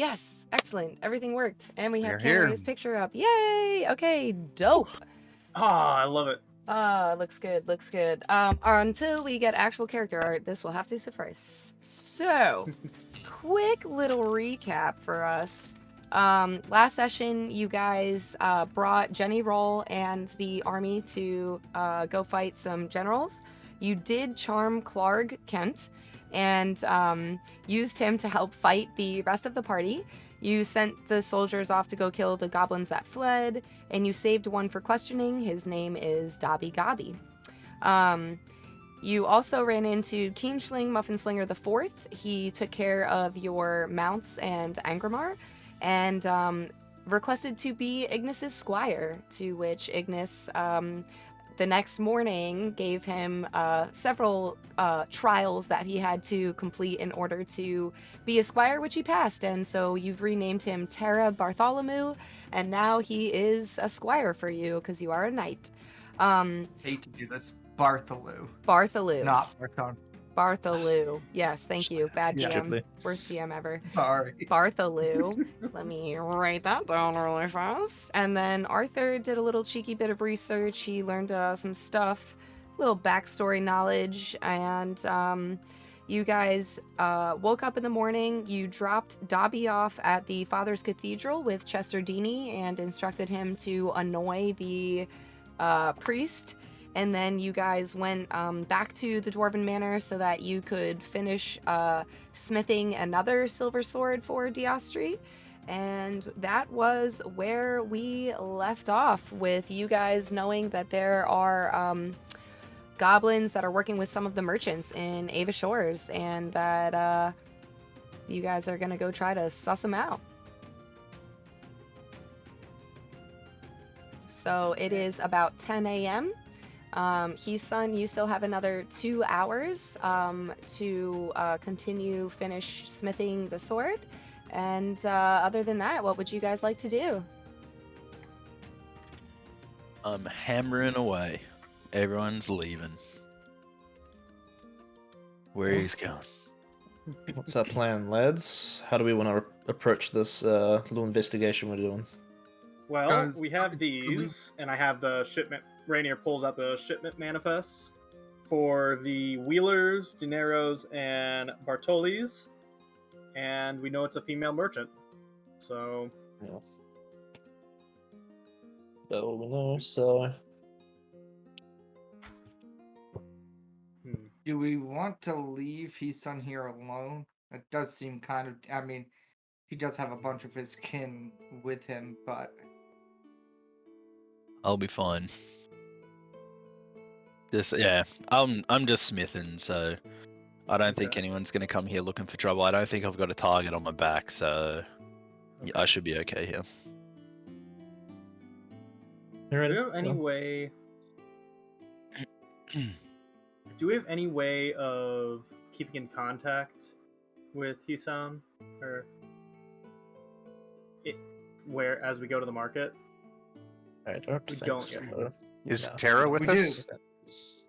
Yes, excellent. Everything worked. And we have We're here. Kennedy's picture up. Yay! Okay, dope. I love it. Looks good, looks good. Until we get actual character art, this will have to suffice. So, quick little recap for us. Last session, you guys brought Jenny Roll and the army to go fight some generals. You did charm Clark Kent and used him to help fight the rest of the party. You sent the soldiers off to go kill the goblins that fled, and you saved one for questioning. His name is Dobby Gobby. You also ran into Keenschling Muffinslinger IV. He took care of your mounts and Angramar, and requested to be Ignis's squire, to which Ignis, the next morning, gave him several trials that he had to complete in order to be a squire, which he passed. And so you've renamed him Terra Bartholomew, and now he is a squire for you because you are a knight. Hate to do this. Bartholomew. Bartholomew. Not Barthon. Bartholomew. Yes, thank you. Bad Yeah. GM. Worst GM ever. Sorry. Bartholomew. Let me write that down really fast. And then Arthur did a little cheeky bit of research. He learned some stuff, little backstory knowledge, and you guys woke up in the morning. You dropped Dobby off at the Father's Cathedral with Chester Dini and instructed him to annoy the priest. And then you guys went back to the Dwarven Manor so that you could finish smithing another silver sword for Diostri. And that was where we left off, with you guys knowing that there are goblins that are working with some of the merchants in Ava Shores, and that you guys are going to go try to suss them out. So it is about 10 a.m. Son, you still have another 2 hours to finish smithing the sword. And other than that, what would you guys like to do? I'm hammering away. Everyone's leaving. Where he's going. What's our plan, lads? How do we want to approach this little investigation we're doing? Well, we have these, and I have the shipment. Rainier pulls out the shipment manifests for the Wheelers, Dineros, and Bartolis, and we know it's a female merchant. So, Yeah. That's all we know, so... Do we want to leave his son here alone? That does seem kind of... I mean, he does have a bunch of his kin with him, but... I'll be fine. I'm just smithing, so I don't think anyone's gonna come here looking for trouble. I don't think I've got a target on my back, so I should be okay here. Do we have any way? Do we have any way of keeping in contact with Hisan, or where as we go to the market? I don't We think don't so. yet. Is No. Tara with We us? do.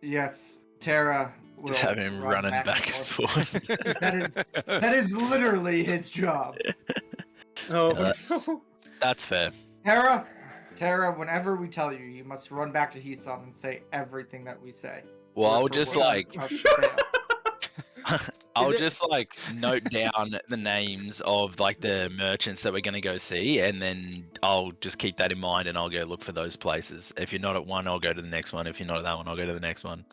Yes, Tara will Just have him run running back and forth. That is literally his job. Oh, That's fair. Tara, whenever we tell you, you must run back to Hisan and say everything that we say. Well, Word I'll for just word. like I'll it- just like note down the names of like the merchants that we're gonna go see, and then I'll just keep that in mind, and I'll go look for those places. If you're not at one, I'll go to the next one. If you're not at that one, I'll go to the next one,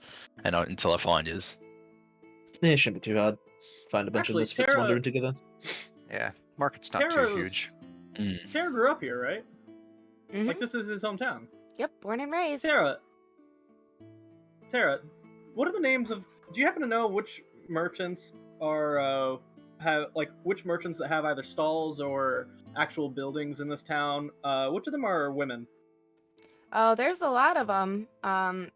and until I find yours. Yeah, it shouldn't be too hard. Find a bunch Actually, of misfits Tara- wandering together. Yeah, market's not too Tara's- huge. Tara grew up here, right? Mhm. Like this is his hometown. Yep, born and raised. Tara, what are the names of? Do you happen to know which merchants are have like which merchants that have either stalls or actual buildings in this town? Which of them are women? Oh, there's a lot of them. Crap.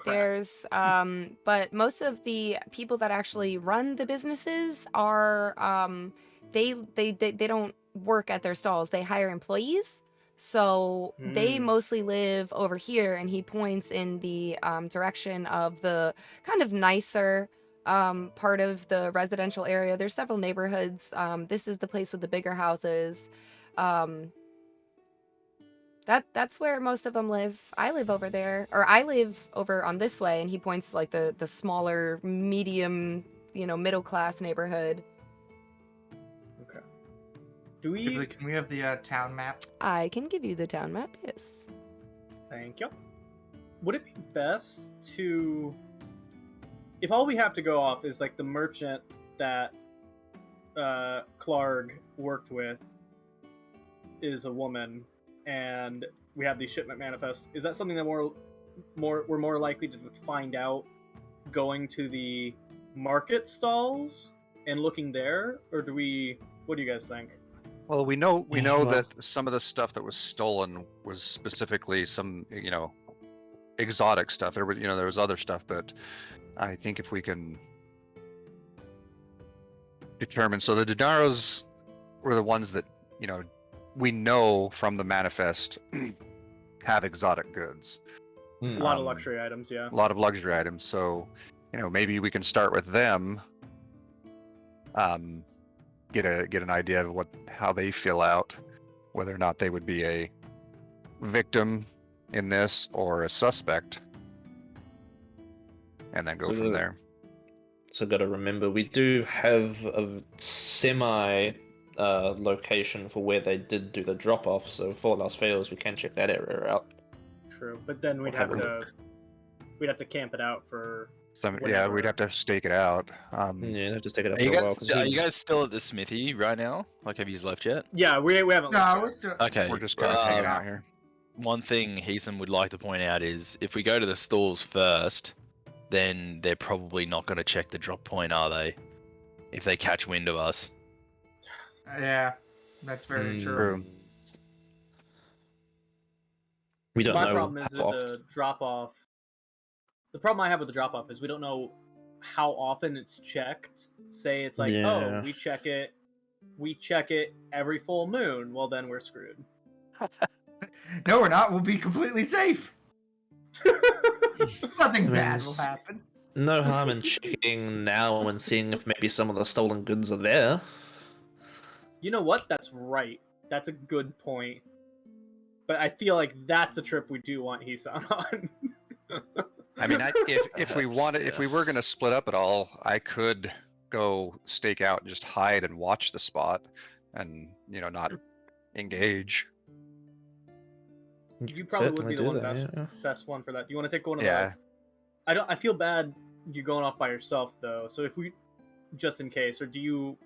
There's but most of the people that actually run the businesses are they don't work at their stalls. They hire employees. So they mostly live over here, and he points in the direction of the kind of nicer part of the residential area. There's several neighborhoods. This is the place with the bigger houses. That's where most of them live. I live over there, or I live over on this way, and he points to like the smaller, medium, middle class neighborhood. Okay. Do we? Jibbly, can we have the town map? I can give you the town map. Yes. Thank you. Would it be best to, if all we have to go off is like the merchant that Clark worked with is a woman, and we have these shipment manifests, is that something that we're more likely to find out going to the market stalls and looking there, or what do you guys think? Well, we know that some of the stuff that was stolen was specifically some, exotic stuff. There was other stuff, but I think if we can determine, so the Dineros were the ones that, we know from the manifest have exotic goods. A lot of luxury items, yeah. A lot of luxury items. So, maybe we can start with them. Get an idea of how they fill out, whether or not they would be a victim in this or a suspect, and then go from there. So got to remember, we do have a semi location for where they did do the drop off. So if all else fails, we can check that area out. True, but then we'd have to camp it out for. Yeah, we'd have to stake it out. Yeah, just take it out for a while. Are you guys still at the smithy right now? Like, have you left yet? Yeah, we haven't. No, we're still. Okay. We're just kind of hanging out here. One thing Heathen would like to point out is if we go to the stalls first, then they're probably not going to check the drop point, are they? If they catch wind of us. Yeah, that's very true. We don't My know. problem is with the drop off. The problem I have with the drop off is we don't know how often it's checked. Say it's like, oh, we check it every full moon. Well, then we're screwed. No, we're not. We'll be completely safe. Nothing bad will happen. No harm in checking now and seeing if maybe some of the stolen goods are there. You know what? That's right. That's a good point. But I feel like that's a trip we do want Heason on. I mean, if we were going to split up at all, I could go stake out and just hide and watch the spot, and not engage. You probably would be the best one for that. Do you want to take one of the? I feel bad you going off by yourself though. So if we, just in case, or do you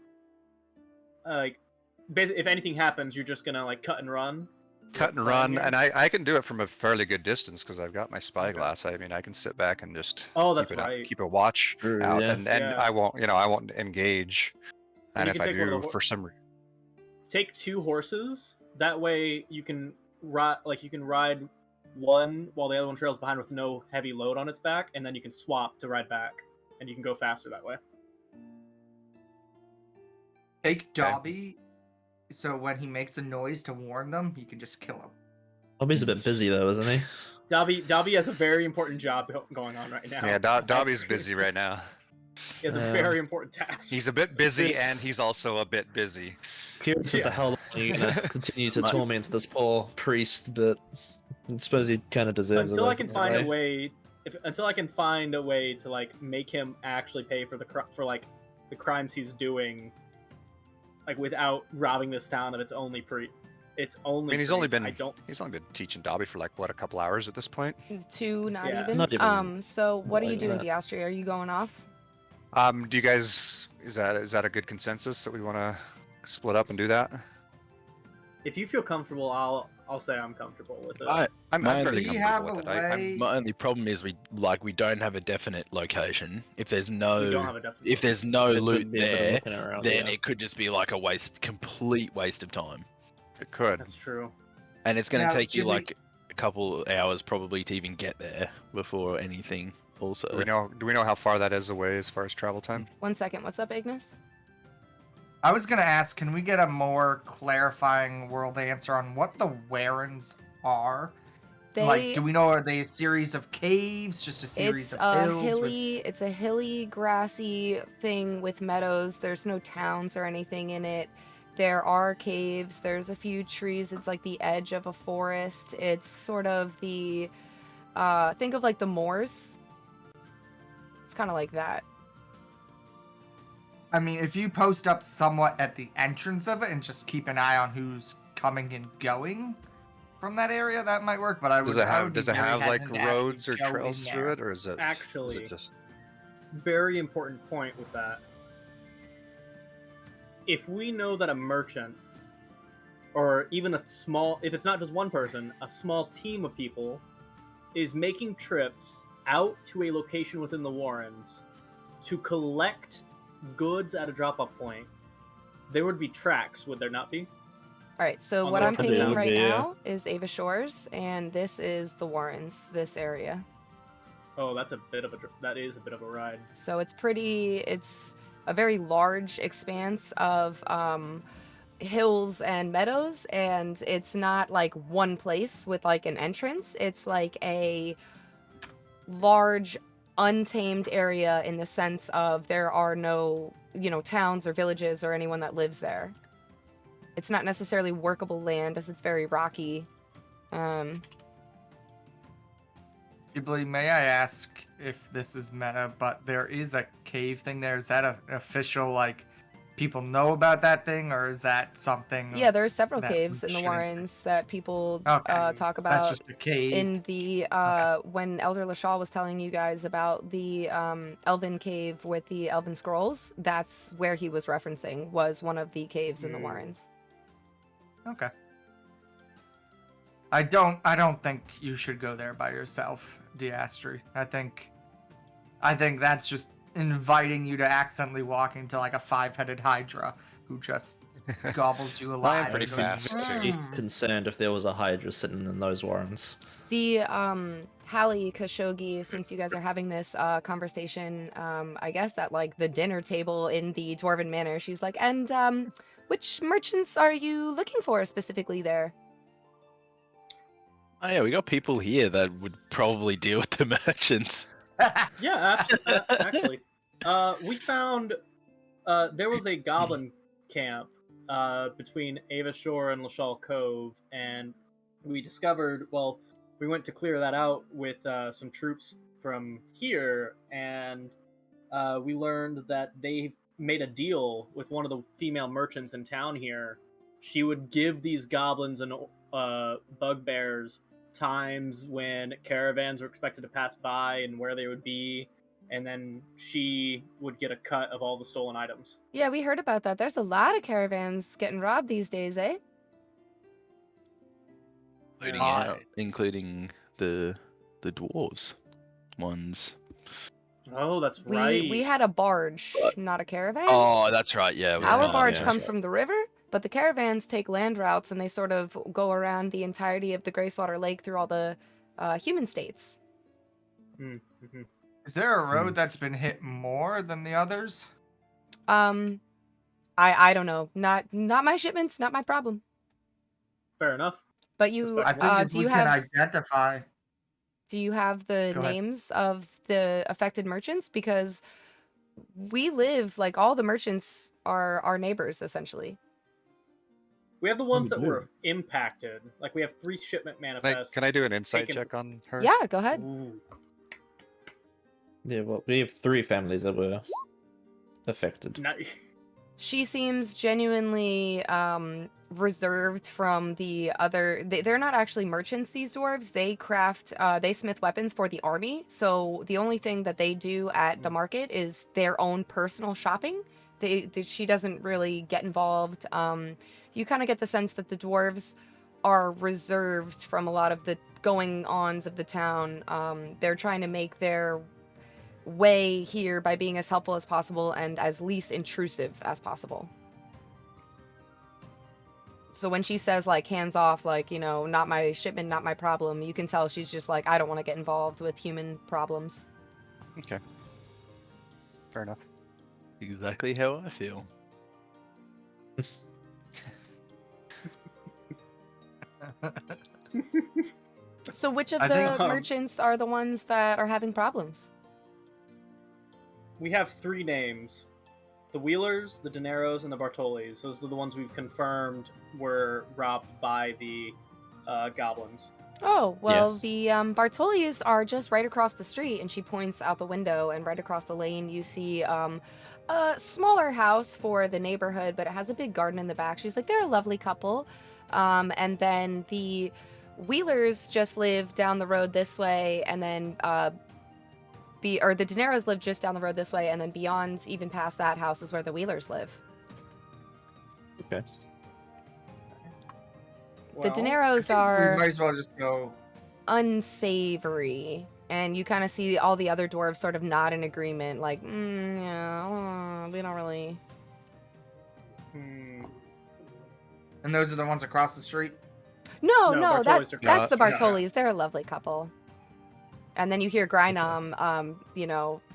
basically if anything happens, you're just gonna cut and run? Cut and run, and I can do it from a fairly good distance because I've got my spyglass. I mean, I can sit back and just keep a watch out, and I won't engage. And if I do, for some reason, take 2 horses. That way you can ride one while the other one trails behind with no heavy load on its back, and then you can swap to ride back, and you can go faster that way. Take Dobby. So when he makes a noise to warn them, you can just kill him. Dobby's a bit busy though, isn't he? Dobby has a very important job going on right now. Yeah, Dobby's busy right now. He has a very important task. He's a bit busy, and he's also a bit busy. Curious as to how long you're gonna continue to torment this poor priest, but I suppose he kind of deserves it. Until I can find a way, to make him actually pay for the crimes he's doing. Without robbing this town of its only priest. I mean, he's only been teaching Dobby for a couple hours at this point. 2, not even. Not even. So what are you doing, Austihr? Are you going off? Do you guys, is that a good consensus that we want to split up and do that? If you feel comfortable, I'll say I'm comfortable with it. I'm fairly comfortable with it. My only problem is we don't have a definite location. If there's no loot there, then it could just be a complete waste of time. It could. That's true. And it's going to take you a couple hours probably to even get there before anything. Also, do we know how far that is away as far as travel time? 1 second. What's up, Ignis? I was gonna ask, can we get a more clarifying world answer on what the Warrens are? Like, do we know, are they a series of caves, just a series of hills? It's a hilly, grassy thing with meadows. There's no towns or anything in it. There are caves. There's a few trees. It's like the edge of a forest. It's sort of the, think of like the moors. It's kind of like that. I mean, if you post up somewhat at the entrance of it and just keep an eye on who's coming and going from that area, that might work. But does it have like roads or trails through it, or is it actually just very important point with that? If we know that a merchant, or even a small, if it's not just one person, a small team of people is making trips out to a location within the Warrens to collect goods at a drop-off point, there would be tracks, would there not be? All right, so what I'm pinging right now is Ava Shores, and this is the Warrens, this area. Oh, that is a bit of a ride. So it's a very large expanse of hills and meadows, and it's not like one place with like an entrance. It's like a large untamed area in the sense of there are no, towns or villages or anyone that lives there. It's not necessarily workable land as it's very rocky. Jibbly, may I ask if this is meta, but there is a cave thing there. Is that an official, like, people know about that thing, or is that something? Yeah, there are several caves in the Warrens that people talk about. That's just a cave. In the when Elder Lashal was telling you guys about the Elven cave with the Elven scrolls, that's where he was referencing, was one of the caves in the Warrens. Okay. I don't think you should go there by yourself, Diastri. I think that's just inviting you to accidentally walk into like a 5-headed Hydra who just gobbles you alive. I'm pretty fast too. Concerned if there was a Hydra sitting in those Warrens. The Hallie Khashoggi, since you guys are having this conversation, I guess at like the dinner table in the Dwarven Manor, she's like, and which merchants are you looking for specifically there? Oh yeah, we got people here that would probably deal with the merchants. Yeah, actually. We found there was a goblin camp between Ava Shore and Lashal Cove, and we discovered, we went to clear that out with some troops from here, and we learned that they've made a deal with one of the female merchants in town here. She would give these goblins and bugbears times when caravans were expected to pass by and where they would be, and then she would get a cut of all the stolen items. Yeah, we heard about that. There's a lot of caravans getting robbed these days, eh? Including the dwarves ones. Oh, that's right. We had a barge, not a caravan. Oh, that's right. Yeah. Our barge comes from the river, but the caravans take land routes and they sort of go around the entirety of the Gracewater Lake through all the human states. Mm-hmm. Is there a road that's been hit more than the others? I don't know. Not my shipments, not my problem. Fair enough. But you, I think do you have the names of the affected merchants? Because we live, like, all the merchants are our neighbors, essentially. We have the ones that were impacted. Like, we have 3 shipment manifests. Can I do an insight check on her? Yeah, go ahead. Ooh. Yeah, well, we have 3 families that were affected. She seems genuinely reserved from the other. They're not actually merchants, these dwarves. They smith weapons for the army. So the only thing that they do at the market is their own personal shopping. She doesn't really get involved. You kind of get the sense that the dwarves are reserved from a lot of the going-ons of the town. They're trying to make their way here by being as helpful as possible and as least intrusive as possible. So when she says, like, hands off, like, not my shipment, not my problem, you can tell she's just like, I don't want to get involved with human problems. Okay. Fair enough. Exactly how I feel. So which of the merchants are the ones that are having problems? We have 3 names. The Wheelers, the Dineros, and the Bartolis. Those are the ones we've confirmed were robbed by the goblins. Oh, well, the Bartolis are just right across the street, and she points out the window, and right across the lane you see a smaller house for the neighborhood, but it has a big garden in the back. She's like, they're a lovely couple. And then the Wheelers just live down the road this way, and then the Dineros live just down the road this way, and then beyond, even past that house, is where the Wheelers live. Okay. The Dineros are... We might as well just go... unsavory. And you kind of see all the other dwarves sort of nod in agreement, like, yeah, we don't really... And those are the ones across the street? No, that's the Bartolis. Yeah. They're a lovely couple. And then you hear Grynam,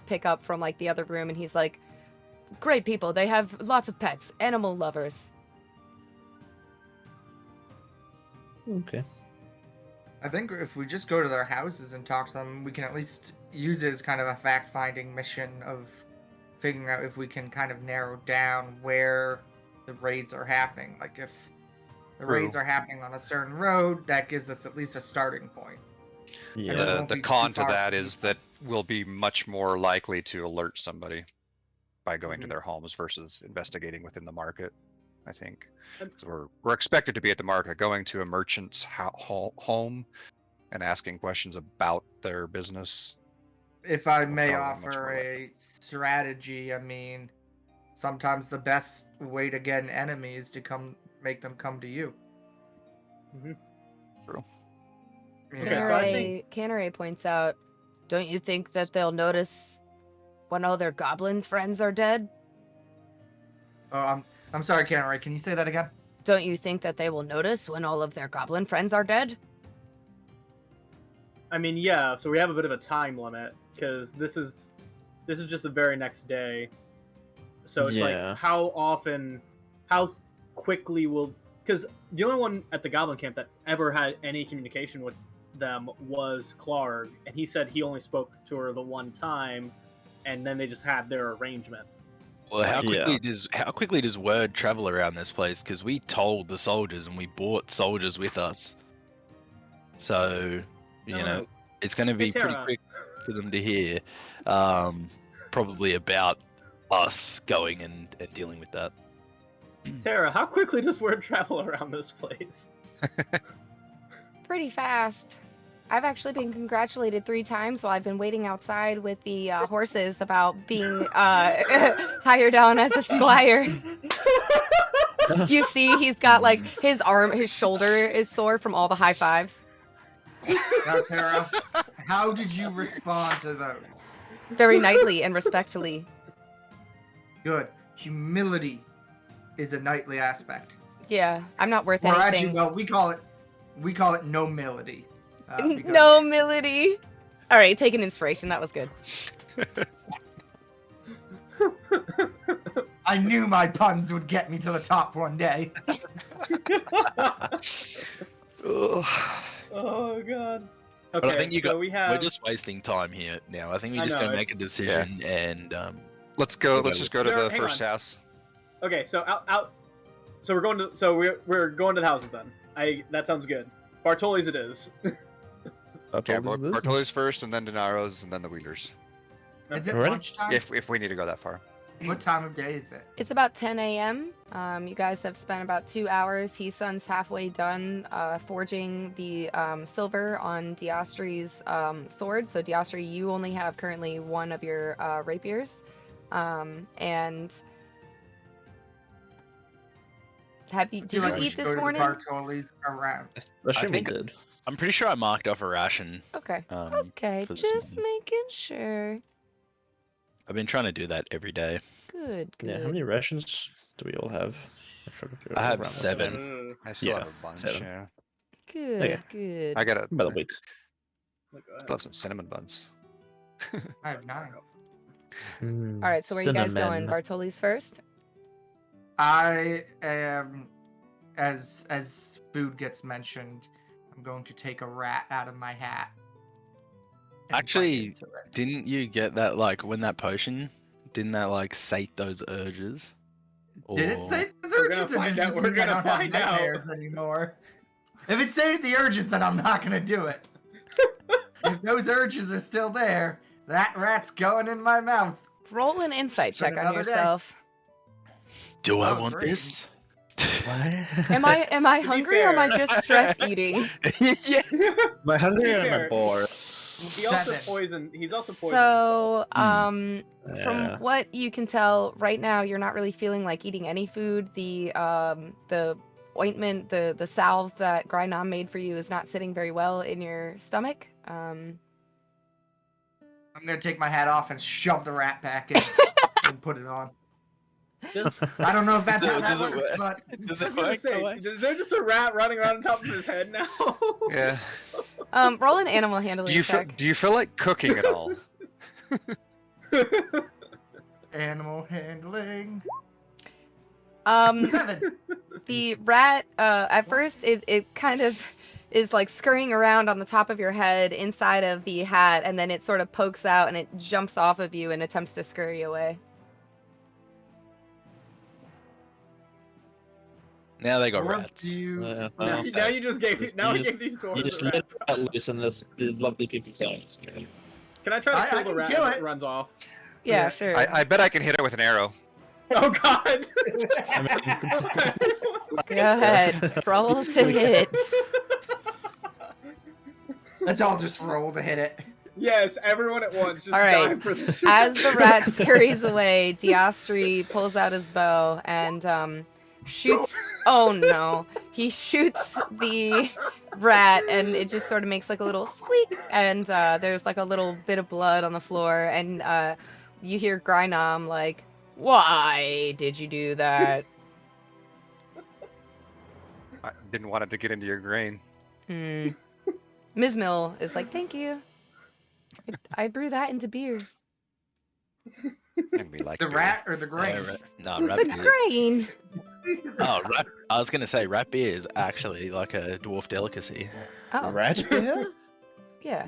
pick up from, like, the other room, and he's like, great people. They have lots of pets. Animal lovers. Okay. I think if we just go to their houses and talk to them, we can at least use it as kind of a fact-finding mission of figuring out if we can kind of narrow down where the raids are happening. Like, if the raids are happening on a certain road, that gives us at least a starting point. Yeah. The con to that is that we'll be much more likely to alert somebody by going to their homes versus investigating within the market, I think. So we're expected to be at the market, going to a merchant's home and asking questions about their business. If I may offer a strategy, I mean, sometimes the best way to get an enemy is to make them come to you. True. Canneray points out, don't you think that they'll notice when all their goblin friends are dead? Oh, I'm sorry, Canneray. Can you say that again? Don't you think that they will notice when all of their goblin friends are dead? I mean, yeah. So we have a bit of a time limit because this is just the very next day. So it's like how quickly will? Because the only one at the goblin camp that ever had any communication with them was Clark, and he said he only spoke to her the one time, and then they just had their arrangement. Well, how quickly does word travel around this place? Because we told the soldiers and we brought soldiers with us, so it's going to be pretty quick for them to hear. Probably about us going and dealing with that. Tara, how quickly does word travel around this place? Pretty fast. I've actually been congratulated 3 times while I've been waiting outside with the horses about being hired on as a squire. You see, he's got like his shoulder is sore from all the high fives. Now, Tara, how did you respond to those? Very knightly and respectfully. Good. Humility is a knightly aspect. Yeah, I'm not worth anything. Actually, well, we call it no mility. No mility. All right, take an inspiration. That was good. I knew my puns would get me to the top one day. Oh god. Okay, but I think we're just wasting time here now. I think we just gotta make a decision and let's go. Let's just go to the first house. Okay, so so we're going to the houses then. That sounds good. Bartoli's it is. Bartoli's first, and then Dineros, and then the Wheelers. Is it lunchtime? If we need to go that far. What time of day is it? It's about 10 a.m. You guys have spent about 2 hours. Son's halfway done forging the silver on Diastri's sword. So Diastri, you only have currently 1 of your rapiers. And did you eat this morning? Bartoli's around. I think we did. I'm pretty sure I marked off a ration. Okay. Just making sure. I've been trying to do that every day. Good. Yeah, how many rations do we all have? I have 7. I still have a bunch. 7. Yeah. Good. I got about a week. Still have some cinnamon buns. I have 9. All right. So where are you guys going? Bartoli's first. I am, as food gets mentioned, I'm going to take a rat out of my hat. Actually, didn't you get that, like, when that potion, didn't that, like, sate those urges? Did it sate those urges, or did it just mean I don't have nightmares anymore? If it sated the urges, then I'm not gonna do it. If those urges are still there, that rat's going in my mouth. Roll an insight check on yourself. Do I want this? Am I hungry or am I just stress eating? Yeah. Am I hungry or am I bored? He's also poisoned himself. So, from what you can tell, right now you're not really feeling like eating any food. The ointment, the salve that Grynam made for you is not sitting very well in your stomach. I'm gonna take my hat off and shove the rat back in and put it on. I don't know if that's how that works, but does it work? Is there just a rat running around on top of his head now? Yeah. Roll an animal handling check. Do you feel like cooking at all? Animal handling. 7. The rat, at first, it kind of is like scurrying around on the top of your head inside of the hat, and then it sort of pokes out and it jumps off of you and attempts to scurry away. Now they got rats. Now you just gave these dwarves. You just let it rat loose in this lovely people's house. Can I try to kill the rat as it runs off? Yeah, sure. I bet I can hit it with an arrow. Oh god! Go ahead. Roll to hit. Let's all just roll to hit it. Yes, everyone at once. Just all right. dive for the As the rat scurries away, Diastri pulls out his bow and shoots. Oh no! He shoots the rat, and it just sort of makes like a little squeak, and there's like a little bit of blood on the floor, and you hear Grynam like, "Why did you do that?" I didn't want it to get into your grain. Ms. Mill is like, "Thank you. I brew that into beer." And we like the beer. Rat or the grain? No, rat The beer. grain. Oh, rat. I was gonna say rat beer is actually like a dwarf delicacy. Oh, Rat beer? yeah.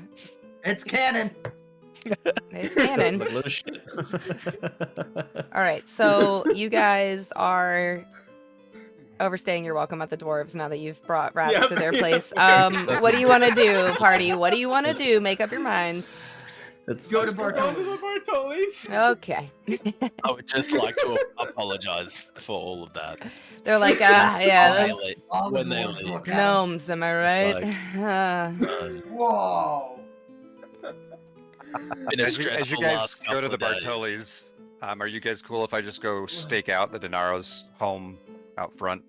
It's canon. It's canon. Like little shit. All right, so you guys are overstaying your welcome at the dwarves now that you've brought rats to their place. What do you want to do, party? What do you want to do? Make up your minds. Let's go to Bartoli's. Okay. I would just like to apologize for all of that. They're like, yeah, those when they leave. gnomes, am I right? Whoa. As you guys go to the Bartoli's, are you guys cool if I just go stake out the Denaro's home out front?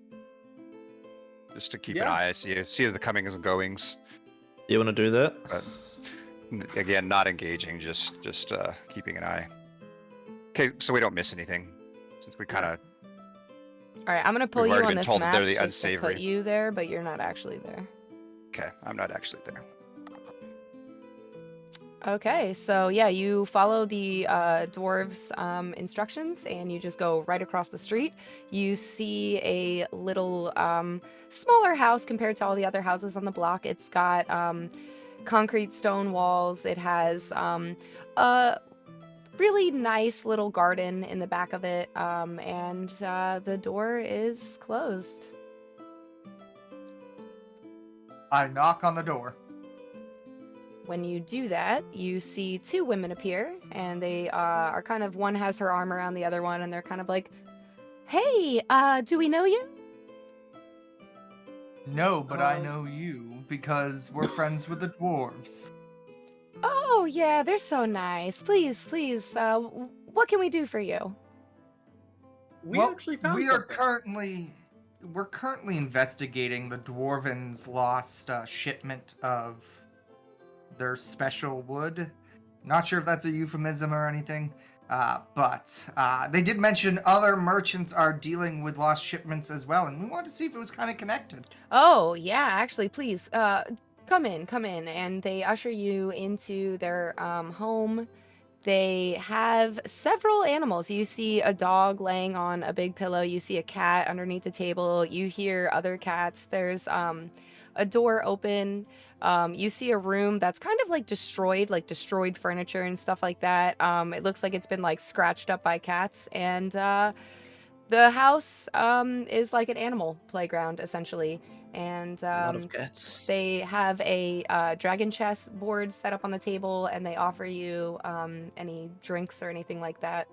Just to keep an eye, see the comings and goings. You want to do that? But, again, not engaging, just keeping an eye. Okay, so we don't miss anything, since we kind of. All right, I'm gonna pull you on this map they're the just unsavory. to put you there, but you're not actually there. Okay, I'm not actually there. Okay, so yeah, you follow the dwarves' instructions, and you just go right across the street. You see a little smaller house compared to all the other houses on the block. It's got concrete stone walls. It has a really nice little garden in the back of it, and the door is closed. I knock on the door. When you do that, you see 2 women appear, and they are kind of, one has her arm around the other one, and they're kind of like, "Hey, do we know you?" No, but I know you, because we're friends with the dwarves. Oh, yeah, they're so nice. Please, what can we do for you? We actually found something. We're currently investigating the dwarven's lost shipment of their special wood. Not sure if that's a euphemism or anything, but they did mention other merchants are dealing with lost shipments as well, and we wanted to see if it was kind of connected. Oh, yeah, actually, please, come in, and they usher you into their home. They have several animals. You see a dog laying on a big pillow. You see a cat underneath the table. You hear other cats. There's a a door open. You see a room that's kind of like destroyed furniture and stuff like that. It looks like it's been like scratched up by cats, and the house is like an animal playground essentially. And A lot of cats. they have a dragon chess board set up on the table, and they offer you any drinks or anything like that.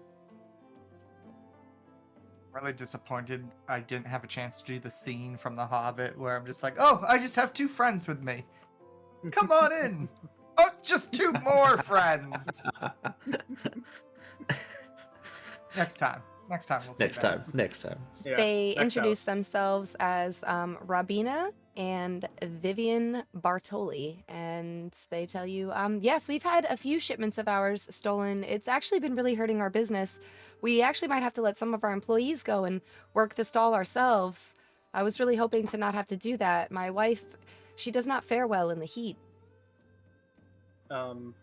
Really disappointed I didn't have a chance to do the scene from The Hobbit where I'm just like, oh, I just have 2 friends with me. Come on in. Oh, just 2 more friends. Next time. Next time. We'll Next time. Next time. Yeah, They next introduce house. themselves as Robina and Vivian Bartoli, and they tell you, yes, we've had a few shipments of ours stolen. It's actually been really hurting our business. We actually might have to let some of our employees go and work the stall ourselves. I was really hoping to not have to do that. My wife, she does not fare well in the heat. Do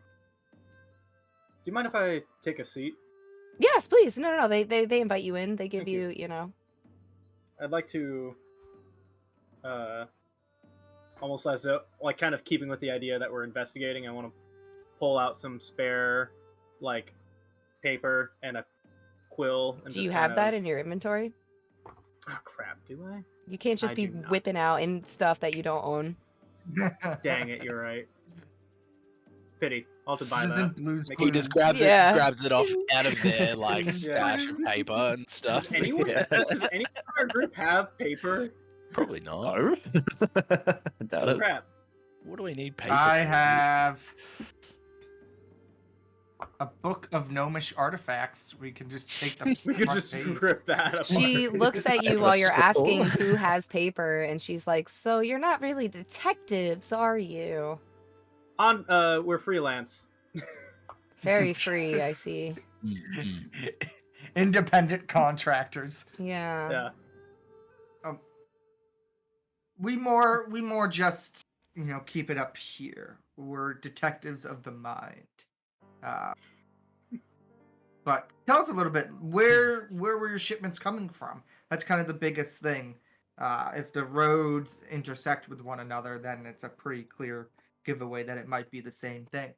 you mind if I take a seat? Yes, please. No. They invite you in. They give Thank you, you. you know. I'd like to, almost as though, like, kind of keeping with the idea that we're investigating, I want to pull out some spare, like, paper and a quill. And Do you have that in your inventory? Oh, crap, do I? You can't just I be do not. whipping out in stuff that you don't own. Dang it, you're right. Pity. I'll have to buy This that. isn't Blue's He Clues. just grabs Yeah. it out of their like Yeah. stash of paper and stuff. Does anyone, Yeah. does anyone in our group have paper? Probably not. No. Doubt it. Crap. What do we need paper I for? have a book of gnomish artifacts. We can just take them. We could just rip that apart. She looks at you Have a while you're asking scroll. who has paper, and she's like, so you're not really detectives, are you? We're freelance. Very free, I see. Mm-mm. Independent contractors. Yeah. Yeah. We more just, keep it up here. We're detectives of the mind. But tell us a little bit, where were your shipments coming from? That's kind of the biggest thing. If the roads intersect with one another, then it's a pretty clear giveaway that it might be the same thing.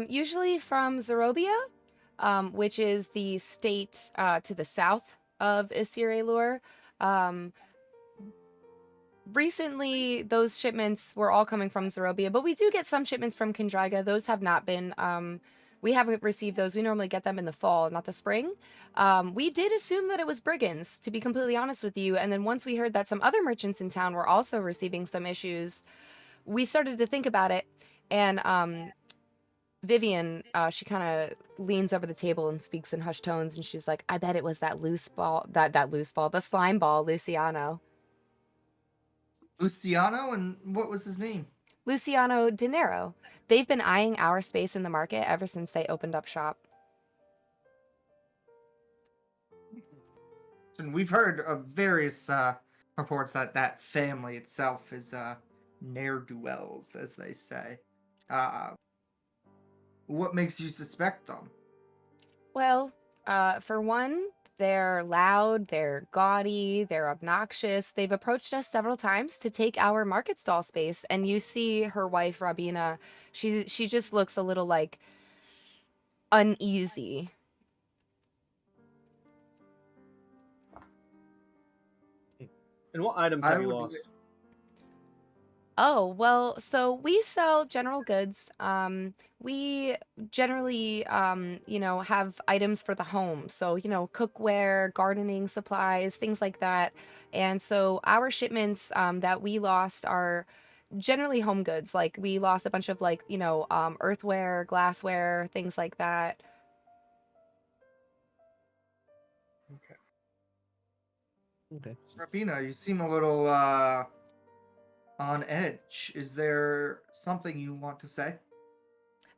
Usually from Zorobia, which is the state to the south of Isir Aelur. Recently, those shipments were all coming from Zorobia, but we do get some shipments from Kendriga. Those have not been, we haven't received those. We normally get them in the fall, not the spring. We did assume that it was brigands, to be completely honest with you. And then once we heard that some other merchants in town were also receiving some issues, we started to think about it. And Vivian, she kind of leans over the table and speaks in hushed tones, and she's like, I bet it was that the slime ball, Luciano. Luciano, and what was his name? Luciano Dinero. They've been eyeing our space in the market ever since they opened up shop. And we've heard of various reports that family itself is ne'er-do-wells, as they say. What makes you suspect them? Well, for one, they're loud, they're gaudy, they're obnoxious. They've approached us several times to take our market stall space, and you see her wife, Robina, she just looks a little, like, uneasy. And what items have you lost? Oh, well, so we sell general goods. We generally, have items for the home. So, cookware, gardening supplies, things like that. And so our shipments that we lost are generally home goods. Like we lost a bunch of earthware, glassware, things like that. Okay. Rabina, you seem a little on edge. Is there something you want to say?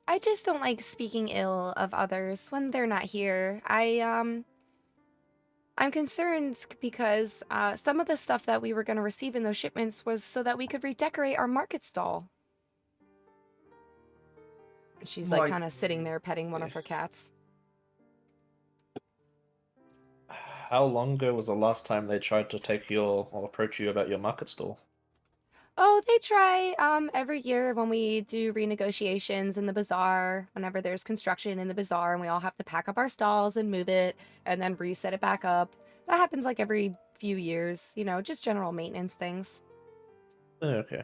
I just don't like speaking ill of others when they're not here. I'm concerned because some of the stuff that we were going to receive in those shipments was so that we could redecorate our market stall. She's like kind of sitting there petting one of her cats. How long ago was the last time they tried to take or approach you about your market stall? Oh, they try every year when we do renegotiations in the bazaar, whenever there's construction in the bazaar and we all have to pack up our stalls and move it and then reset it back up. That happens like every few years, you know, just general maintenance things. Okay.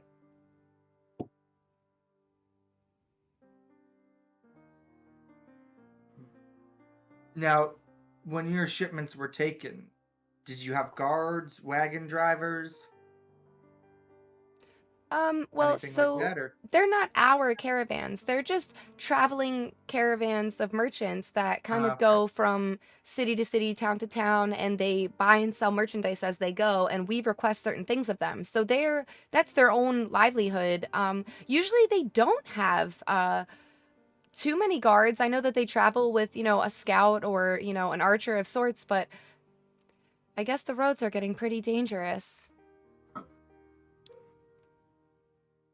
Now, when your shipments were taken, did you have guards, wagon drivers? Well, Anything so like that, or? they're not our caravans. They're just traveling caravans of merchants that kind of Okay. go from city to city, town to town, and they buy and sell merchandise as they go, and we request certain things of them. So that's their own livelihood. Usually they don't have too many guards. I know that they travel with, you know, a scout or, you know, an archer of sorts, but I guess the roads are getting pretty dangerous.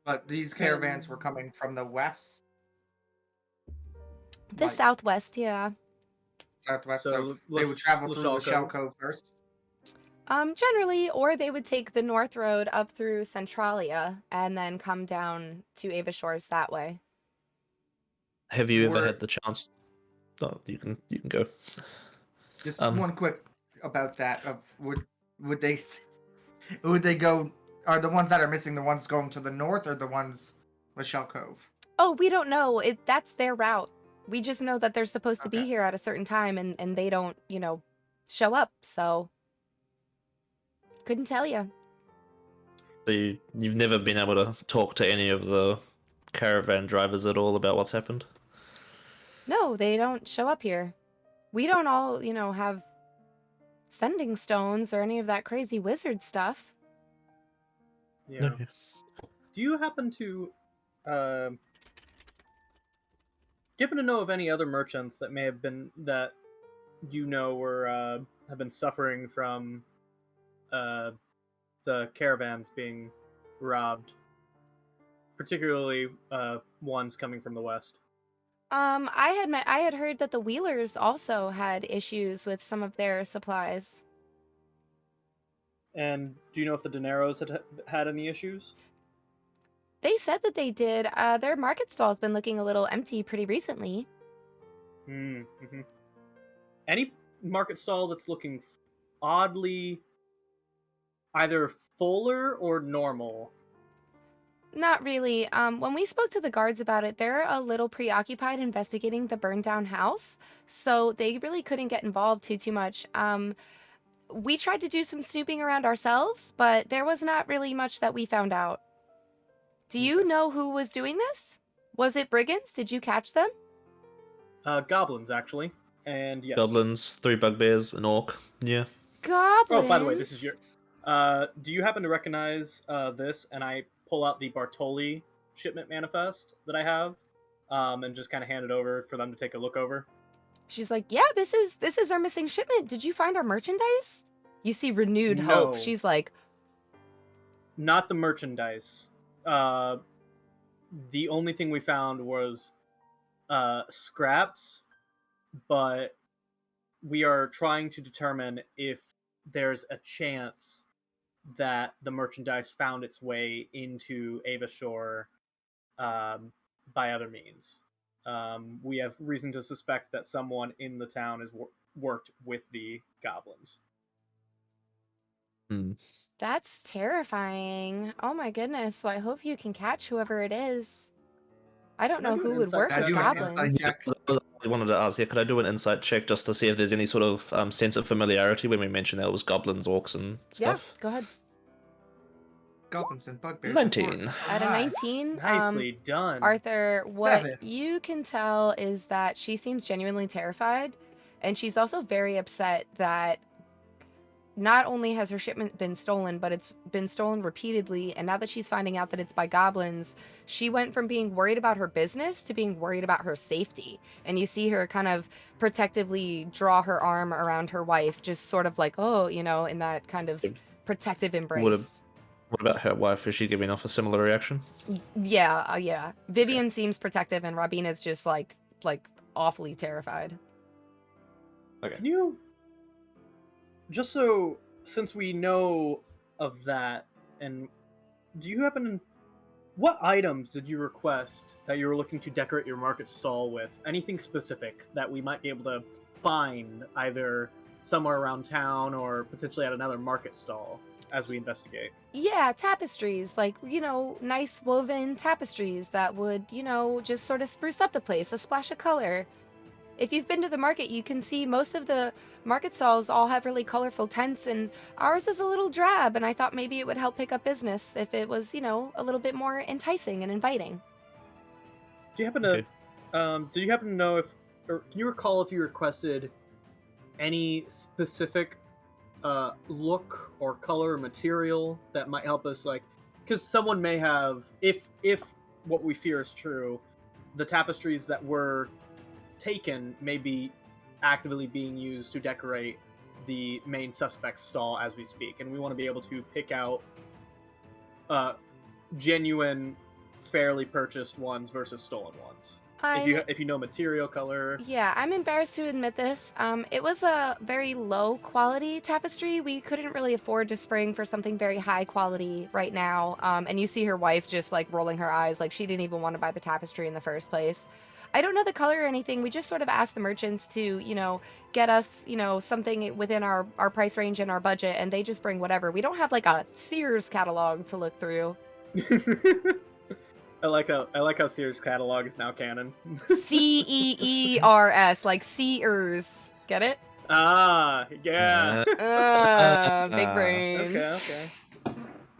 But these caravans were coming from the west? The southwest, yeah. Southwest, so they would travel through the Shell Cove first? Generally, or they would take the north road up through Centralia and then come down to Ava Shores that way. Have you ever had the chance? Oh, you can go. Just one quick about that. Of would they go? Are the ones that are missing the ones going to the north, or the ones with Shell Cove? Oh, we don't know. That's their route. We just know that they're supposed to be here at a certain time, and they don't, you know, show up. So couldn't tell you. So you've never been able to talk to any of the caravan drivers at all about what's happened? No, they don't show up here. We don't all, you know, have sending stones or any of that crazy wizard stuff. Yeah. Okay. Do you happen to know of any other merchants that may have been that you know were have been suffering from the caravans being robbed, particularly ones coming from the west? I had heard that the Wheelers also had issues with some of their supplies. And do you know if the Dineros had any issues? They said that they did. Their market stall's been looking a little empty pretty recently. Mm-hmm. Any market stall that's looking oddly either fuller or normal? Not really. When we spoke to the guards about it, they're a little preoccupied investigating the burned down house, so they really couldn't get involved too much. We tried to do some snooping around ourselves, but there was not really much that we found out. Do you know who was doing this? Was it brigands? Did you catch them? Goblins, actually. And yes. Goblins, 3 bugbears, an orc. Yeah. Goblins? Oh, by the way, this is your... do you happen to recognize this? And I pull out the Bartoli shipment manifest that I have, and just kind of hand it over for them to take a look over. She's like, yeah, this is our missing shipment. Did you find our merchandise? You see renewed hope. She's like... Not the merchandise. The only thing we found was scraps, but we are trying to determine if there's a chance that the merchandise found its way into Ava Shore by other means. We have reason to suspect that someone in the town has worked with the goblins. That's terrifying. Oh my goodness. Well, I hope you can catch whoever it is. I don't know who would work with goblins. I wanted to ask, could I do an insight check just to see if there's any sort of sense of familiarity when we mentioned that it was goblins, orcs, and stuff? Yeah, go ahead. Goblins and bugbears. 19. At a 19, nicely done. Arthur, what you can tell is that she seems genuinely terrified, and she's also very upset that not only has her shipment been stolen, but it's been stolen repeatedly, and now that she's finding out that it's by goblins, she went from being worried about her business to being worried about her safety. And you see her kind of protectively draw her arm around her wife, just sort of like, oh, you know, in that kind of protective embrace. What about her wife? Is she giving off a similar reaction? Yeah, yeah. Vivian seems protective, and Robina's just like awfully terrified. Okay. Can you... Just so, since we know of that, and do you happen to... What items did you request that you were looking to decorate your market stall with? Anything specific that we might be able to find either somewhere around town or potentially at another market stall as we investigate? Yeah, tapestries, like, nice woven tapestries that would, just sort of spruce up the place, a splash of color. If you've been to the market, you can see most of the market stalls all have really colorful tents, and ours is a little drab, and I thought maybe it would help pick up business if it was, a little bit more enticing and inviting. Do you happen to, do you happen to know or can you recall if you requested any specific look or color or material that might help us, like, because someone may have, if what we fear is true, the tapestries that were taken may be actively being used to decorate the main suspect's stall as we speak, and we want to be able to pick out genuine, fairly purchased ones versus stolen ones. If you know material, color. Yeah, I'm embarrassed to admit this. It was a very low quality tapestry. We couldn't really afford to spring for something very high quality right now. And you see her wife just like rolling her eyes, like she didn't even want to buy the tapestry in the first place. I don't know the color or anything. We just sort of asked the merchants to, get us, something within our price range and our budget, and they just bring whatever. We don't have like a Sears catalog to look through. I like how Sears catalog is now canon. Ceers, like Sears. Get it? Ah, yeah. Big brain.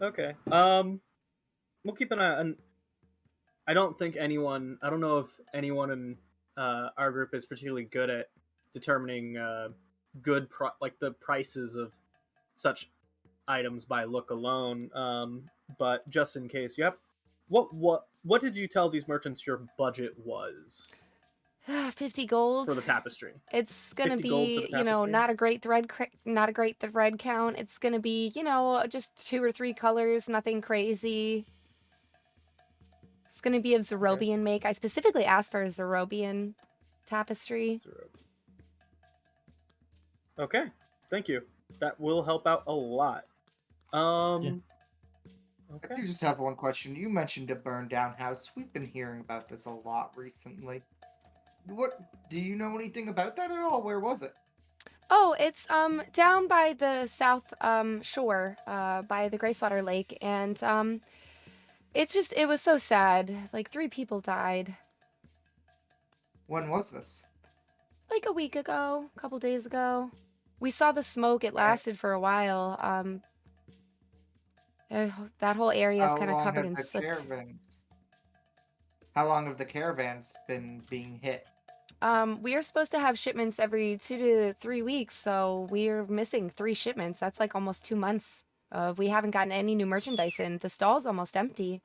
Okay. We'll keep an eye on. I don't know if anyone in our group is particularly good at determining the prices of such items by look alone. But just in case, what did you tell these merchants your budget was? 50 gold for the tapestry. It's gonna be, not a great thread count. It's gonna be, just 2 or 3 colors, nothing crazy. It's gonna be of Zerobian make. I specifically asked for a Zerobian tapestry. Okay, thank you. That will help out a lot. Okay. I do just have one question. You mentioned a burned down house. We've been hearing about this a lot recently. Do you know anything about that at all? Where was it? Oh, it's down by the south shore, by the Gracewater Lake, and it was so sad. Like 3 people died. When was this? Like a week ago, a couple days ago. We saw the smoke. It lasted for a while. That whole area is kind of covered in soot. How long have the caravans been being hit? We are supposed to have shipments every 2 to 3 weeks, so we're missing 3 shipments. That's like almost 2 months. We haven't gotten any new merchandise in. The stall's almost empty.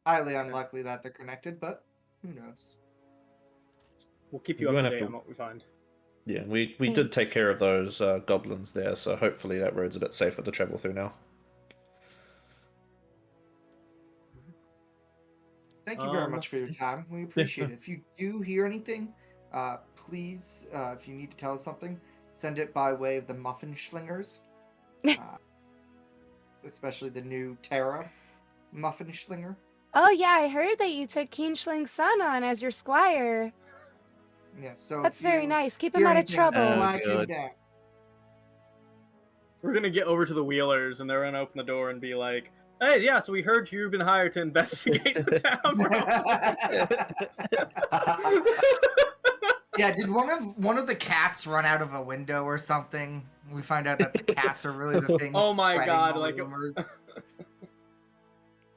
Highly unlikely that they're connected, but who knows? We'll keep you up to date on what we find. Yeah, we did take care of those goblins there, so hopefully that road's a bit safer to travel through now. Thank you very much for your time. We appreciate it. If you do hear anything, please, if you need to tell us something, send it by way of the Muffin Schlingers. Especially the new Terra Muffin Schlinger. Oh yeah, I heard that you took Keenschling's son on as your squire. Yeah, so that's very nice. Keep him out of trouble. We're gonna get over to the Wheelers, and they're gonna open the door and be like, "Hey, yeah, so we heard you've been hired to investigate the town." Yeah, did one of the cats run out of a window or something? We find out that the cats are really the things. Oh my god! Like,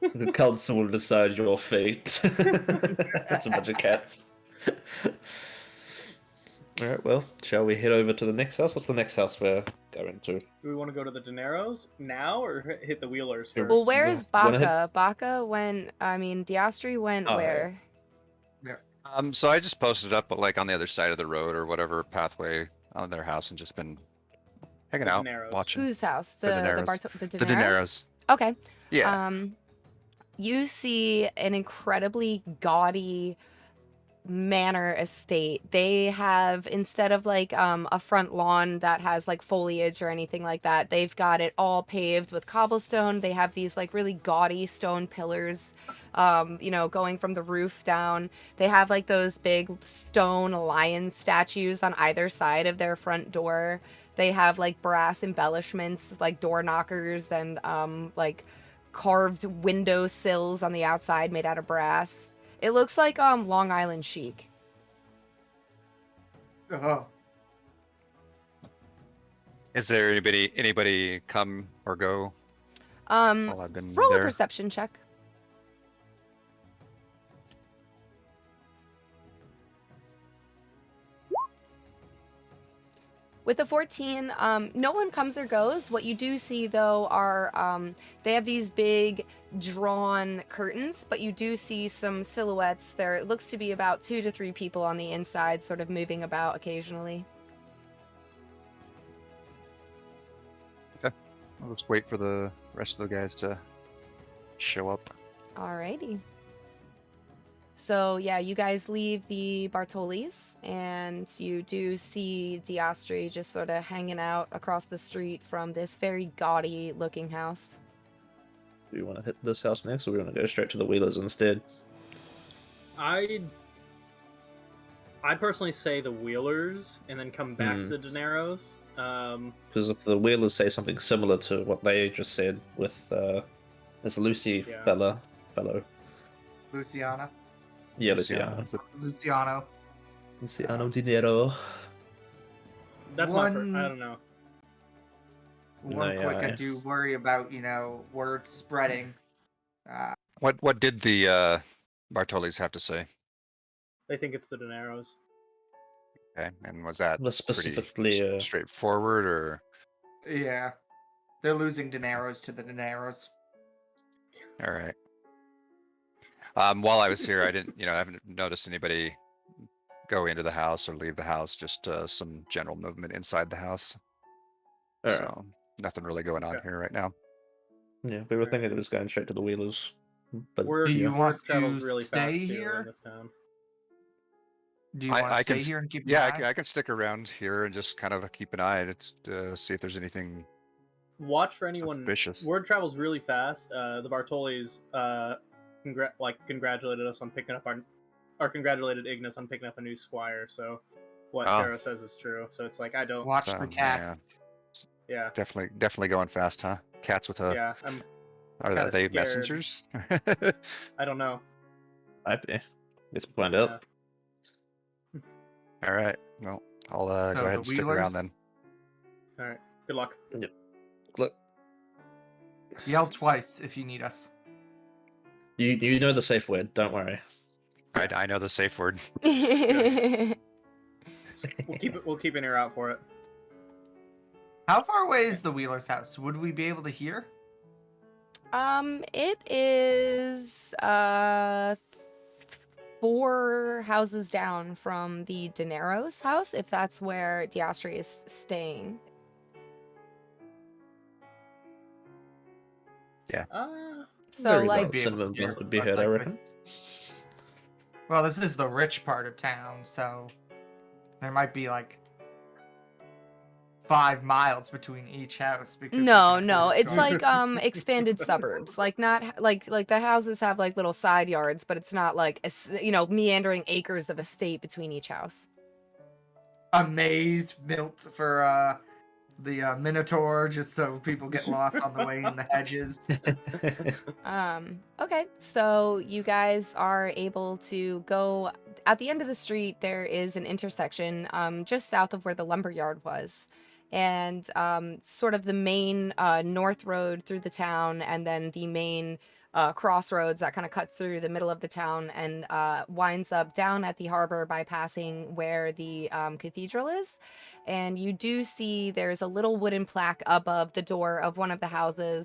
the council will decide your fate. It's a bunch of cats. All right, well, shall we head over to the next house? What's the next house we're going to? Do we want to go to the Dineros now, or hit the Wheelers first? Well, where is Baca? Baca went, Diastri went where? Yeah. So I just posted up, but like on the other side of the road or whatever pathway on their house, and just been hanging out, watching. Whose house? The Dineros? The Dineros. Okay. Yeah. You see an incredibly gaudy manor estate. They have, instead of like a front lawn that has like foliage or anything like that, they've got it all paved with cobblestone. They have these like really gaudy stone pillars, going from the roof down. They have like those big stone lion statues on either side of their front door. They have like brass embellishments like door knockers and like carved window sills on the outside made out of brass. It looks like Long Island chic. Oh. Is there anybody come or go while I've been Roll there? a perception check. With a 14, no one comes or goes. What you do see, though, are they have these big drawn curtains, but you do see some silhouettes. There looks to be about 2 to 3 people on the inside, sort of moving about occasionally. Okay. I'll just wait for the rest of the guys to show up. Alrighty. So, yeah, you guys leave the Bartolis, and you do see Austihr just sort of hanging out across the street from this very gaudy-looking house. Do you want to hit this house next, or we want to go straight to the Wheelers instead? I'd personally say the Wheelers, and then come back to the Dineros. Because if the Wheelers say something similar to what they just said with this Lucy fellow. Luciana. Yeah, Luciano. Luciano Dinero. That's my first, I don't know. I do worry about, word spreading. What did the Bartolis have to say? They think it's the Dineros. Okay, and was that specifically pretty straightforward, or? Yeah, they're losing dineros to the dineros. All right. While I was here, I haven't noticed anybody go into the house or leave the house. Just some general movement inside the house. So nothing really going on here right now. Yeah, we were thinking it was going straight to the Wheelers. But do you want to really stay fast here? In this town. Do you want to stay here and keep an eye? I can stick around here and just kind of keep an eye to see if there's anything. Watch for anyone. Suspicious. Word travels really fast. The Bartolis congratulated us on picking up congratulated Ignis on picking up a new squire. So what Tara says is true. So it's like I don't watch the cats. Yeah. Definitely going fast, huh? Cats with a. Yeah. Are they scared. messengers? I don't know. Might be. Guess we'll find out. All right. Well, I'll go ahead and stick around then. All right. Good luck. Yep. Look. Yell twice if you need us. You know the safe word. Don't worry. I know the safe word. We'll keep an ear out for it. How far away is the Wheeler's house? Would we be able to hear? It is 4 houses down from the Dineros house, if that's where Austihr is staying. Yeah. So like could be heard, I reckon. Well, this is the rich part of town, so there might be like 5 miles between each house. Because no, it's like expanded suburbs. Like not like the houses have like little side yards, but it's not like meandering acres of estate between each house. A maze built for the Minotaur, just so people get lost on the way in the hedges. Okay, so you guys are able to go at the end of the street. There is an intersection just south of where the lumberyard was, and sort of the main north road through the town, and then the main crossroads that kind of cuts through the middle of the town and winds up down at the harbor, bypassing where the cathedral is. And you do see there's a little wooden plaque above the door of one of the houses.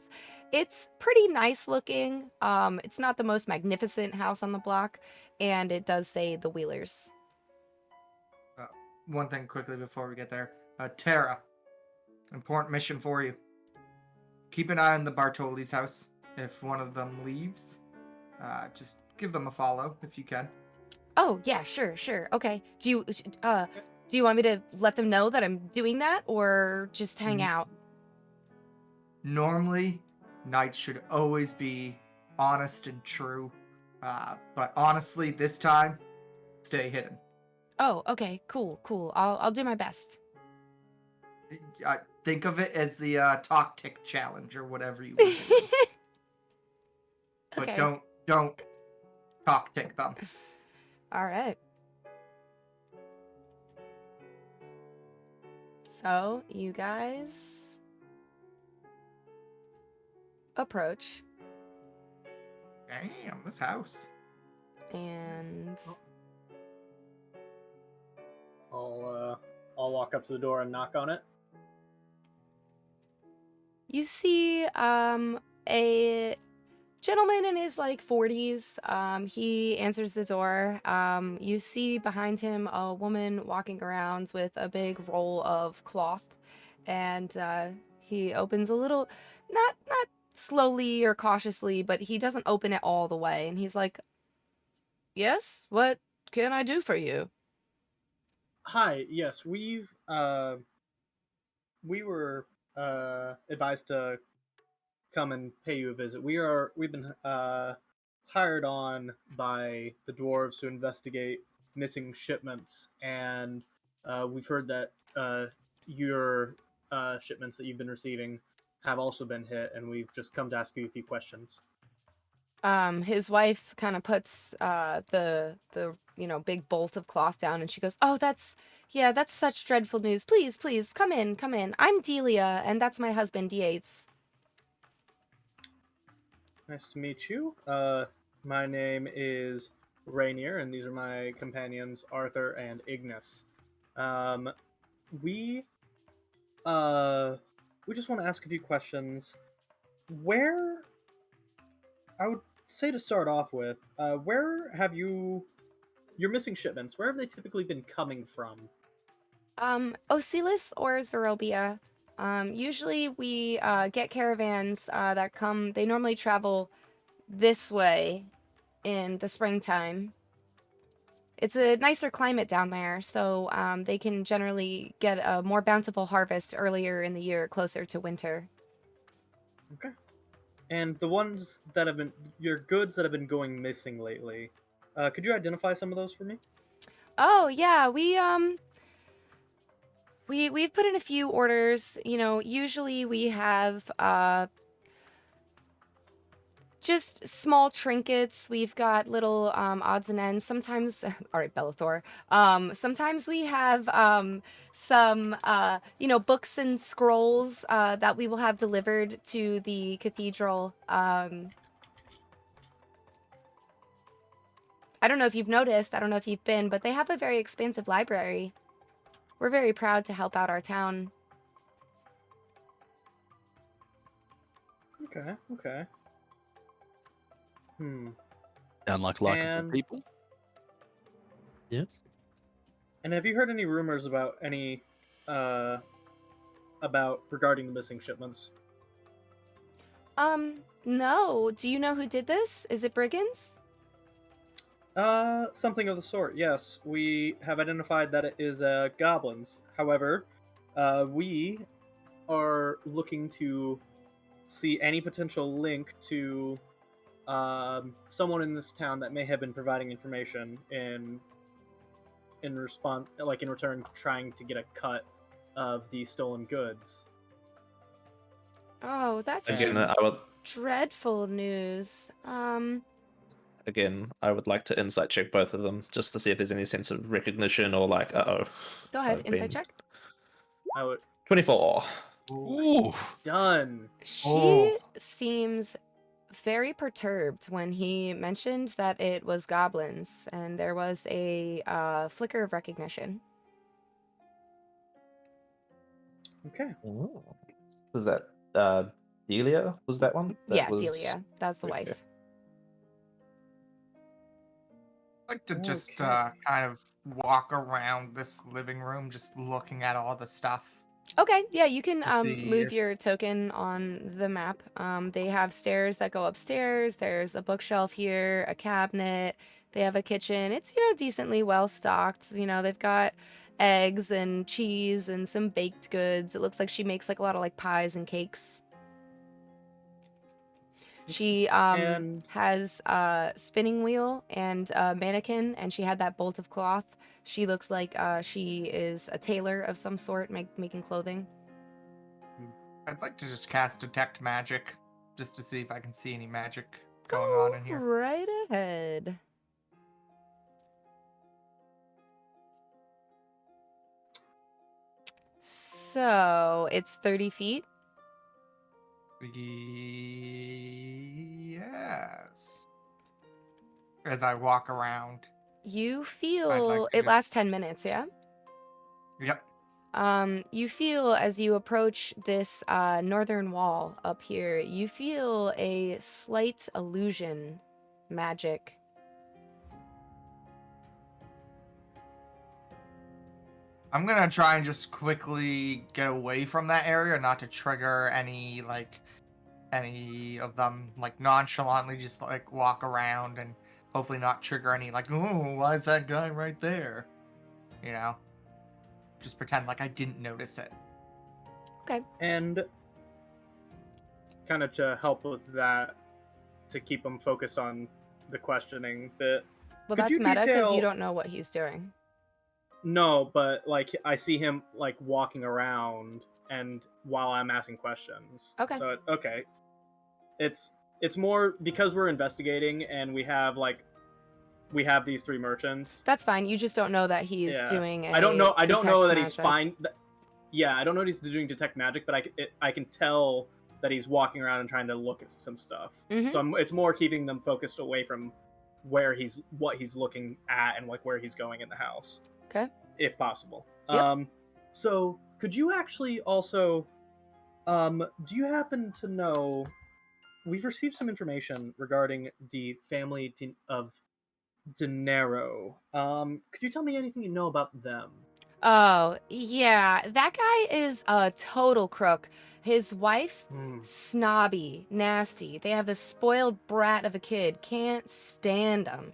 It's pretty nice looking. It's not the most magnificent house on the block, and it does say the Wheelers. One thing quickly before we get there. Tara, important mission for you. Keep an eye on the Bartoli's house. If one of them leaves, just give them a follow if you can. Oh, yeah, sure. Okay. Do you want me to let them know that I'm doing that, or just hang out? Normally, knights should always be honest and true. But honestly, this time, stay hidden. Oh, okay. Cool. I'll do my best. Think of it as the talk tick challenge or whatever you want to do. Okay. But don't talk tick them. All right. So, you guys approach. Damn, this house. And I'll walk up to the door and knock on it. you see a gentleman in his like 40s. He answers the door. You see behind him a woman walking around with a big roll of cloth, and he opens a little, not slowly or cautiously, but he doesn't open it all the way, and he's like, "Yes, what can I do for you?" Hi, yes, we were advised to come and pay you a visit. We've been hired on by the dwarves to investigate missing shipments, and we've heard that your shipments that you've been receiving have also been hit, and we've just come to ask you a few questions. His wife kind of puts the big bolt of cloth down, and she goes, "Oh, that's such dreadful news. Please, come in. I'm Delia, and that's my husband, Yates." Nice to meet you. My name is Rainier, and these are my companions, Arthur and Ignis. We just want to ask a few questions. I would say to start off with, where have your missing shipments, where have they typically been coming from? Osilis or Zorobia. Usually we get caravans that come, they normally travel this way in the springtime. It's a nicer climate down there, so they can generally get a more bountiful harvest earlier in the year, closer to winter. Okay. And the ones that have been, your goods that have been going missing lately, could you identify some of those for me? Oh, yeah, we've put in a few orders. Usually we have just small trinkets. We've got little odds and ends. Sometimes, all right, Bellathor. Sometimes we have some books and scrolls that we will have delivered to the cathedral. I don't know if you've noticed. I don't know if you've been, but they have a very expansive library. We're very proud to help out our town. Okay. Sound like likable people. Yeah. And have you heard any rumors about regarding the missing shipments? No. Do you know who did this? Is it brigands? Something of the sort, yes. We have identified that it is goblins. However, we are looking to see any potential link to someone in this town that may have been providing information in return trying to get a cut of the stolen goods. Oh, that's dreadful news. Again, I would like to insight check both of them just to see if there's any sense of recognition or like, Go ahead, insight check. I would 24. Ooh. Done. She seems very perturbed when he mentioned that it was goblins, and there was a flicker of recognition. Okay. Ooh. Was that Delia? Was that one? Delia. That's the wife. I'd like to just kind of walk around this living room, just looking at all the stuff. Okay, yeah, you can move your token on the map. They have stairs that go upstairs. There's a bookshelf here, a cabinet. They have a kitchen. It's, decently well stocked. They've got eggs and cheese and some baked goods. It looks like she makes like a lot of like pies and cakes. She has a spinning wheel and a mannequin, and she had that bolt of cloth. She looks like she is a tailor of some sort, making clothing. I'd like to just cast Detect Magic, just to see if I can see any magic going on in here. Right ahead. So, it's 30 feet? Yes. As I walk around. You feel... It lasts 10 minutes, yeah? Yep. You feel as you approach this northern wall up here, you feel a slight illusion magic. I'm gonna try and just quickly get away from that area, not to trigger any of them, like nonchalantly just like walk around and hopefully not trigger any like, oh, why is that guy right there? Just pretend like I didn't notice it. Okay. And kind of to help with that, to keep them focused on the questioning bit. Well, that's meta because you don't know what he's doing. No, but like I see him like walking around, and while I'm asking questions. Okay. So it's more because we're investigating, and we have these three merchants. That's fine. You just don't know that he's doing. I don't know that magic. He's fine. I don't know that he's doing detect magic, but I can tell that he's walking around and trying to look at some stuff. Mm-hmm. So it's more keeping them focused away from what he's looking at and like where he's going in the house. Okay. If possible. Yep. So could you actually also, do you happen to know? We've received some information regarding the family of Dinero. Could you tell me anything you know about them? Oh, yeah. That guy is a total crook. His wife, snobby, nasty. They have this spoiled brat of a kid. Can't stand him.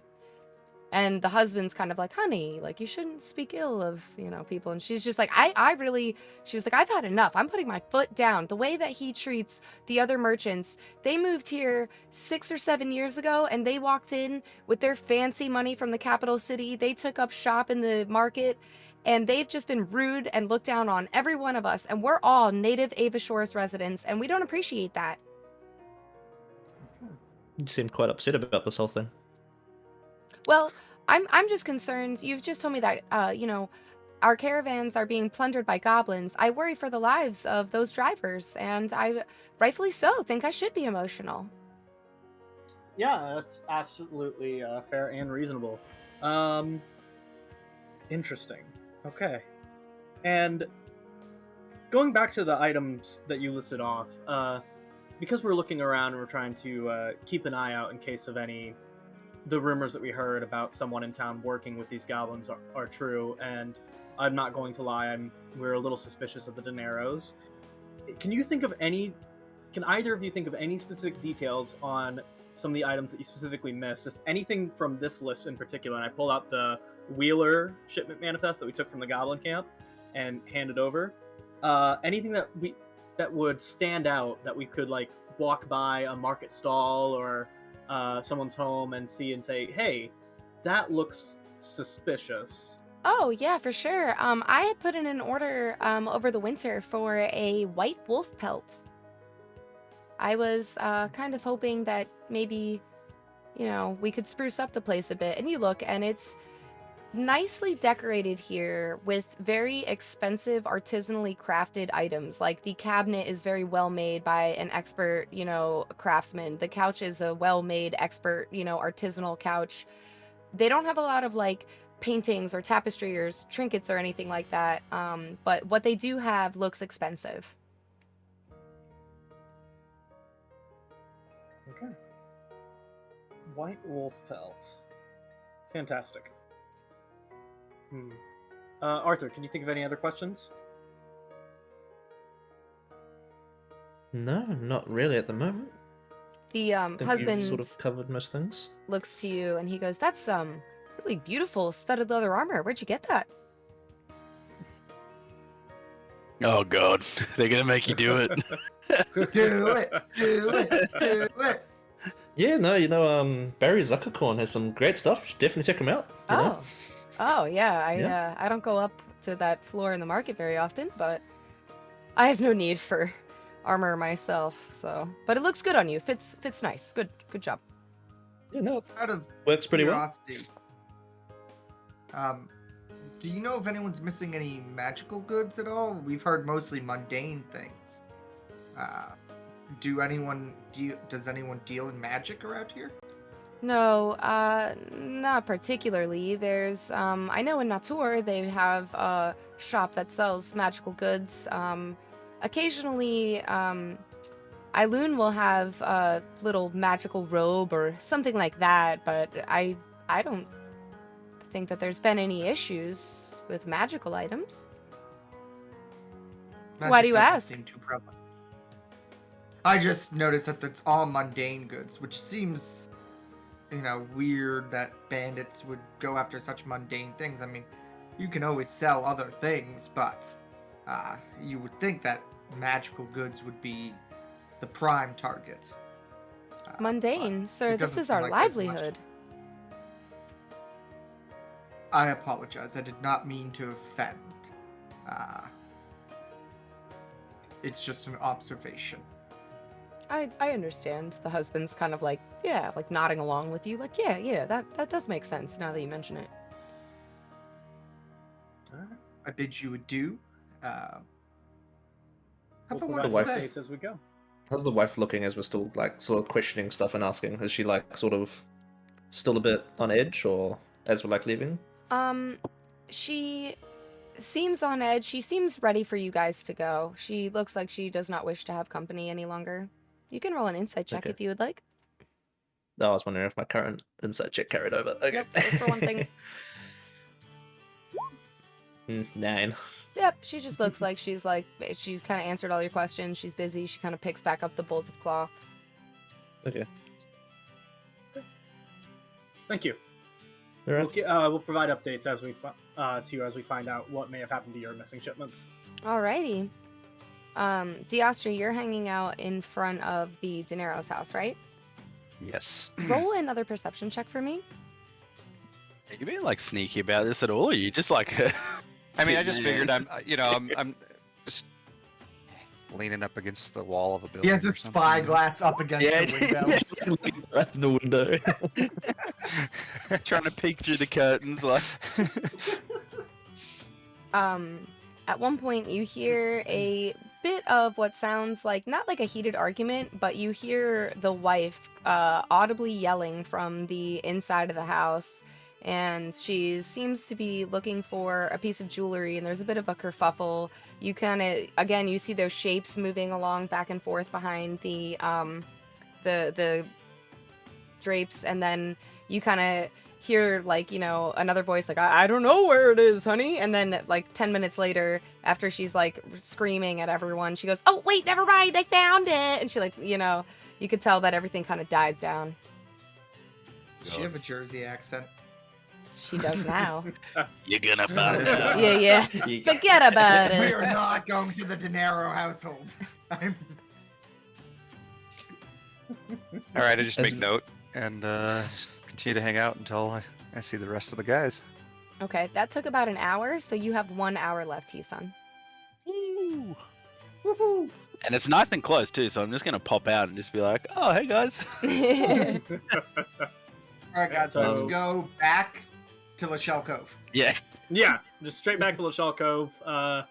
And the husband's kind of like, honey, like, you shouldn't speak ill of, people. And she's just like, she was like, I've had enough. I'm putting my foot down. The way that he treats the other merchants, they moved here 6 or 7 years ago, and they walked in with their fancy money from the capital city. They took up shop in the market, and they've just been rude and looked down on every one of us. And we're all native Ava Shores residents, and we don't appreciate that. You seem quite upset about this whole thing. Well, I'm just concerned. You've just told me that, our caravans are being plundered by goblins. I worry for the lives of those drivers, and I, rightfully so, think I should be emotional. Yeah, that's absolutely fair and reasonable. Interesting. Okay. And going back to the items that you listed off, because we're looking around and we're trying to keep an eye out in case of the rumors that we heard about someone in town working with these goblins are true, and I'm not going to lie, we're a little suspicious of the Dineros. Can either of you think of any specific details on some of the items that you specifically missed? Just anything from this list in particular, and I pulled out the Wheeler shipment manifest that we took from the goblin camp and handed over. Anything that would stand out that we could like walk by a market stall or someone's home and see and say, hey, that looks suspicious. Oh, yeah, for sure. I had put in an order over the winter for a white wolf pelt. I was kind of hoping that maybe, we could spruce up the place a bit. And you look, and it's nicely decorated here with very expensive artisanally crafted items. Like the cabinet is very well made by an expert, craftsman. The couch is a well-made expert, artisanal couch. They don't have a lot of like paintings or tapestry or trinkets or anything like that. But what they do have looks expensive. Okay. White wolf pelt. Fantastic. Arthur, can you think of any other questions? No, not really at the moment. The husband sort of covered most things. looks to you and he goes, "That's really beautiful studded leather armor. Where'd you get that?" Oh god, they're gonna make you do it. Do it, do it, do it. Yeah, no, Barry Zuckercorn has some great stuff. You should definitely check him out. Oh yeah. I don't go up to that floor in the market very often, but I have no need for armor myself. So, but it looks good on you. Fits nice. Good job. Yeah, no, Out of works pretty well. curiosity, do you know if anyone's missing any magical goods at all? We've heard mostly mundane things. Does anyone deal in magic around here? No, not particularly. There's, I know in Natur they have a shop that sells magical goods. Occasionally, Eiloon will have a little magical robe or something like that, but I don't think that there's been any issues with magical items. Why do you doesn't ask? seem too prevalent. I just noticed that it's all mundane goods, which seems, weird that bandits would go after such mundane things. I mean, you can always sell other things, but you would think that magical goods would be the prime target. Mundane, sir, this doesn't is seem our like there's much. livelihood. I apologize. I did not mean to offend. It's just an observation. I understand. The husband's kind of like, yeah, like nodding along with you. Like, yeah, that does make sense now that you mention it. I bid you adieu. Have a We'll wonderful provide day. updates as we go. How's the wife looking as we're still sort of questioning stuff and asking? Is she sort of still a bit on edge, or as we're leaving? She seems on edge. She seems ready for you guys to go. She looks like she does not wish to have company any longer. You can roll an insight check Okay. if you would like. No, I was wondering if my current insight check carried over. Okay. Yep, just for one thing. 9. Yep, she just looks like she's kind of answered all your questions. She's busy. She kind of picks back up the bolt of cloth. Okay. Thank you. All right. We'll provide updates as we to you as we find out what may have happened to your missing shipments. Alrighty. Austihr, you're hanging out in front of the Dinero's house, right? Yes. Roll another perception check for me. Are you being sneaky about this at all? Or are you just I mean, I just figured I'm just leaning up against the wall of a building. He has a or something. spyglass up against the window. Looking right in the window. trying to peek through the curtains At one point you hear a bit of what sounds like, not like a heated argument, but you hear the wife audibly yelling from the inside of the house, and she seems to be looking for a piece of jewelry, and there's a bit of a kerfuffle. You kind of, again, you see those shapes moving along back and forth behind the drapes, and then you kind of hear another voice I don't know where it is, honey. And then 10 minutes later, after she's screaming at everyone, she goes, "Oh wait, never mind, I found it." And she you could tell that everything kind of dies down. Does she have a Jersey accent? She does now. You're gonna find out. Yeah. Forget about We it. are not going to the Dinero household. All right, I just make note and just continue to hang out until I see the rest of the guys. Okay, that took about an hour, so you have 1 hour left, Hisan. Woo. Woohoo. And it's nice and close too, so I'm just gonna pop out and just be like, "Oh, hey guys." All right, guys, let's go back to Lachelle Cove. Yeah. Yeah, just straight back to Lachelle Cove.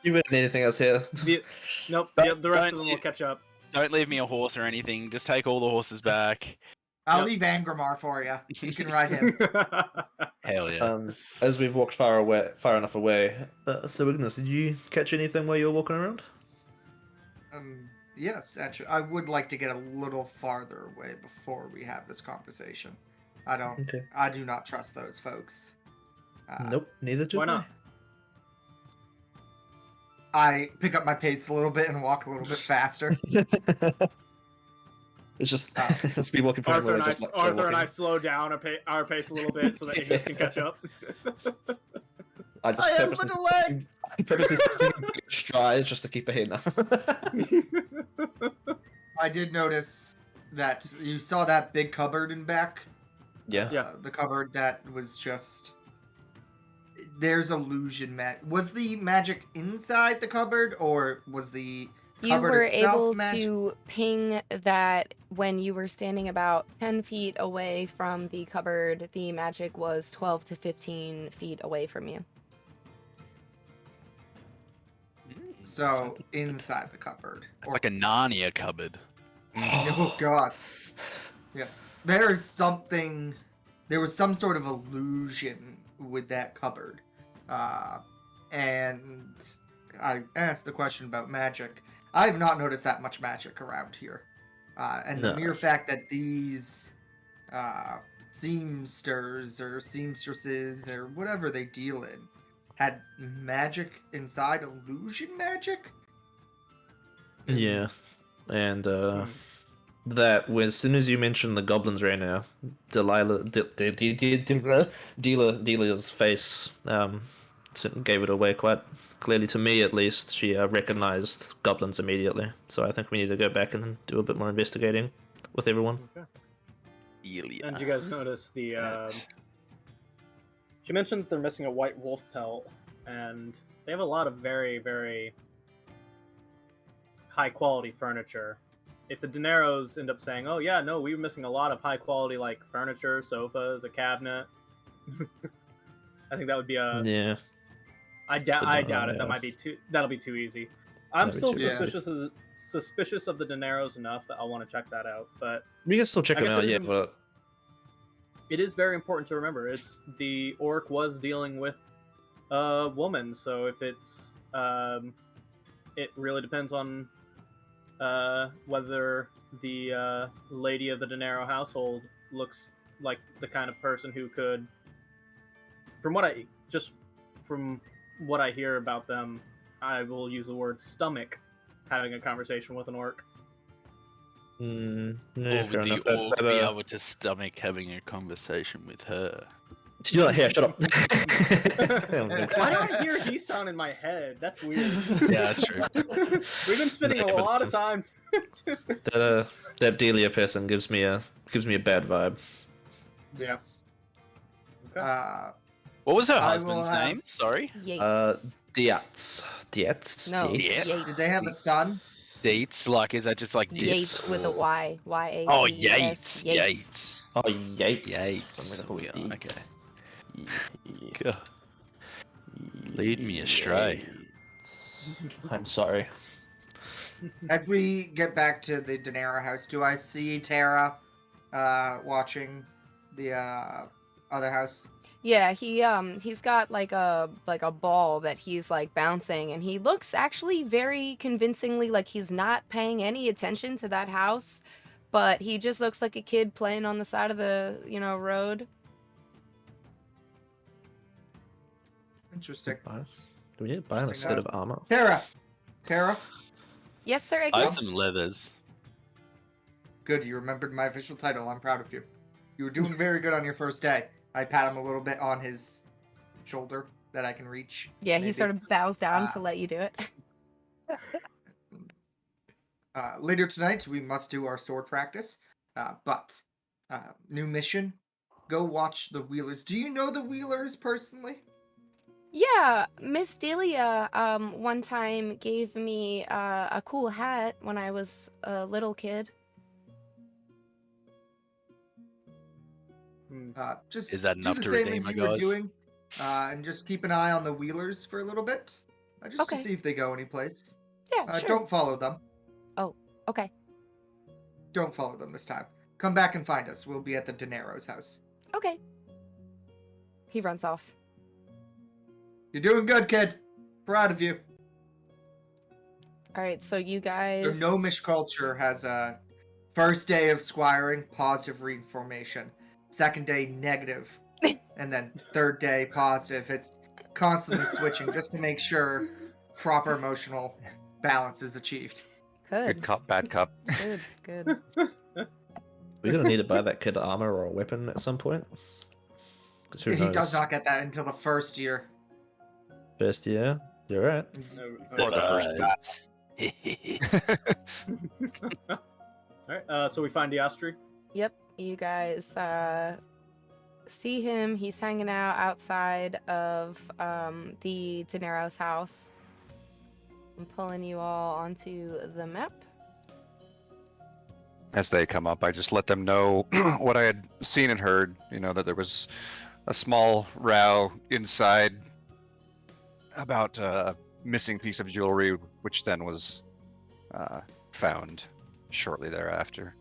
You read anything else here? Nope. The rest of them will catch up. Don't leave me a horse or anything. Just take all the horses back. I'll leave Angramar for you. You can ride him. Hell yeah. As we've walked far enough away, so Ignis, did you catch anything while you were walking around? Yes, actually, I would like to get a little farther away before we have this conversation. I do not trust those folks. Nope, neither do I. Why not? I pick up my pace a little bit and walk a little bit faster. It's just speed walking. Arthur and I slow down our pace a little bit so that Ignis can catch up. I have little legs. Purposely strides just to keep ahead now. I did notice that you saw that big cupboard in back. Yeah. The cupboard that was just. There's illusion Was the magic inside the cupboard, or was the you were able magic? to ping that when you were standing about 10 feet away from the cupboard, the magic was 12 to 15 feet away from you. So, inside the cupboard. It's like a Narnia cupboard. Oh, God. Yes. There was some sort of illusion with that cupboard. And I asked the question about magic. I have not noticed that much magic around here. And the mere fact that these seamsters or seamstresses or whatever they deal in had magic inside, illusion magic? Yeah. And that as soon as you mentioned the goblins right now, Delia's face gave it away quite clearly to me, at least. She recognized goblins immediately. So I think we need to go back and do a bit more investigating with everyone. Okay. And you guys notice she mentioned that they're missing a white wolf pelt, and they have a lot of very, very high quality furniture. If the Dineros end up saying, "Oh yeah, no, we were missing a lot of high quality like furniture, sofas, a cabinet," I think that would be a I doubt it. Yeah. That'll be too easy. I'm still suspicious of the Dineros enough that I'll want to check that out. But we can still check them out. Yeah, but it is very important to remember. The orc was dealing with a woman, so if it's it really depends on whether the lady of the Dinero household looks like the kind of person who could, from what I hear about them, I will use the word stomach having a conversation with an orc. Or would the orc be able to stomach having a conversation with her? You're like, here, shut up. Why do I hear he sound in my head? That's weird. Yeah, that's true. We've been spending a lot of time. that Delia person gives me a bad vibe. Yes. Okay. What was her husband's name? Sorry. Yates. Dietz. No, Yates. Did they have a son? Dates? Like, is that just like Yates with a Y? Y-A-T-E-S. Oh, Yates. Yates. Oh, Yates. Yates. Okay. God. Lead me astray. I'm sorry. As we get back to the Dinero house, do I see Tara watching the other house? Yeah, he's got like a ball that he's like bouncing, and he looks actually very convincingly like he's not paying any attention to that house, but he just looks like a kid playing on the side of the, road. Interesting. Do we need to buy a set of armor? Tara? Yes, sir, I I have guess. some leathers. Good, you remembered my official title. I'm proud of you. You were doing very good on your first day. I pat him a little bit on his shoulder that I can reach. Yeah, maybe. he sort of bows down to let you do it. Later tonight, we must do our sword practice. But new mission, go watch the Wheelers. Do you know the Wheelers personally? Yeah, Miss Delia one time gave me a cool hat when I was a little kid. Just is that enough to redeem my guys? And just keep an eye on the Wheelers for a little bit, just to see if they go anyplace. Yeah, sure. Don't follow them. Oh, okay. Don't follow them this time. Come back and find us. We'll be at the Dinero's house. Okay. He runs off. You're doing good, kid. Proud of you. All right, so you guys. The Gnomish culture has a first day of squiring, positive reinformation. Second day, negative. And then third day, positive. It's constantly switching just to make sure proper emotional balance is achieved. Good. Good cup, bad cup. Good. We're gonna need to buy that kid armor or a weapon at some point. Because who He knows? does not get that until the first year. First year, you're right. Or the Alright, so we find Austihr. Yep, you guys see him. He's hanging out outside of the Dinero's house. I'm pulling you all onto the map. As they come up, I just let them know what I had seen and heard. You know, that there was a small row inside about a missing piece of jewelry, which then was found shortly thereafter.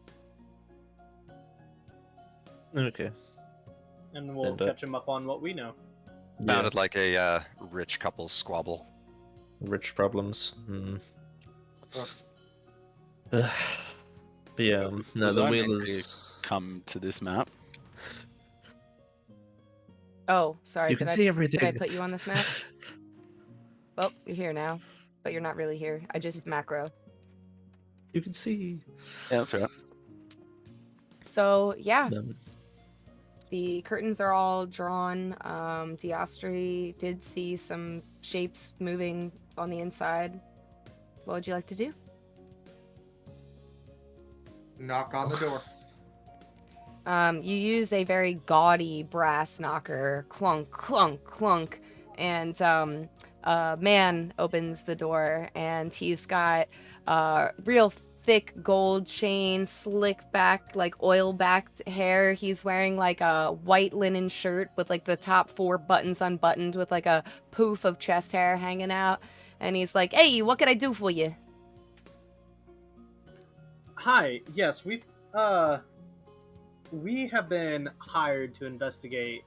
Okay. And we'll And, catch him up on what we know. Sounded like a rich couple's squabble. Rich problems. But yeah, no, Was the I meant wheelers. Come to this map. Oh, sorry. You can see everything. Did I put you on this map? Well, you're here now, but you're not really here. I just macro. You can see. Yeah, that's right. So yeah, Um, the curtains are all drawn. Austihr did see some shapes moving on the inside. What would you like to do? Knock on the door. You use a very gaudy brass knocker, clunk, clunk, clunk, and a man opens the door, and he's got real thick gold chain, slicked back, like oil-backed hair. He's wearing like a white linen shirt with like the top 4 buttons unbuttoned with like a poof of chest hair hanging out, and he's like, "Hey, what can I do for you?" Hi, yes, we have been hired to investigate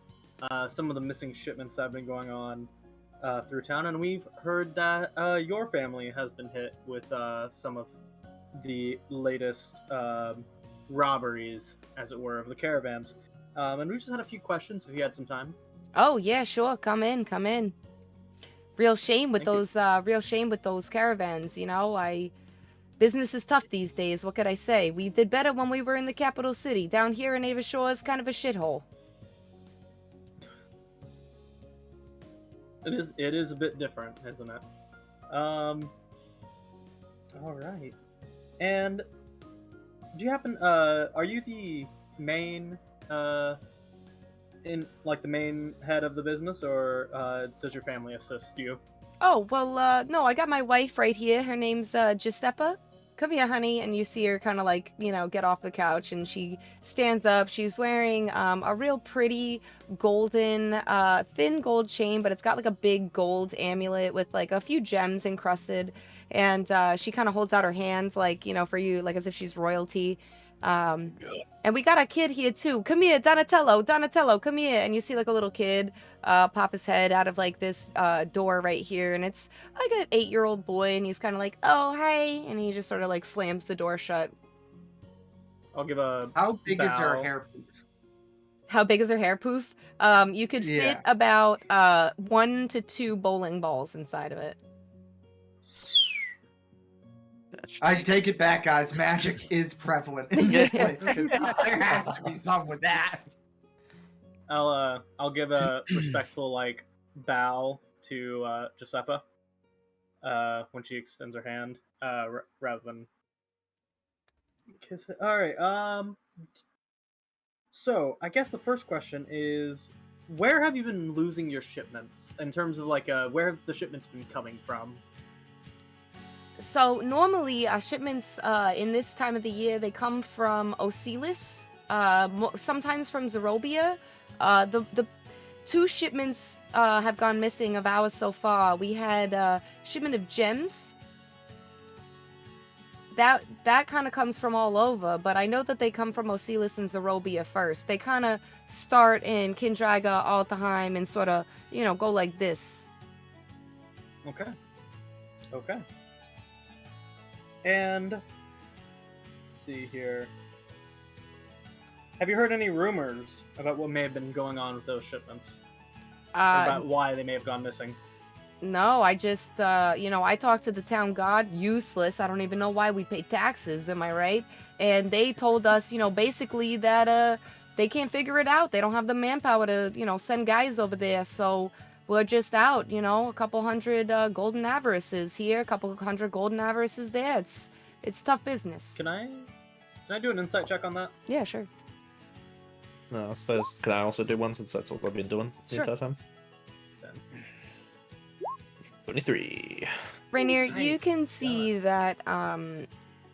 some of the missing shipments that have been going on through town, and we've heard that your family has been hit with some of the latest robberies, as it were, of the caravans. And we just had a few questions if you had some time. Oh yeah, sure. Come in, come in. Real shame with Thank you. real shame with those caravans. You know, business is tough these days. What could I say? We did better when we were in the capital city. Down here in Ava Shore is kind of a shithole. It is a bit different, isn't it? All right. And do you happen? Are you the main in like the main head of the business, or does your family assist you? Oh, well, no, I got my wife right here. Her name's Giuseppa. Come here, honey. And you see her kind of like, you know, get off the couch, and she stands up. She's wearing a real pretty golden, thin gold chain, but it's got like a big gold amulet with like a few gems encrusted. And she kind of holds out her hands like, you know, for you, like as if she's royalty. And we got a kid here too. Come here, Donatello, come here. And you see like a little kid pop his head out of like this door right here, and it's like an 8-year-old boy, and he's kind of like, "Oh, hey," and he just sort of like slams the door shut. I'll give a How big is her bow. hair poof? How big is her hair poof? You could fit Yeah. about 1 to 2 bowling balls inside of it. I take it back, guys. Magic is prevalent in this place, because there has to be some with that. I'll give a respectful like bow to Giuseppa when she extends her hand, rather than kiss it. All right. So I guess the first question is, where have you been losing your shipments in terms of like where have the shipments been coming from? So normally our shipments in this time of the year, they come from Osilis, sometimes from Zerobia. The 2 shipments have gone missing of ours so far. We had a shipment of gems. That kind of comes from all over, but I know that they come from Osilis and Zerobia first. They kind of start in Kindraga, Altaheim, and sort of, you know, go like this. Okay. And let's see here. Have you heard any rumors about what may have been going on with those shipments? Or about why they may have gone missing? No, I just, I talked to the town god, useless. I don't even know why we pay taxes, am I right? And they told us, basically that, they can't figure it out. They don't have the manpower to, send guys over there. So we're just out, a couple hundred golden avarices here, a couple hundred golden avarices there. It's tough business. Can I do an insight check on that? Yeah, sure. No, I suppose, can I also do one since that's what I've been doing the entire time? 10. 23. Rainier, Nice. you can see that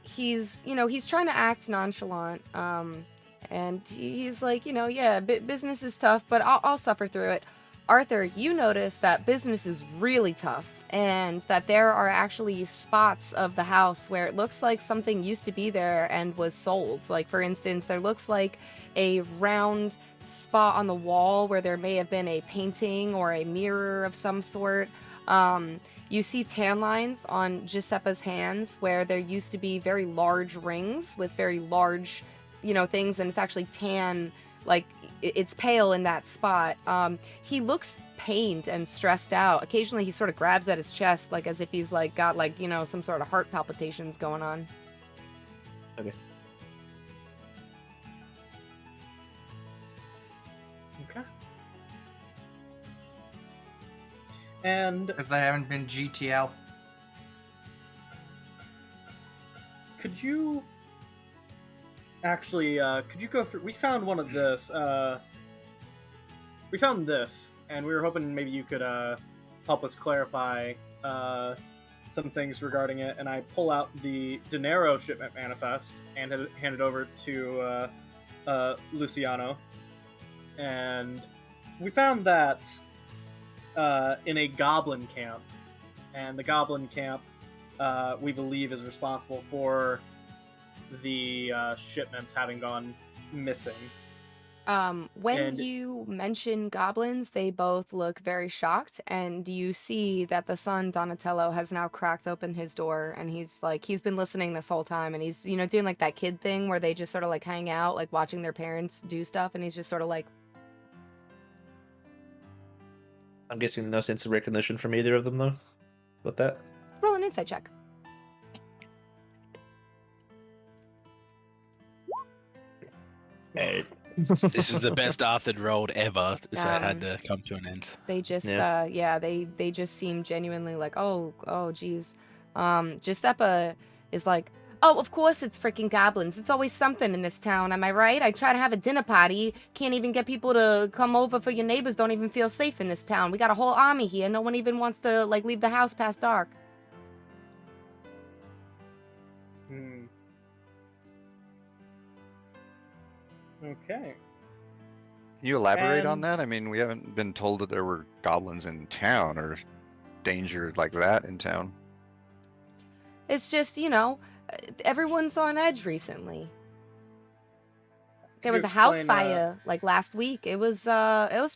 he's trying to act nonchalant, and he's like, yeah, business is tough, but I'll suffer through it. Arthur, you notice that business is really tough, and that there are actually spots of the house where it looks like something used to be there and was sold. Like, for instance, there looks like a round spot on the wall where there may have been a painting or a mirror of some sort. You see tan lines on Giuseppe's hands where there used to be very large rings with very large, things, and it's actually tan, like it's pale in that spot. He looks pained and stressed out. Occasionally he sort of grabs at his chest, like as if he's like got like, some sort of heart palpitations going on. Okay. Okay. And Because they haven't been GTL. could you actually could you go through? We found one of this. We found this, and we were hoping maybe you could help us clarify some things regarding it. And I pull out the dinero shipment manifest and hand it over to Luciano, and we found that in a goblin camp, and the goblin camp we believe is responsible for the shipments having gone missing. When you mention goblins, they both look very shocked, and you see that the son Donatello has now cracked open his door, and he's been listening this whole time, and he's doing like that kid thing where they just sort of like hang out, like watching their parents do stuff, and he's just sort of like, I'm guessing no sense of recognition from either of them, though. With that? roll an insight check. Hey. This is the best Arthur rolled ever, so it had to come to an end. They just they just seem genuinely like, oh geez. Giuseppe is like, oh, of course it's freaking goblins. It's always something in this town, am I right? I try to have a dinner party, can't even get people to come over for your neighbors don't even feel safe in this town. We got a whole army here. No one even wants to like leave the house past dark. Okay. Can you elaborate on that? I mean, we haven't been told that there were goblins in town or danger like that in town. It's just, everyone's on edge recently. There was a house fire like last week. It was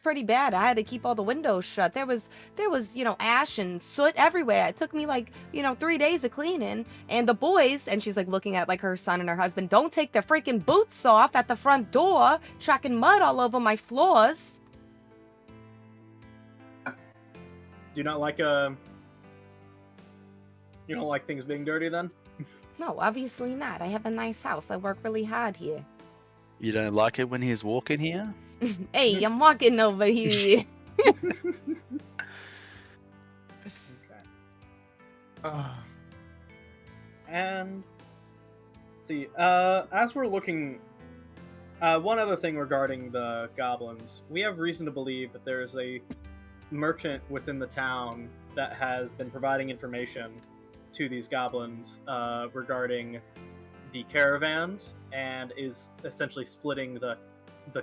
pretty bad. I had to keep all the windows shut. There was ash and soot everywhere. It took me 3 days of cleaning. And the boys, and she's like looking at like her son and her husband, don't take their freaking boots off at the front door, tracking mud all over my floors. Do you not like you don't like things being dirty then? No, obviously not. I have a nice house. I work really hard here. You don't like it when he's walking here? Hey, I'm walking over here. Okay. And let's see, as we're looking, one other thing regarding the goblins, we have reason to believe that there is a merchant within the town that has been providing information to these goblins regarding the caravans, and is essentially splitting the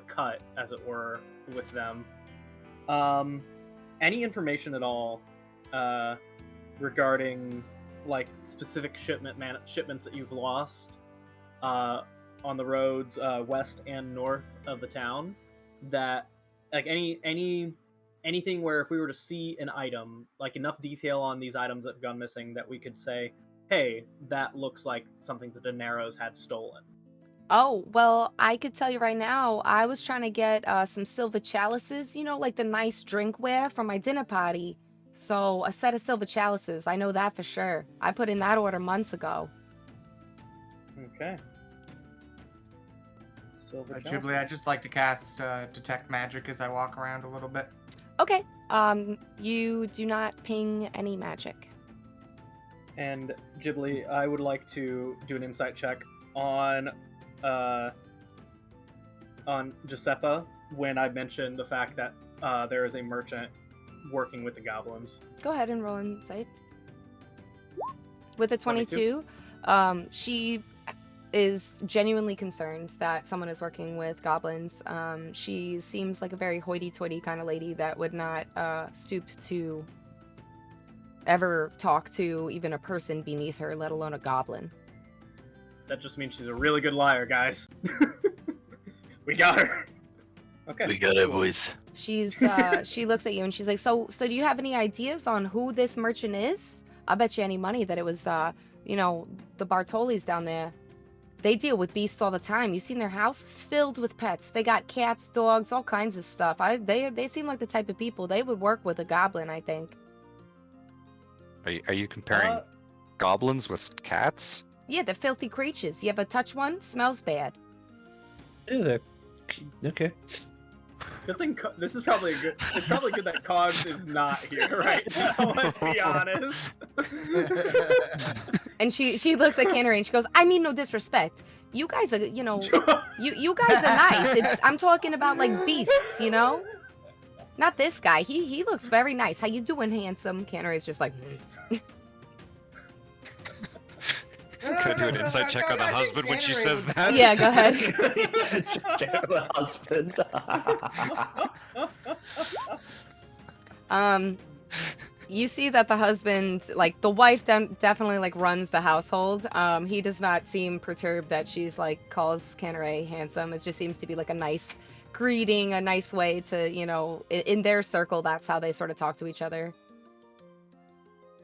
cut, as it were, with them. Any information at all regarding like specific shipments that you've lost on the roads west and north of the town, that like anything where if we were to see an item, like enough detail on these items that have gone missing that we could say, hey, that looks like something the Dineros had stolen. Oh, well, I could tell you right now, I was trying to get some silver chalices, like the nice drinkware for my dinner party. So, a set of silver chalices. I know that for sure. I put in that order months ago. Okay. Silver Jibbly, I'd just like to cast Detect Magic as I walk around a little bit. Okay. You do not ping any magic. And Jibbly, I would like to do an insight check on Giuseppa when I mentioned the fact that there is a merchant working with the goblins. Go ahead and roll insight. With a 22, she is genuinely concerned that someone is working with goblins. She seems like a very hoity-toity kind of lady that would not stoop to ever talk to even a person beneath her, let alone a goblin. That just means she's a really good liar, guys. We got her. Okay. We got her, boys. She's she looks at you and she's like, so do you have any ideas on who this merchant is? I bet you any money that it was the Bartolis down there. They deal with beasts all the time. You seen their house filled with pets. They got cats, dogs, all kinds of stuff. They seem like the type of people they would work with a goblin, I think. Are you comparing goblins with cats? Yeah, they're filthy creatures. You ever touch one? Smells bad. Yeah, okay. Good thing this is probably a good. It's probably good that Cogs is not here right now. Let's be honest. And she looks at Cannery and she goes, "I mean no disrespect. You guys are, you guys are nice. I'm talking about like beasts, Not this guy. He looks very nice. How you doing, handsome?" Cannery's just like. Can I do an insight check on the husband when she says that? Yeah, go ahead. The husband. You see that the husband, like the wife, definitely like runs the household. He does not seem perturbed that she's like calls Cannery handsome. It just seems to be like a nice greeting, a nice way to, in their circle, that's how they sort of talk to each other.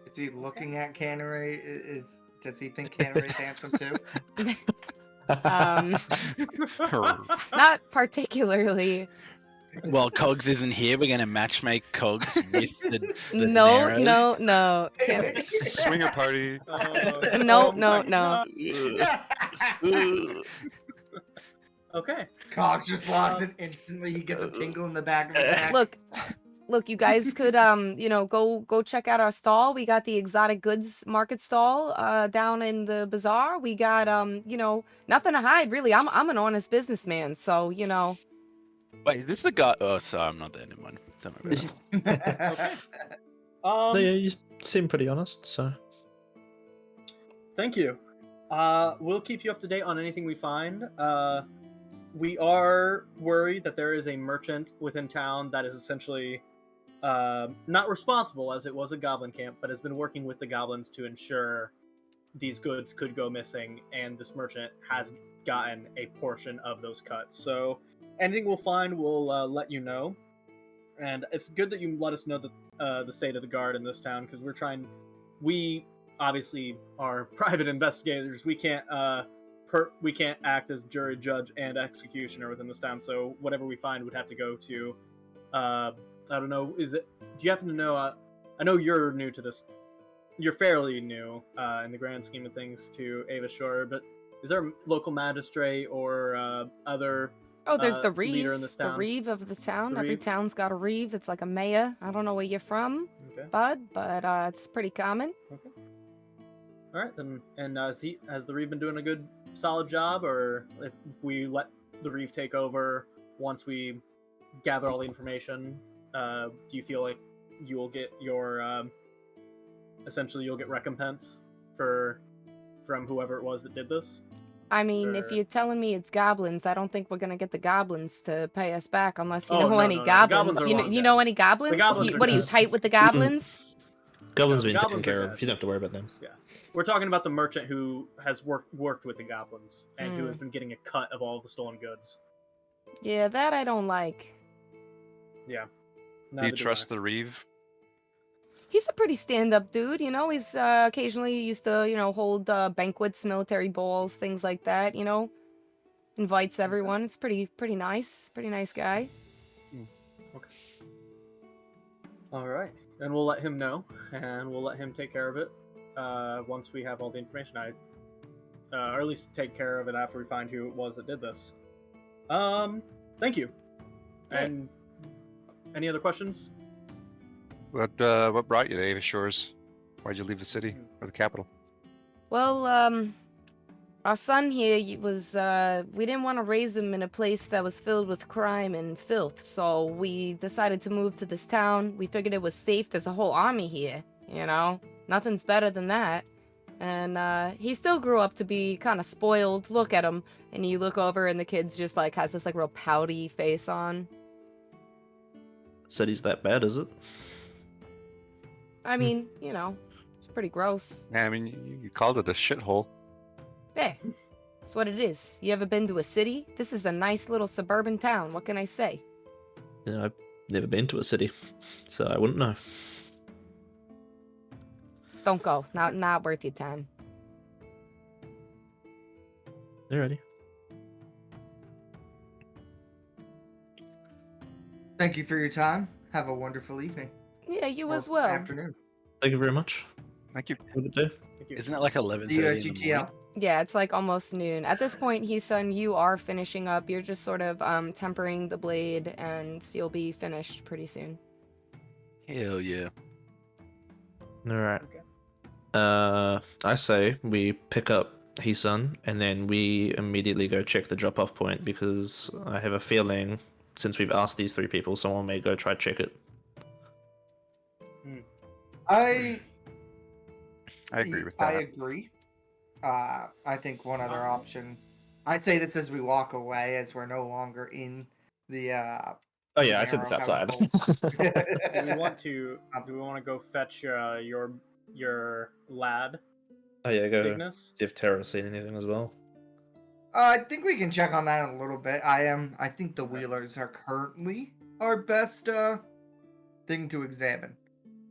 Is he looking at Cannery? Does he think Cannery's handsome too? Not particularly. Well, Cogs isn't here. We're gonna matchmake Cogs with the No. Swinger party. No. Okay. Cogs just walks in instantly. He gets a tingle in the back of his neck. Look, you guys could go check out our stall. We got the exotic goods market stall down in the bazaar. We got nothing to hide really. I'm an honest businessman, so Wait, is this the guy? Oh, sorry, I'm not there. Never mind. Don't worry about it. Okay. No, yeah, you seem pretty honest, so. Thank you. We'll keep you up to date on anything we find. We are worried that there is a merchant within town that is essentially not responsible, as it was a goblin camp, but has been working with the goblins to ensure these goods could go missing, and this merchant has gotten a portion of those cuts. So anything we'll find, we'll let you know. And it's good that you let us know the state of the guard in this town, because we obviously are private investigators. We can't act as jury, judge, and executioner within this town. So whatever we find would have to go to I don't know. Do you happen to know? I know you're new to this. You're fairly new in the grand scheme of things to Ava Shore, but is there a local magistrate or other? Oh, there's the leader in this reeve. town? The reeve of the town. The Every reeve? town's got a reeve. It's like a mayor. I don't know where you're from, Okay. bud, but it's pretty common. All right then. And has the reeve been doing a good, solid job, or if we let the reeve take over once we gather all the information, do you feel like you will get your essentially you'll get recompense from whoever it was that did this? I mean, if Or- you're telling me it's goblins, I don't think we're gonna get the goblins to pay us back unless you Oh, know no, any no. The goblins. goblins are You know, long you dead. know any goblins? goblins are What are you dead. tight with the goblins? Goblins being goblins taken care are of. dead. You don't have to worry about them. We're talking about the merchant who has worked with the goblins and who Mm. has been getting a cut of all the stolen goods. Yeah, that I don't like. Yeah. Do you trust the reeve? He's a pretty stand-up dude, He's occasionally used to, hold banquets, military balls, things like that. Invites everyone. It's pretty nice. Pretty nice guy. Okay. All right. and we'll let him know, and we'll let him take care of it once we have all the information. Or at least take care of it after we find who it was that did this. Thank you. And any other questions? What brought you to Ava Shores? Why'd you leave the city or the capital? Well, our son here was, we didn't want to raise him in a place that was filled with crime and filth, so we decided to move to this town. We figured it was safe. There's a whole army here, you know? Nothing's better than that. And, he still grew up to be kind of spoiled. Look at him. And you look over and the kid's just, like, has this, like, real pouty face on. City's that bad, is it? I mean, you know, it's pretty gross. Yeah, I mean, you called it a shithole. Hey, it's what it is. You ever been to a city? This is a nice little suburban town. What can I say? Yeah, I've never been to a city, so I wouldn't know. Don't go. Not worth your time. Alrighty. Thank you for your time. Have a wonderful evening. Yeah, you Or as well. Afternoon. Thank you very much. Thank you. Have a good day. Thank you. Isn't it like 11:30 See you at in the GTL. morning? Yeah, it's like almost noon. At this point, Heesun, you are finishing up. You're just sort of tempering the blade, and you'll be finished pretty soon. Hell yeah. Alright. Okay. I say we pick up Heesun and then we immediately go check the drop-off point because I have a feeling, since we've asked these three people, someone may go try check it. I agree with that. I agree. I think one other option. I say this as we walk away, as we're no longer in the. Oh yeah, I said this outside. Do we want to go fetch your lad? Oh yeah, go Ignis? see if Tara's seen anything as well. I think we can check on that in a little bit. I think the Wheelers are currently our best thing to examine.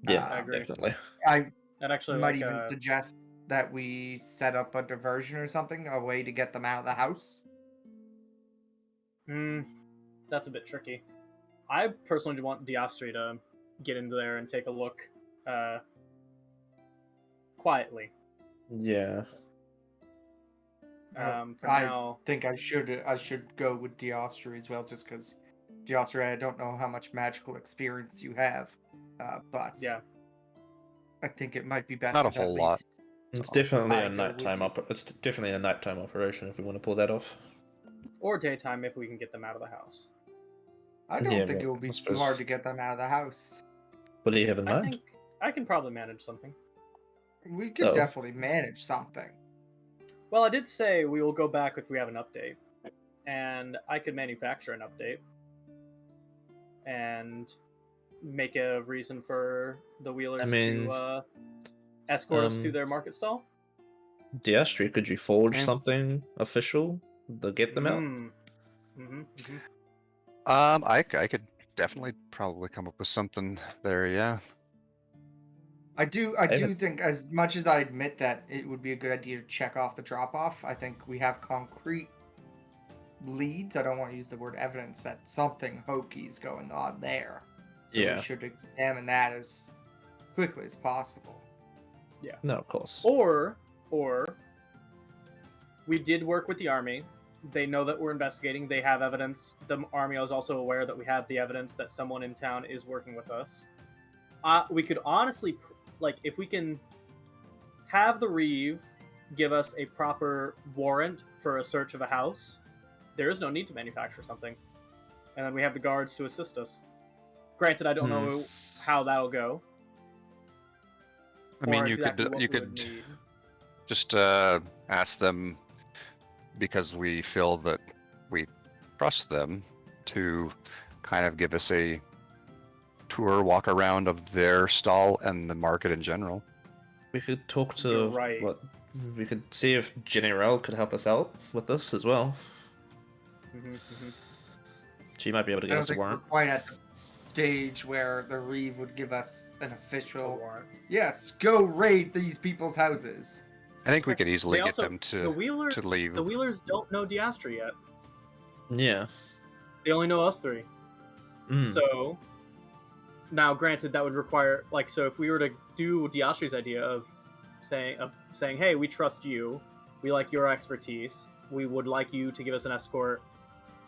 Yeah, I agree. definitely. I I'd actually might like, even suggest that we set up a diversion or something, a way to get them out of the house. That's a bit tricky. I personally want Austihr to get into there and take a look quietly. Yeah. For I now, think I should go with Austihr as well, just because Austihr, I don't know how much magical experience you have, but yeah. I think it might be best. Not a if at whole lot. least- It's definitely I a go nighttime with It's definitely a nighttime operation if we want to pull that off. Or daytime if we can get them out of the house. I don't Yeah, think but it will be I too suppose- hard to get them out of the house. What do you have in I mind? think I can probably manage something. We could Oh. definitely manage something. Well, I did say we will go back if we have an update. And I could manufacture an update. And make a reason for the Wheelers to escort us to their market stall. Austihr, could you forge Yeah. something official to get them out? I could definitely probably come up with something there. Yeah. I do think, as much as I admit that it would be a good idea to check off the drop-off, I think we have concrete leads. I don't want to use the word evidence that something hokey is going on there. So Yeah. we should examine that as quickly as possible. Yeah. No, of course. Or we did work with the army. They know that we're investigating. They have evidence. The army is also aware that we have the evidence that someone in town is working with us. We could honestly, if we can have the Reeve give us a proper warrant for a search of a house, there is no need to manufacture something. And then we have the guards to assist us. Granted, I don't know how that'll go. I mean, or you exactly could what you we would could need. just ask them, because we feel that we trust them, to kind of give us a tour, walk around of their stall and the market in general. We could talk to You're right. we could see if General could help us out with this as well. She might be able to I get don't us a think we're warrant. quite at the stage where the Reeve would give us an official warrant. yes, go raid these people's houses. I think we could easily They get also- them The to Wheelers, leave. the Wheelers don't know Austihr yet. Yeah. They only know us three. Mm. So Now, granted, that would require so if we were to do Diastri's idea of saying, hey, we trust you, we like your expertise, we would like you to give us an escort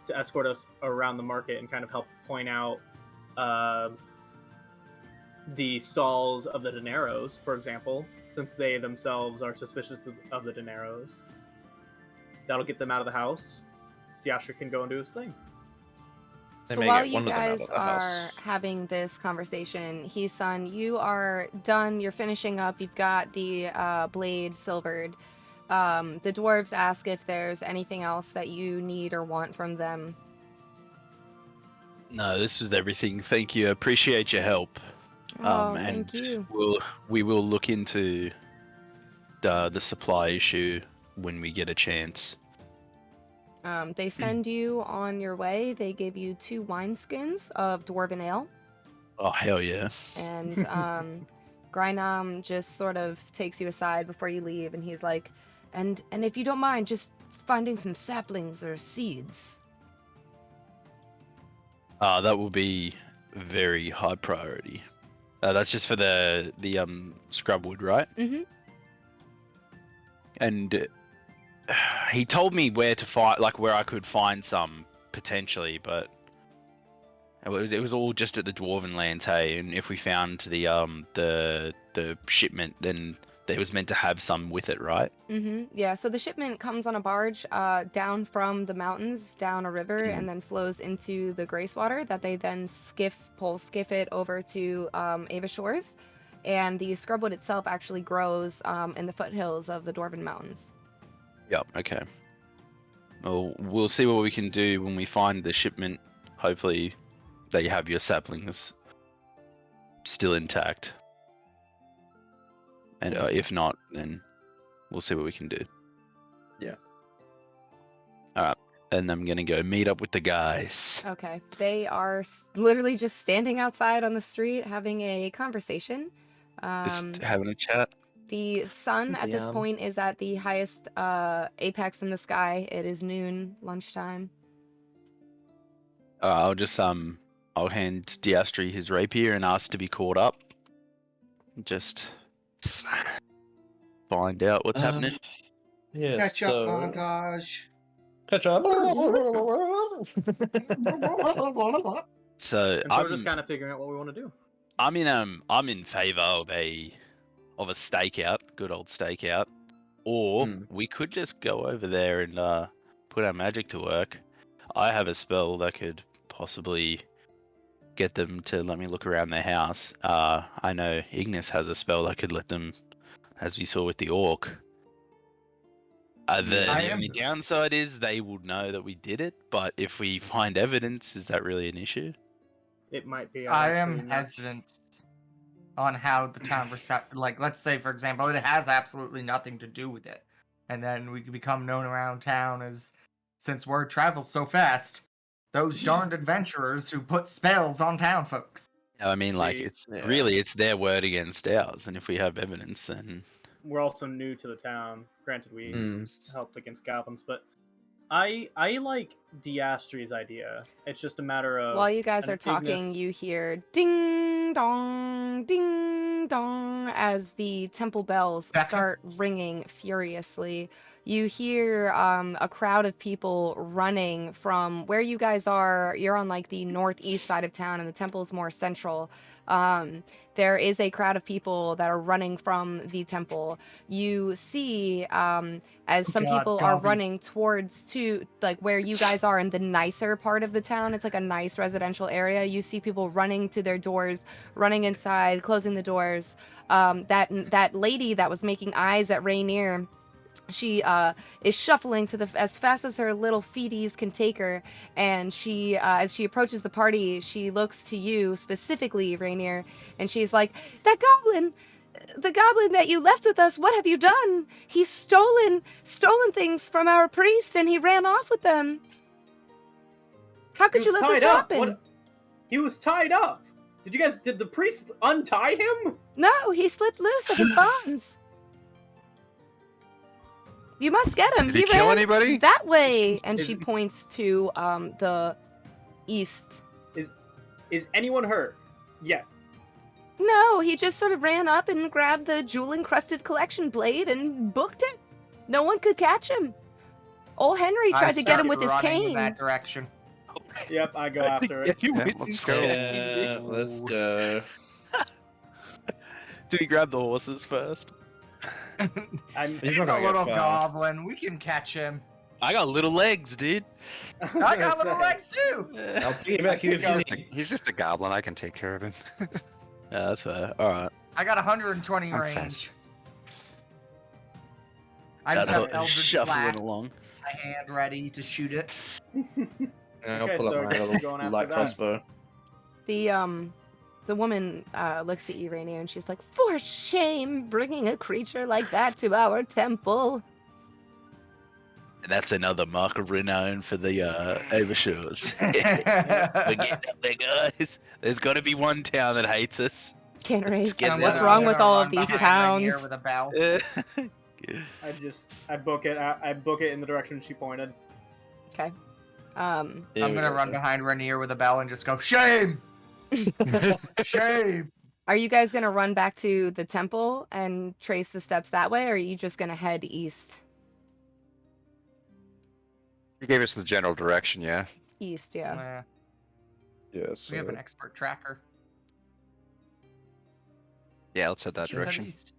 to escort us around the market and kind of help point out the stalls of the dineros, for example, since they themselves are suspicious of the dineros. That'll get them out of the house. Diastri can go and do his thing. So while you guys are having this conversation, He-san, you are done. You're finishing up. You've got the blade silvered. The dwarves ask if there's anything else that you need or want from them. No, this is everything. Thank you. Appreciate your help. Oh, thank you. We will look into the supply issue when we get a chance. They send you on your way. They give you 2 wineskins of dwarven ale. Oh, hell yeah. And Grynam just sort of takes you aside before you leave, and he's like, and if you don't mind, just finding some saplings or seeds. That will be very high priority. That's just for the scrub wood, right? Mm-hmm. And he told me where to find, where I could find some potentially, but it was all just at the Dwarven lands, hey. And if we found the shipment, then they was meant to have some with it, right? Mm-hmm. Yeah. So the shipment comes on a barge down from the mountains, down a river, and then flows into the Gracewater that they then pole skiff it over to Ava Shores, and the scrubwood itself actually grows in the foothills of the Dwarven Mountains. Yep, okay. Well, we'll see what we can do when we find the shipment. Hopefully they have your saplings still intact. And if not, then we'll see what we can do. Yeah. Alright, and I'm gonna go meet up with the guys. Okay. They are literally just standing outside on the street having a conversation. Just having a chat. The sun at this point is at the highest apex in the sky. It is noon, lunchtime. I'll just I'll hand Diastri his rapier and ask to be caught up. Just find out what's happening. Yeah. Catch up montage. Catch up. So we're just kind of figuring out what we want to do. I'm in favor of a stakeout, good old stakeout, or we could just go over there and put our magic to work. I have a spell that could possibly get them to let me look around their house. I know Ignis has a spell that could let them, as we saw with the orc. The only downside is they would know that we did it, but if we find evidence, is that really an issue? It might be. I am hesitant on how the town let's say, for example, it has absolutely nothing to do with it, and then we could become known around town as, since word travels so fast, those darned adventurers who put spells on town folks. I mean, it's their word against ours, and if we have evidence, then we're also new to the town. Granted, we helped against goblins, but I like Diastri's idea. It's just a matter of, while you guys are talking, you hear ding dong as the temple bells start ringing furiously. You hear a crowd of people running from where you guys are. You're on the northeast side of town, and the temple is more central. There is a crowd of people that are running from the temple. You see as some people are running towards where you guys are in the nicer part of the town. It's a nice residential area. You see people running to their doors, running inside, closing the doors. That lady that was making eyes at Rainier, she is shuffling as fast as her little feeties can take her, and she, as she approaches the party, she looks to you specifically, Rainier, and she's like, the goblin that you left with us, what have you done? He's stolen things from our priest, and he ran off with them. How could you let this happen? What? He was tied up. Did the priest untie him? No, he slipped loose of his bonds. You must get him. Did he kill anybody? That way. And she points to the east. Is anyone hurt? Yeah. No, he just sort of ran up and grabbed the jewel-encrusted collection blade and booked it. No one could catch him. Old Henry tried to get him with his cane. In that direction. Yep, I go after it. Let's go. Yeah, let's go. Do we grab the horses first? He's not a little goblin. We can catch him. I got little legs, dude. I got little legs too. I'll piggyback you if you need. He's just a goblin. I can take care of him. Yeah, that's fair. All right. I got 120 I'm range. fast. I just have Eldritch shuffling Blast along. my hand ready to shoot it. I'll Okay, pull so up my I guess we're little going after light that. crossbow. The woman looks at you, Rainier, and she's like, "For shame, bringing a creature like that to our temple." And that's another mark of renown for the Overshores. We're getting up there, guys. There's got to be one town that hates us. Can't raise get them. there. What's wrong with all of Run these behind Rainier towns? with a bell. I book it. I book it in the direction she pointed. Okay. I'm gonna run behind Rainier with a bell and just go, shame! Shame! Are you guys gonna run back to the temple and trace the steps that way, or are you just gonna head east? You gave us the general direction, yeah. East, yeah. Yes. We have an expert tracker. Yeah, let's head that Just head direction. east.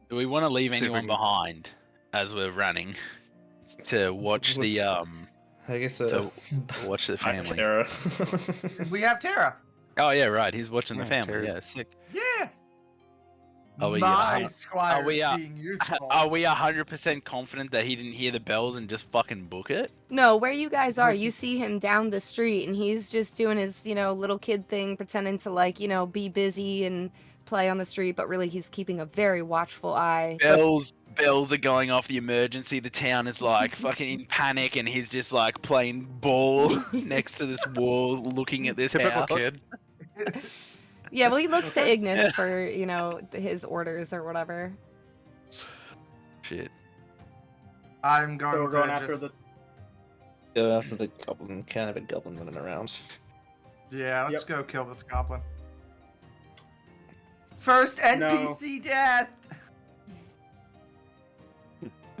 Do we want to leave See if we anyone can- behind as we're running to watch the I guess to watch the family? Terror. We have Tara. Oh yeah, right. He's watching the Yeah, family. Terry. Yeah, sick. Yeah. Are we, My squire's we, being useful. Are we 100% confident that he didn't hear the bells and just fucking book it? No, where you guys are, you see him down the street, and he's just doing his, little kid thing, pretending to, be busy and play on the street, but really he's keeping a very watchful eye. Bells are going off the emergency. The town is like fucking in panic, and he's just like playing ball next to this wall, looking at this Typical house. kid. Yeah, well, he looks to Ignis for, his orders or whatever. Shit. I'm going So we're going to after just... the. Go after the goblin. Can't have a goblin running around. Yeah, let's Yep. go kill this goblin. First NPC death!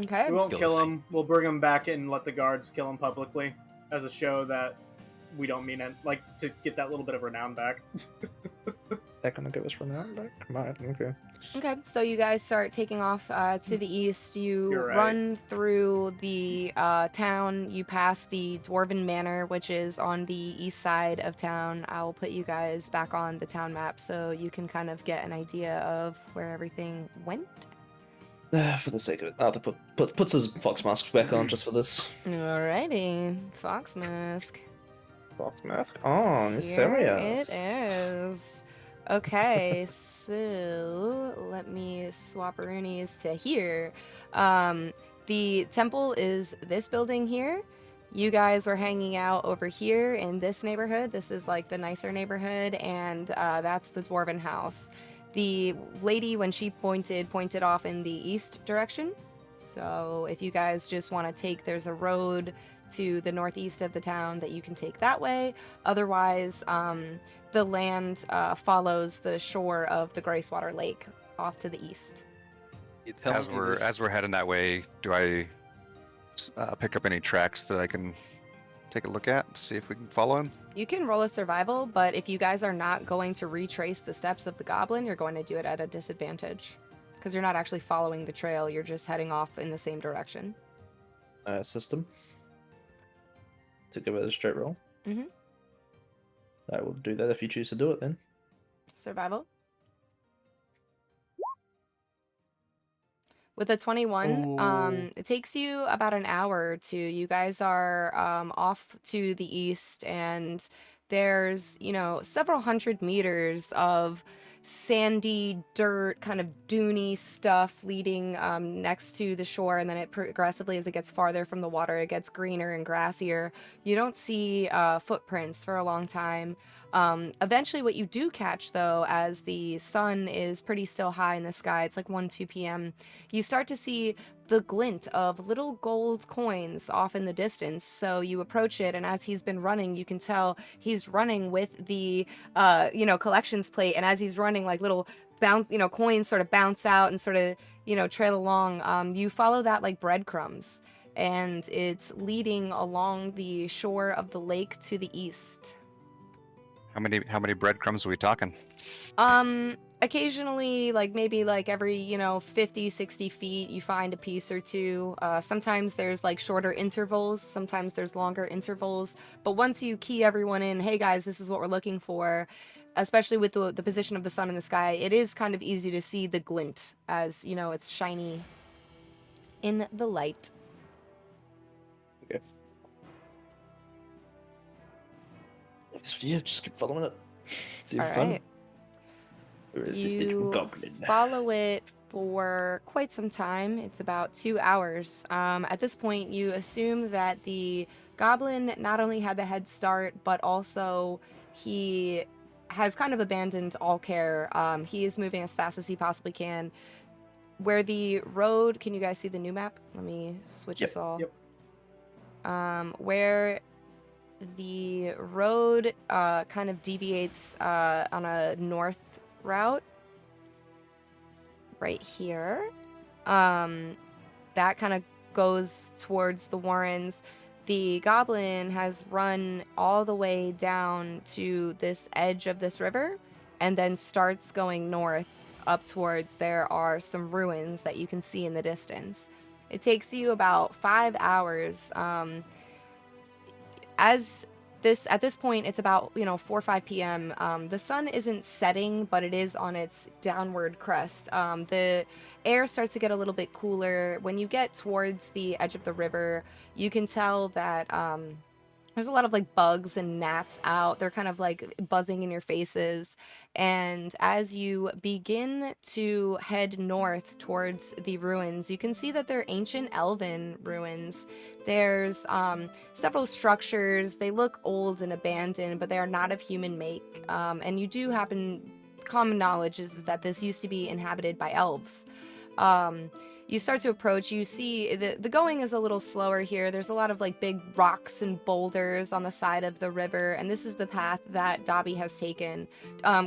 Okay. We won't Go kill see. him. We'll bring him back and let the guards kill him publicly, as a show that we don't mean it. Like to get that little bit of renown back. They're gonna give us renown back? Might, okay. Okay, so you guys start taking off to the east. You You're right. run through the town. You pass the Dwarven Manor, which is on the east side of town. I'll put you guys back on the town map so you can kind of get an idea of where everything went. For the sake of it, Arthur puts his fox mask back on just for this. Alrighty, Fox Mask. Fox mask on, it's Here serious. it is. Okay, so let me swap Roonies to here. The temple is this building here. You guys were hanging out over here in this neighborhood. This is like the nicer neighborhood, and that's the Dwarven house. The lady, when she pointed off in the east direction. So if you guys just want to take, there's a road to the northeast of the town that you can take that way. Otherwise, the land follows the shore of the Gracewater Lake off to the east. As we're heading that way, do I pick up any tracks that I can take a look at, see if we can follow him? You can roll a survival, but if you guys are not going to retrace the steps of the goblin, you're going to do it at a disadvantage. Because you're not actually following the trail, you're just heading off in the same direction. System. To give it a straight roll. Mhm. I will do that if you choose to do it then. Survival. With a 21, Ooh. it takes you about an hour or two. You guys are off to the east, and there's, several hundred meters of sandy dirt, kind of duny stuff leading next to the shore, and then it progressively, as it gets farther from the water, it gets greener and grassier. You don't see footprints for a long time. Eventually, what you do catch, though, as the sun is pretty still high in the sky, it's like 1, 2 p.m., you start to see the glint of little gold coins off in the distance. So you approach it, and as he's been running, you can tell he's running with the, collections plate, and as he's running, like little coins sort of bounce out and sort of, trail along. You follow that like breadcrumbs, and it's leading along the shore of the lake to the east. How many breadcrumbs are we talking? Occasionally, like maybe like every 50, 60 feet, you find a piece or two. Sometimes there's like shorter intervals, sometimes there's longer intervals, but once you key everyone in, hey guys, this is what we're looking for, especially with the position of the sun in the sky, it is kind of easy to see the glint as it's shiny in the light. Okay. So yeah, just keep following it. See if fun. Where is this little goblin? Follow it for quite some time. It's about 2 hours. At this point, you assume that the goblin not only had the head start, but also he has kind of abandoned all care. He is moving as fast as he possibly can. Where the road, can you guys see the new map? Let me switch us all. Yep. Where the road kind of deviates on a north route, right here, that kind of goes towards the Warrens. The goblin has run all the way down to this edge of this river and then starts going north up towards, there are some ruins that you can see in the distance. It takes you about 5 hours. At this point, it's about 4 or 5 p.m. The sun isn't setting, but it is on its downward crest. The air starts to get a little bit cooler. When you get towards the edge of the river, you can tell that there's a lot of like bugs and gnats out. They're kind of like buzzing in your faces. And as you begin to head north towards the ruins, you can see that they're ancient elven ruins. There's several structures. They look old and abandoned, but they are not of human make. And you do common knowledge is that this used to be inhabited by elves. You start to approach, you see the going is a little slower here. There's a lot of like big rocks and boulders on the side of the river, and this is the path that Dobby has taken.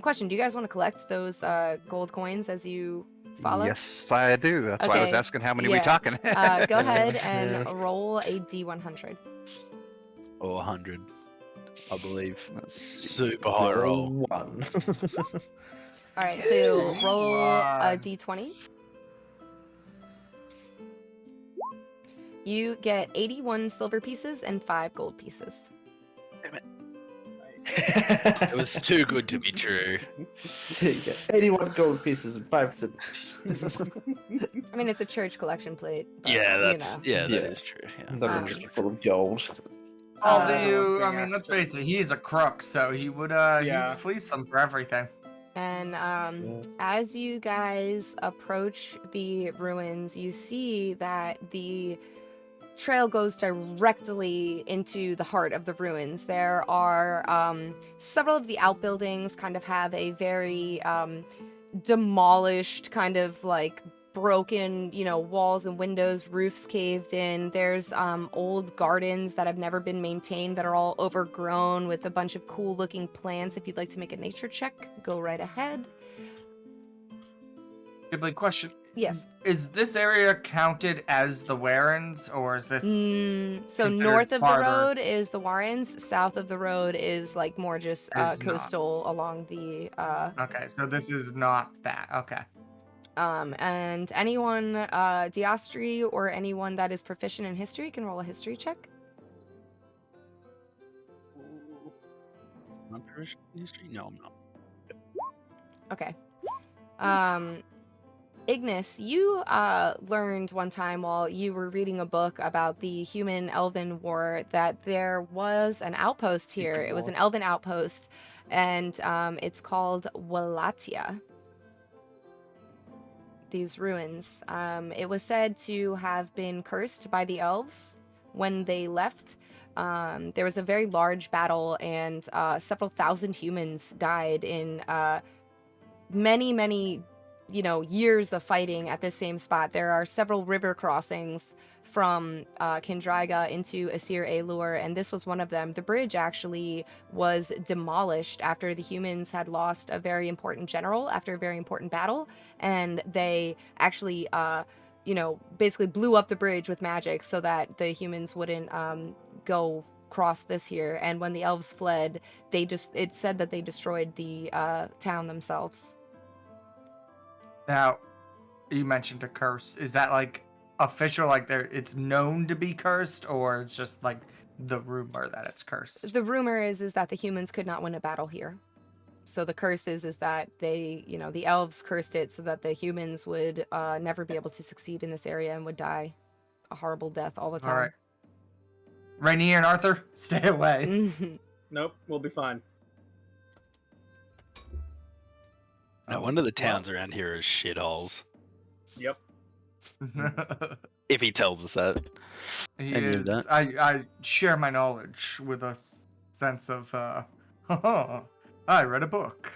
Question, do you guys want to collect those gold coins as you follow? Yes, I do. That's why I was asking how many we talking. Go ahead and roll a D100. Or 100, I believe. That's super high roll. 1. All right, so roll a D20. You get 81 silver pieces and 5 gold pieces. Damn it. It was too good to be true. You get 81 gold pieces and 5 silver pieces. I mean, it's a church collection plate. But, Yeah, that is true. Yeah. That would just be full of gold. Let's face it, he is a crook, so he would fleece them for everything. And as you guys approach the ruins, you see that the trail goes directly into the heart of the ruins. There are several of the outbuildings kind of have a very demolished, kind of like broken, walls and windows, roofs caved in. There's old gardens that have never been maintained that are all overgrown with a bunch of cool looking plants. If you'd like to make a nature check, go right ahead. Ghibli, question. Yes. Is this area counted as the Warrens, or is this so north of the road is the Warrens, south of the road is like more just coastal along the Okay, so this is not that. Okay. And anyone Diastri or anyone that is proficient in history can roll a history check. I'm proficient in history? No, I'm not. Okay. Ignis, you learned one time while you were reading a book about the human-elven war that there was an outpost here. It was an elven outpost, and it's called Wallachia. These ruins. It was said to have been cursed by the elves when they left, there was a very large battle, and several thousand humans died in many, years of fighting at this same spot. There are several river crossings from Kindraiga into Austihr Aelur, and this was one of them. The bridge actually was demolished after the humans had lost a very important general after a very important battle, and they actually, basically blew up the bridge with magic so that the humans wouldn't go cross this here. And when the elves fled, it said that they destroyed the town themselves. Now, you mentioned a curse. Is that like official, like it's known to be cursed, or it's just like the rumor that it's cursed? The rumor is that the humans could not win a battle here. So the curse is that they, the elves cursed it so that the humans would never be able to succeed in this area and would die a horrible death all the time. All right. Rainier and Arthur, stay away. Nope, we'll be fine. No wonder the towns around here are shitholes. Yep. If he tells us that. I share my knowledge with a sense of, I read a book.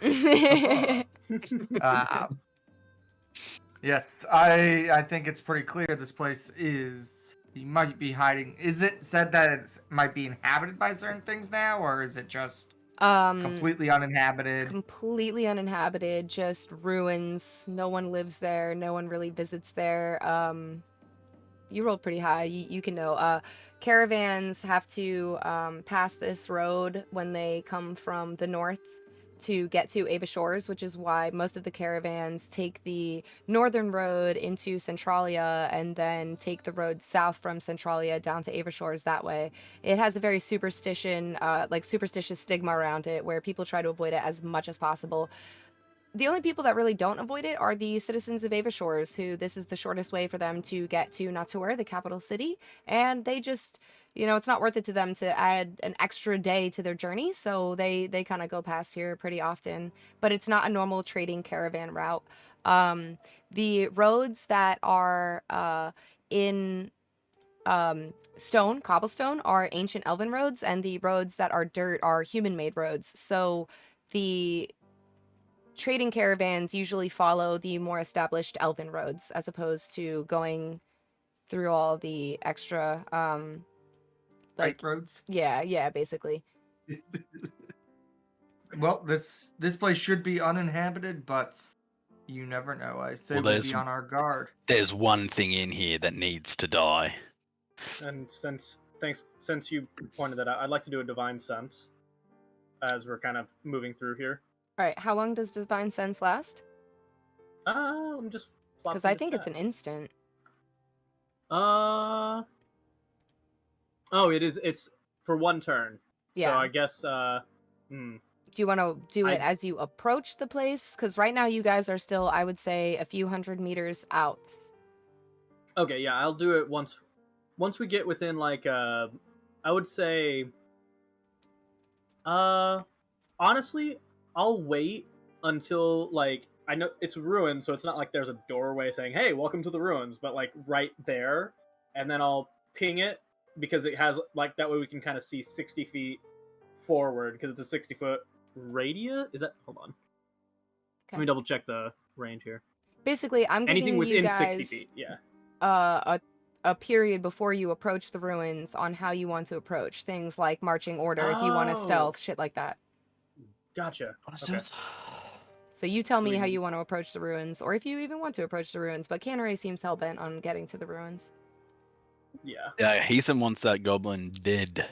Yes, I think it's pretty clear this place he might be hiding. Is it said that it might be inhabited by certain things now, or is it just completely uninhabited? Completely uninhabited, just ruins. No one lives there. No one really visits there. You rolled pretty high. You can know. Caravans have to pass this road when they come from the north to get to Ava Shores, which is why most of the caravans take the northern road into Centralia and then take the road south from Centralia down to Ava Shores that way. It has a very superstitious stigma around it where people try to avoid it as much as possible. The only people that really don't avoid it are the citizens of Ava Shores, who this is the shortest way for them to get to Natur, the capital city, and they just, it's not worth it to them to add an extra day to their journey, so they kind of go past here pretty often. But it's not a normal trading caravan route. The roads that are in cobblestone, are ancient elven roads, and the roads that are dirt are human-made roads. So the trading caravans usually follow the more established elven roads as opposed to going through all the extra roads. Yeah, basically. Well, this place should be uninhabited, but you never know. I say we'll be on our guard. There's one thing in here that needs to die. And since you pointed that out, I'd like to do a divine sense as we're kind of moving through here. All right, how long does divine sense last? I'm just because I think it's an instant. Oh, it is. It's for one turn. Yeah. So I guess. Do you want to do it as you approach the place? Because right now you guys are still, I would say, a few hundred meters out. Okay, yeah, I'll do it once we get within like I would say. Honestly, I'll wait until like I know it's ruined, so it's not like there's a doorway saying, "Hey, welcome to the ruins," but like right there, and then I'll ping it because it has like that way we can kind of see 60 feet forward because it's a 60-foot radius. Is that? Hold on. Okay. Let me double check the range here. Basically, I'm giving anything within you guys 60 feet. Yeah. A period before you approach the ruins on how you want to approach things like marching order, if you want to stealth, shit like that. Gotcha. Okay. So you tell me how you want to approach the ruins, or if you even want to approach the ruins, but Canary seems hellbent on getting to the ruins. Yeah. Yeah, Heatham wants that goblin dead.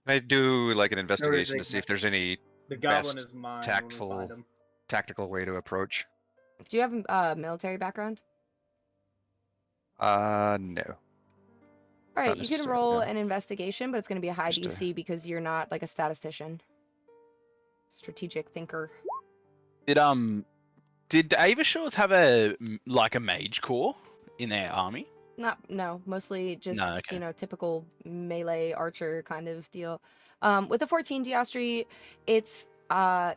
I do like an investigation to see if there's any the goblin is mine tactical way to approach. Do you have a military background? No. Alright, you can roll an investigation, but it's going to be a high DC because you're not like a statistician. Strategic thinker. Did Ava Shores have a mage corps in their army? No, mostly just typical melee archer kind of deal. With the 14 Diastri, it's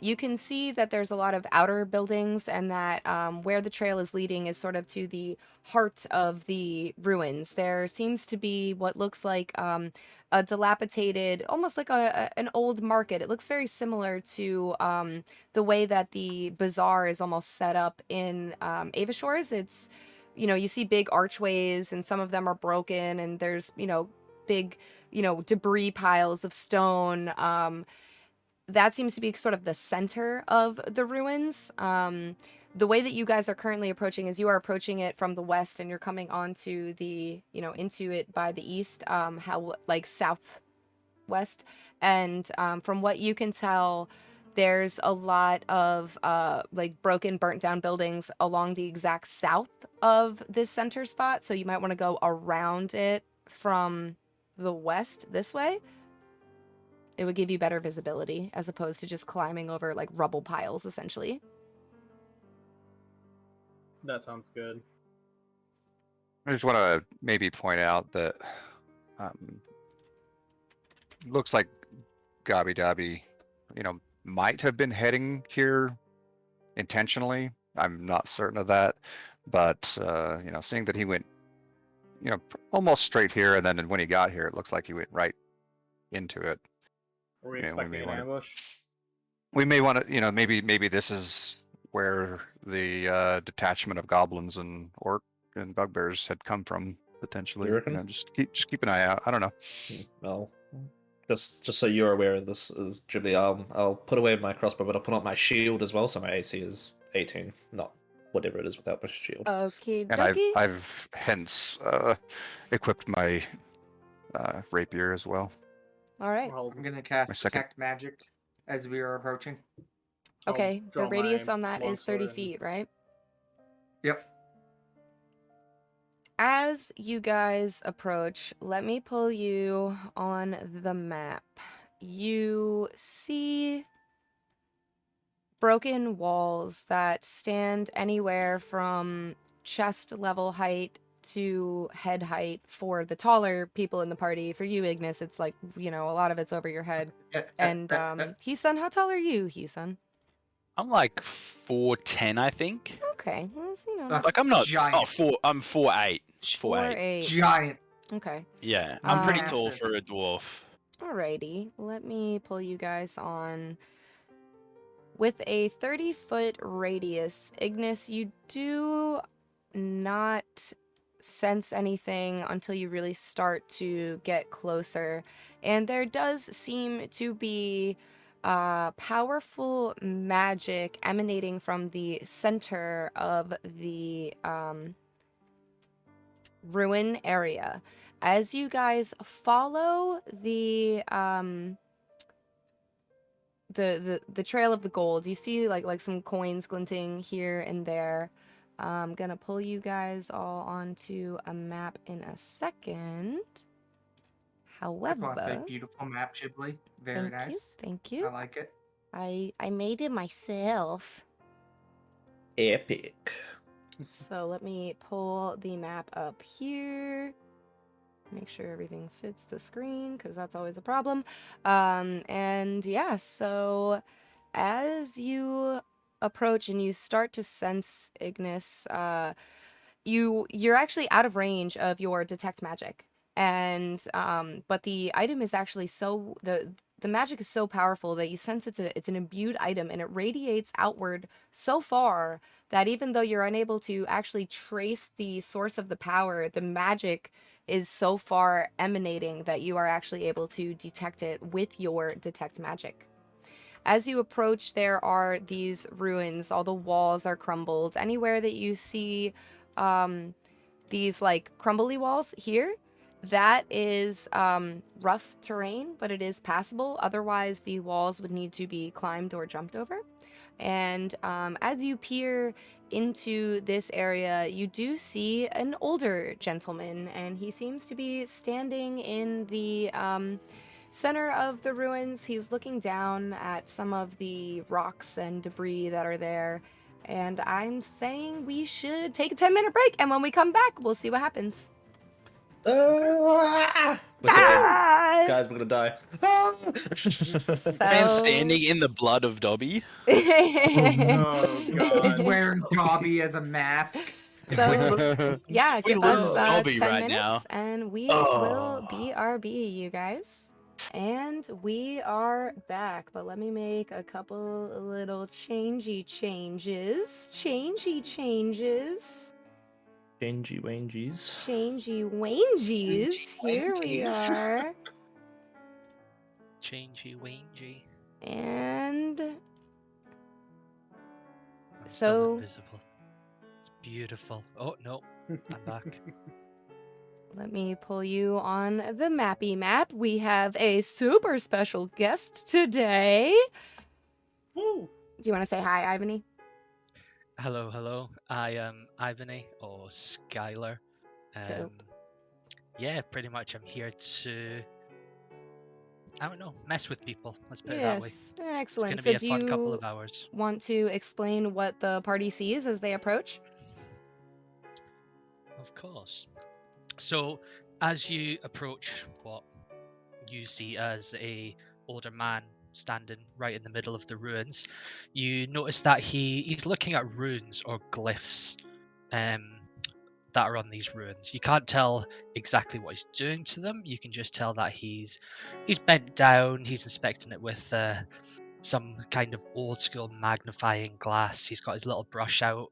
you can see that there's a lot of outer buildings, and that where the trail is leading is sort of to the heart of the ruins. There seems to be what looks like a dilapidated, almost like an old market. It looks very similar to the way that the bazaar is almost set up in Ava Shores. It's, you see big archways, and some of them are broken, and there's, big, debris piles of stone. That seems to be sort of the center of the ruins. The way that you guys are currently approaching is you are approaching it from the west, and you're coming onto the, into it by the east, southwest. And from what you can tell, there's a lot of broken, burnt down buildings along the exact south of this center spot. So you might want to go around it from the west this way. It would give you better visibility as opposed to just climbing over like rubble piles, essentially. That sounds good. I just want to maybe point out that looks like Gabi Dabi, might have been heading here intentionally. I'm not certain of that, but seeing that he went, almost straight here, and then when he got here, it looks like he went right into it. Were we expecting an ambush? We may want to, maybe this is where the detachment of goblins and orc and bugbears had come from potentially. Just keep an eye out. I don't know. Well, just so you're aware of this, is Jibbly, I'll put away my crossbow, but I'll put on my shield as well. So my AC is 18, not whatever it is without my shield. Okay, and I've hence equipped my rapier as well. All right. Well, I'm gonna cast detect magic as we are approaching. Okay, the radius on that is 30 feet, right? Yep. As you guys approach, let me pull you on the map. You see broken walls that stand anywhere from chest level height to head height for the taller people in the party. For you, Ignis, it's like, a lot of it's over your head. And Hisan, how tall are you, Hisan? I'm like 4'10", I think. Okay, well, like I'm not giant. I'm 4'8". 4'8". Giant. Okay. Yeah, I'm pretty tall for a dwarf. Alrighty, let me pull you guys on. With a 30-foot radius, Ignis, you do not sense anything until you really start to get closer. And there does seem to be powerful magic emanating from the center of the ruin area. As you guys follow the trail of the gold, you see like some coins glinting here and there. I'm gonna pull you guys all onto a map in a second. However, I just want to say, beautiful map, Jibbly. Very nice. Thank you. I like it. I made it myself. Epic. So let me pull the map up here. Make sure everything fits the screen, because that's always a problem. And yeah, so as you approach and you start to sense Ignis, you're actually out of range of your detect magic. And but the item is actually the magic is so powerful that you sense it's an imbued item, and it radiates outward so far that even though you're unable to actually trace the source of the power, the magic is so far emanating that you are actually able to detect it with your detect magic. As you approach, there are these ruins. All the walls are crumbled. Anywhere that you see these like crumbly walls here, that is rough terrain, but it is passable. Otherwise, the walls would need to be climbed or jumped over. And as you peer into this area, you do see an older gentleman, and he seems to be standing in the center of the ruins. He's looking down at some of the rocks and debris that are there. And I'm saying we should take a 10-minute break, and when we come back, we'll see what happens. Guys, we're gonna die. Man standing in the blood of Dobby. Oh He's god. wearing Dobby as a mask. So, yeah, We give love us Dobby 10 right minutes, now. and we will BRB, you guys. And we are back, but let me make a couple little changey changes. Changey changes. Changey wangies. Changey wangies. Here we wangies. are. Changey wangy. And I'm So- still invisible. It's beautiful. Oh no, I'm back. let me pull you on the mappy map. We have a super special guest today. Woo. Do you want to say hi, Ivaniiie? Hello, hello. I am Ivaniiie or Skylar. Dope. Yeah, pretty much. I'm here to, I don't know, mess with people. Let's put it that way. Yes, It's excellent. gonna So be a do fun couple you of hours. want to explain what the party sees as they approach? Of course. So, as you approach what you see as a older man standing right in the middle of the ruins, you notice that he's looking at runes or glyphs that are on these ruins. You can't tell exactly what he's doing to them. You can just tell that he's bent down. He's inspecting it with some kind of old school magnifying glass. He's got his little brush out,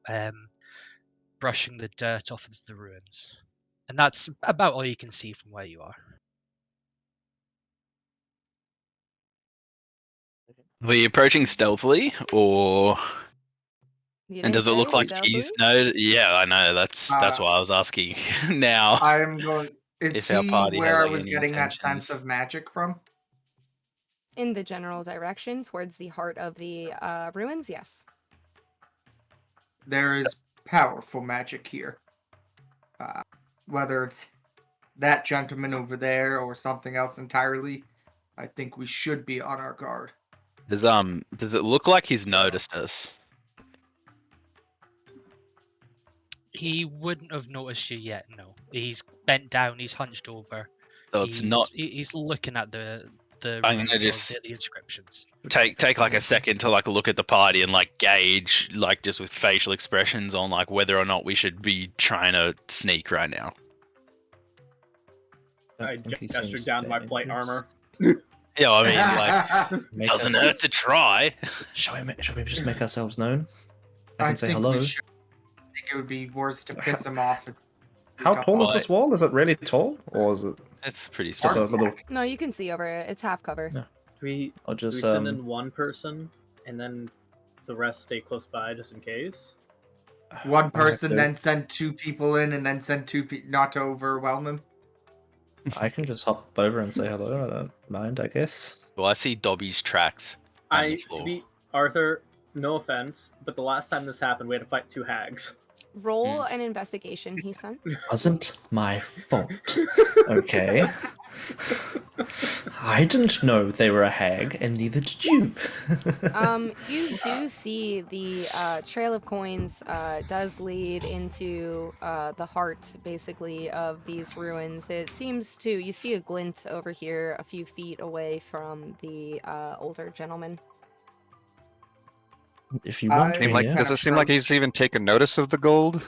brushing the dirt off of the ruins. And that's about all you can see from where you are. Were you approaching stealthily, or You and didn't does it look say like stealthily? he's no? Yeah, I know. That's why I was asking. Now, I am going. Is if our he party where has, I like, was any getting that sense intentions. of magic from? In the general direction, towards the heart of the ruins, yes. There is powerful magic here. Whether it's that gentleman over there or something else entirely, I think we should be on our guard. Does it look like he's noticed us? He wouldn't have noticed you yet, no. He's bent down, he's hunched over. So it's not. He's looking at the I'm runes gonna or just the inscriptions. take like a second to like look at the party and like gauge like just with facial expressions on like whether or not we should be trying to sneak right now. I gestured down to my plate armor. Yeah, I mean like doesn't hurt to try. Shall we just make ourselves known? I can say think hello. we should. I think it would be worse to piss him off. How tall is Right. this wall? Is it really tall, or is it It's pretty just a smart. little? No, you can see over it. It's half cover. Yeah. Do we I'll just send in one person and then the rest stay close by just in case? One have person, to- then send two people in, and then send two people, not to overwhelm him. I can just hop over and say hello. I don't mind, I guess. Well, I see Dobby's tracks. on the To floor. be Arthur, no offense, but the last time this happened, we had to fight two hags. Roll an investigation, Heason. Wasn't my fault. Okay. I didn't know they were a hag, and neither did you. You do see the trail of coins does lead into the heart, basically, of these ruins. It seems to, you see a glint over here a few feet away from the older gentleman. If you want me, Like, yeah. does it seem like he's even taken notice of the gold?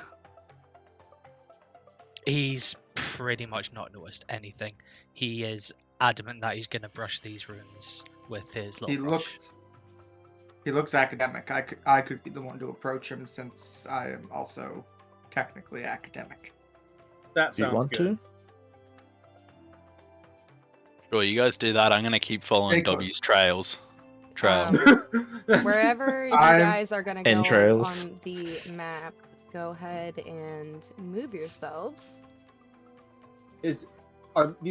He's pretty much not noticed anything. He is adamant that he's going to brush these runes with his little brush. He looks academic. I could be the one to approach him since I am also technically academic. That Do you sounds want good. to? Sure, you guys do that. I'm gonna keep following Stay close. Dobby's trail. Wherever you I'm- guys are going to go Entrails. on the map, go ahead and move yourselves. These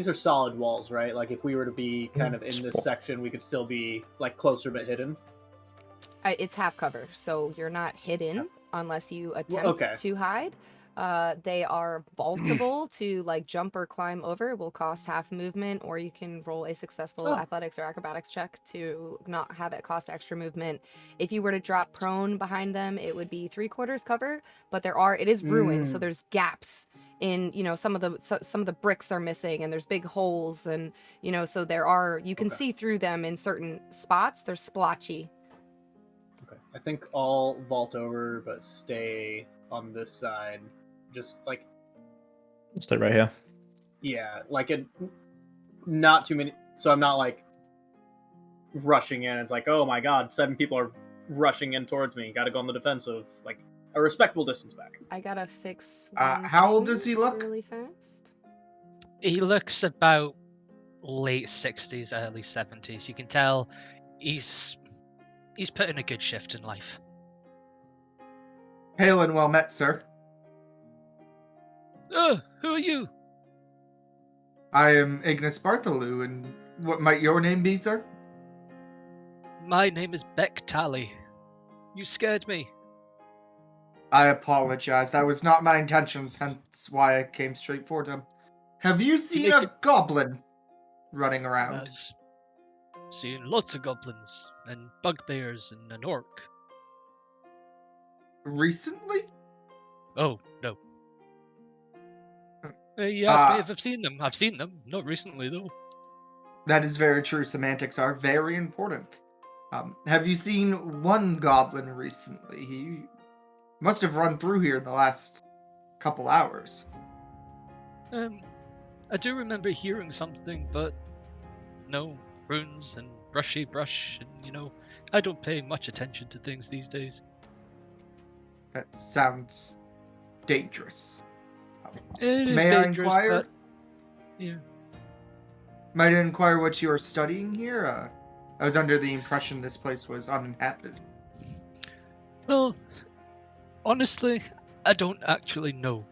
are solid walls, right? Like if we were to be kind of in this section, we could still be like closer but hidden. It's half cover, so you're not hidden unless you attempt okay. to hide. They are vaultable to like jump or climb over. It will cost half movement, or you can roll a successful athletics or acrobatics check to not have it cost extra movement. If you were to drop prone behind them, it would be 3/4 cover, but it is ruined, so there's gaps in, you know, some of the bricks are missing and there's big holes, and, you know, so you can see through them in certain spots. They're splotchy. Okay. I think I'll vault over, but stay on this side. Just like... Stay right here. Yeah, like not too many... So I'm not like rushing in. It's like, oh my god, 7 people are rushing in towards me. Gotta go on the defensive. Like, a respectable distance back. I gotta fix how old does he look? really fast. He looks about late 60s, early 70s. You can tell he's put in a good shift in life. Hail and well met, sir. Who are you? I am Ignis Bartholomew, and what might your name be, sir? My name is Beck Tally. You scared me. I apologize. That was not my intentions, hence why I came straight for him. Have you seen a goblin running around? I've seen lots of goblins and bugbears and an orc. Recently? Oh, no. You asked me if I've seen them. I've seen them. Not recently, though. That is very true. Semantics are very important. Have you seen one goblin recently? He must have run through here in the last couple hours. I do remember hearing something, but no, runes and brushy brush, and, you know, I don't pay much attention to things these days. That sounds dangerous. It is May dangerous, I inquire? but... Yeah. Might I inquire what you are studying here? I was under the impression this place was uninhabited. Well, honestly, I don't actually know.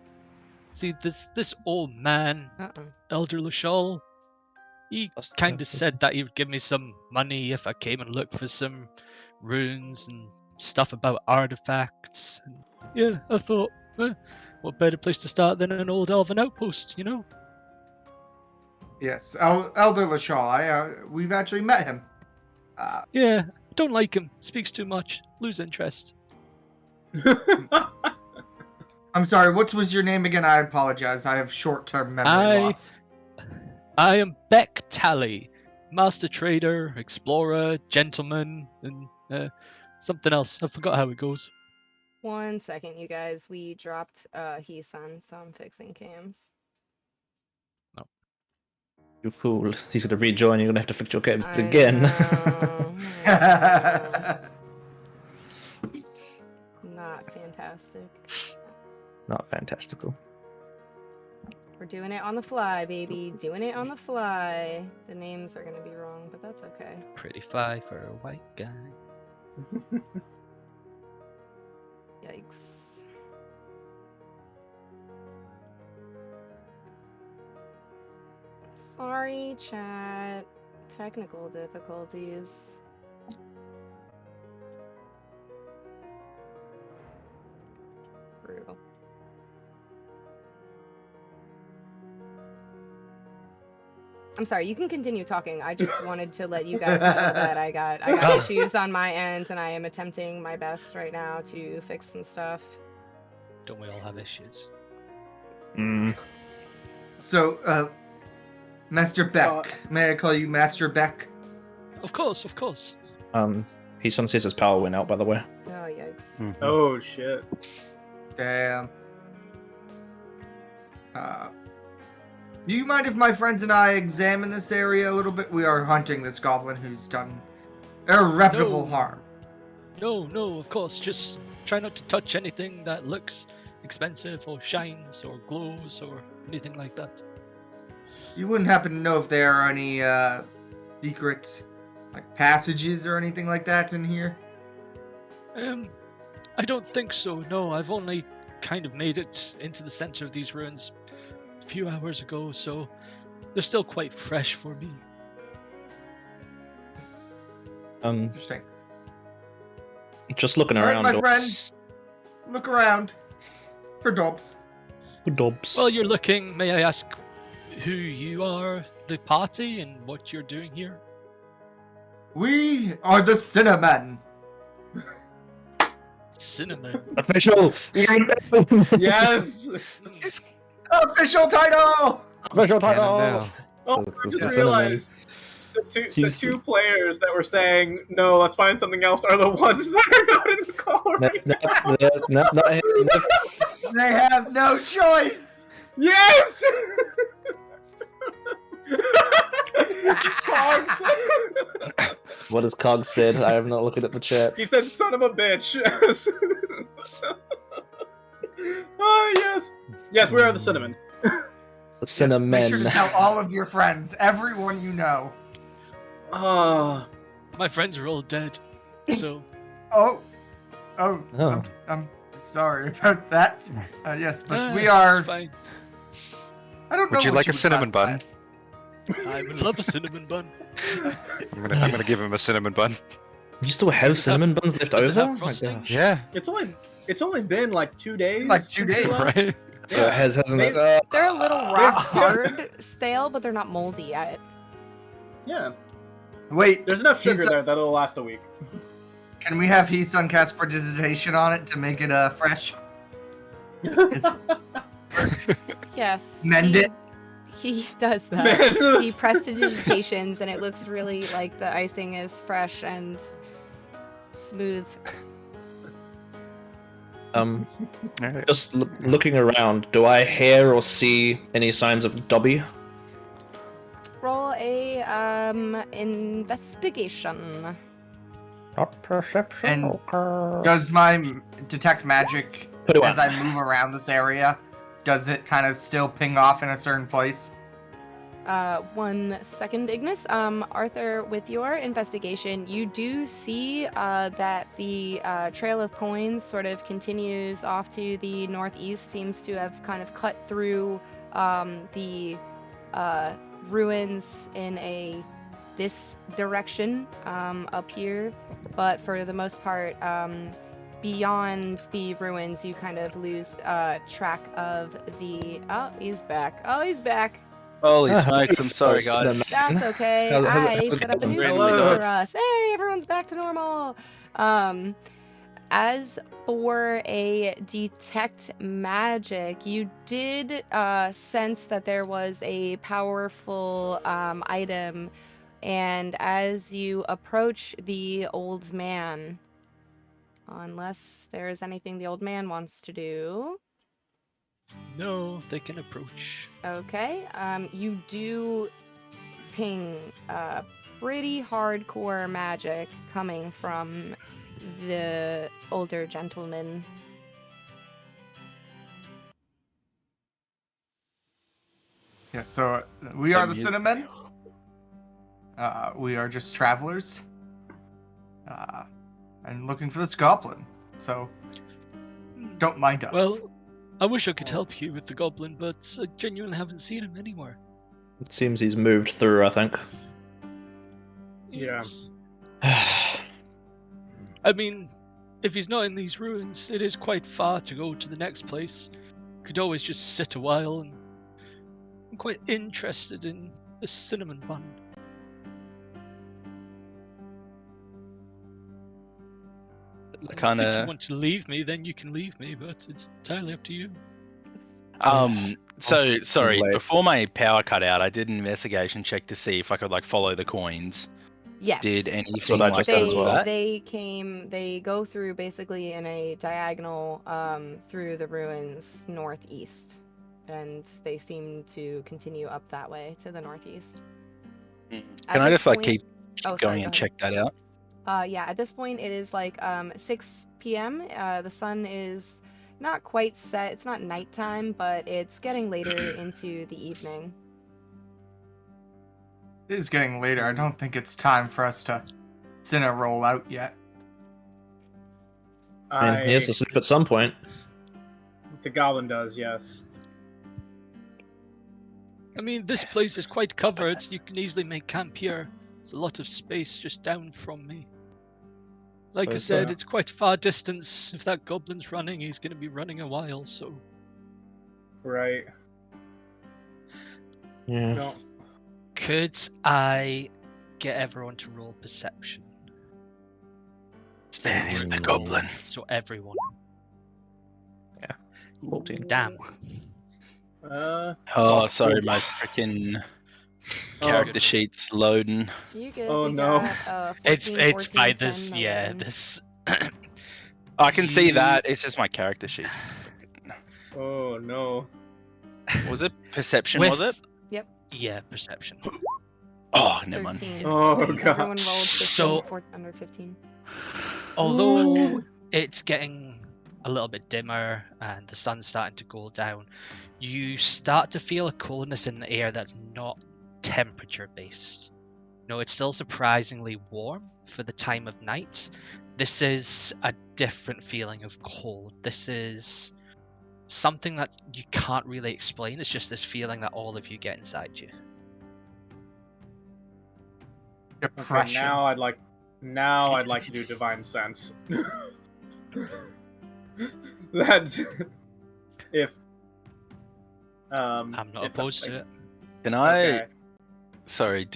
See, this old man, Elder Lashal, he kind of said that he would give me some money if I came and looked for some runes and stuff about artifacts. And yeah, I thought, what better place to start than an old elven outpost, you know? Yes, Elder Lashal. We've actually met him. Yeah, don't like him. Speaks too much. Lose interest. I'm sorry, what was your name again? I apologize. I have short-term memory loss. I am Beck Tally, master trader, explorer, gentleman, and something else. I forgot how it goes. 1 second, you guys. We dropped Heesun, so I'm fixing cams. Oh. You fool. He's gonna rejoin, you're gonna have to fix your cams again. Not fantastic. Not fantastical. We're doing it on the fly, baby. Doing it on the fly. The names are gonna be wrong, but that's okay. Pretty fly for a white guy. Yikes. Sorry, chat. Technical difficulties. Brutal. I'm sorry, you can continue talking. I just wanted to let you guys know that I got issues on my end, and I am attempting my best right now to fix some stuff. Don't we all have issues? So, Master Beck. May I call you Master Beck? Of course, of course. His son says his power went out, by the way. Oh, yikes. Oh, shit. Damn. Do you mind if my friends and I examine this area a little bit? We are hunting this goblin who's done irreparable harm. No, of course. Just try not to touch anything that looks expensive or shines or glows or anything like that. You wouldn't happen to know if there are any secret passages or anything like that in here? I don't think so. No, I've only kind of made it into the center of these ruins a few hours ago, so they're still quite fresh for me. Interesting. Just looking around. Right, my friend. Look around. For Dobbs. For Dobbs. Well, you're looking. May I ask who you are, the party, and what you're doing here? We are the Cinnamon. Cinnamon. Official. Yes. Official title! Official Canon Oh, I just realized the two players that were saying, no, let's find something else, are the ones that are not in the call right now. They have no choice! Yes! Cogs! What has Cogs said? I am not looking at the chat. He said, son of a bitch. Oh, yes. Yes, we are the cinnamon. The cinnamon. Make sure to tell all of your friends, everyone you know. My friends are all dead, so... Oh. I'm sorry about that. Yes, but we are... It's fine. I don't know. Would you like a cinnamon bun? I would love a cinnamon bun. I'm gonna give him a cinnamon bun. You still have cinnamon buns left does it over? have frosting? Yeah. It's only been like 2 days. Like 2 days. Right? Yeah. Hasn't it? They're a little rock hard stale, but they're not moldy yet. Yeah. Wait, There's enough sugar there that'll last a week. can we have Heesun cast prestidigitation on it to make it fresh? Yes. Mend it? He does that. He prestidigitations, and it looks really like the icing is fresh and smooth. Alright. Just looking around, do I hear or see any signs of Dobby? Roll a investigation. Perception. And does my detect magic, as I move around this area, does it kind of still ping off in a certain place? 1 second, Ignis. Arthur, with your investigation, you do see that the trail of coins sort of continues off to the northeast, seems to have kind of cut through the ruins in this direction up here, but for the most part, beyond the ruins, you kind of lose track of the... Oh, he's back. Holy smokes, I'm sorry, guys. That's okay. I set up a new scene for us. Hey, everyone's back to normal. As for a detect magic, you did sense that there was a powerful item, and as you approach the old man, unless there is anything the old man wants to do. No, they can approach. Okay, you do ping pretty hardcore magic coming from the older gentleman. Yes, so we are the cinnamon. We are just travelers. And looking for this goblin. So, don't mind us. Well, I wish I could help you with the goblin, but I genuinely haven't seen him anywhere. It seems he's moved through, I think. Yeah. I mean, if he's not in these ruins, it is quite far to go to the next place. Could always just sit a while, and I'm quite interested in the cinnamon bun. If you want to leave me, then you can leave me, but it's entirely up to you. So sorry, before my power cut out, I did an investigation check to see if I could follow the coins. Yes. Did anything like that as well? They go through basically in a diagonal through the ruins northeast, and they seem to continue up that way to the northeast. Can I just keep going and check that out? Yeah, at this point it is 6 p.m. The sun is not quite set. It's not nighttime, but it's getting later into the evening. It is getting later. I don't think it's time for us to Cinna roll out yet. I mean, he has to sleep at some point. The goblin does, yes. I mean, this place is quite covered. You can easily make camp here. There's a lot of space just down from me. Like I said, it's quite far distance. If that goblin's running, he's going to be running a while, so... Right. Yeah. No. Could I get everyone to roll perception? He's the goblin. So everyone. Yeah. 14. Damn. Oh, sorry, my freaking character sheet's loading. You good? Oh we no. Got, 14, It's 14, by 10, this. 11. Yeah, this. I can see You- that. It's just my character sheet. Oh no. Was it perception? With- Was it? Yeah, perception. Oh, never mind. 13. Oh Everyone god. rolled 15 So- under 15. Although it's getting a little bit dimmer and the sun's starting to go down, you start to feel a coldness in the air that's not temperature based. No, it's still surprisingly warm for the time of night. This is a different feeling of cold. This is something that you can't really explain. It's just this feeling that all of you get inside you. Okay, Depression. now I'd like to do divine sense. That if I'm not if opposed to it. Can I? Okay. Sorry.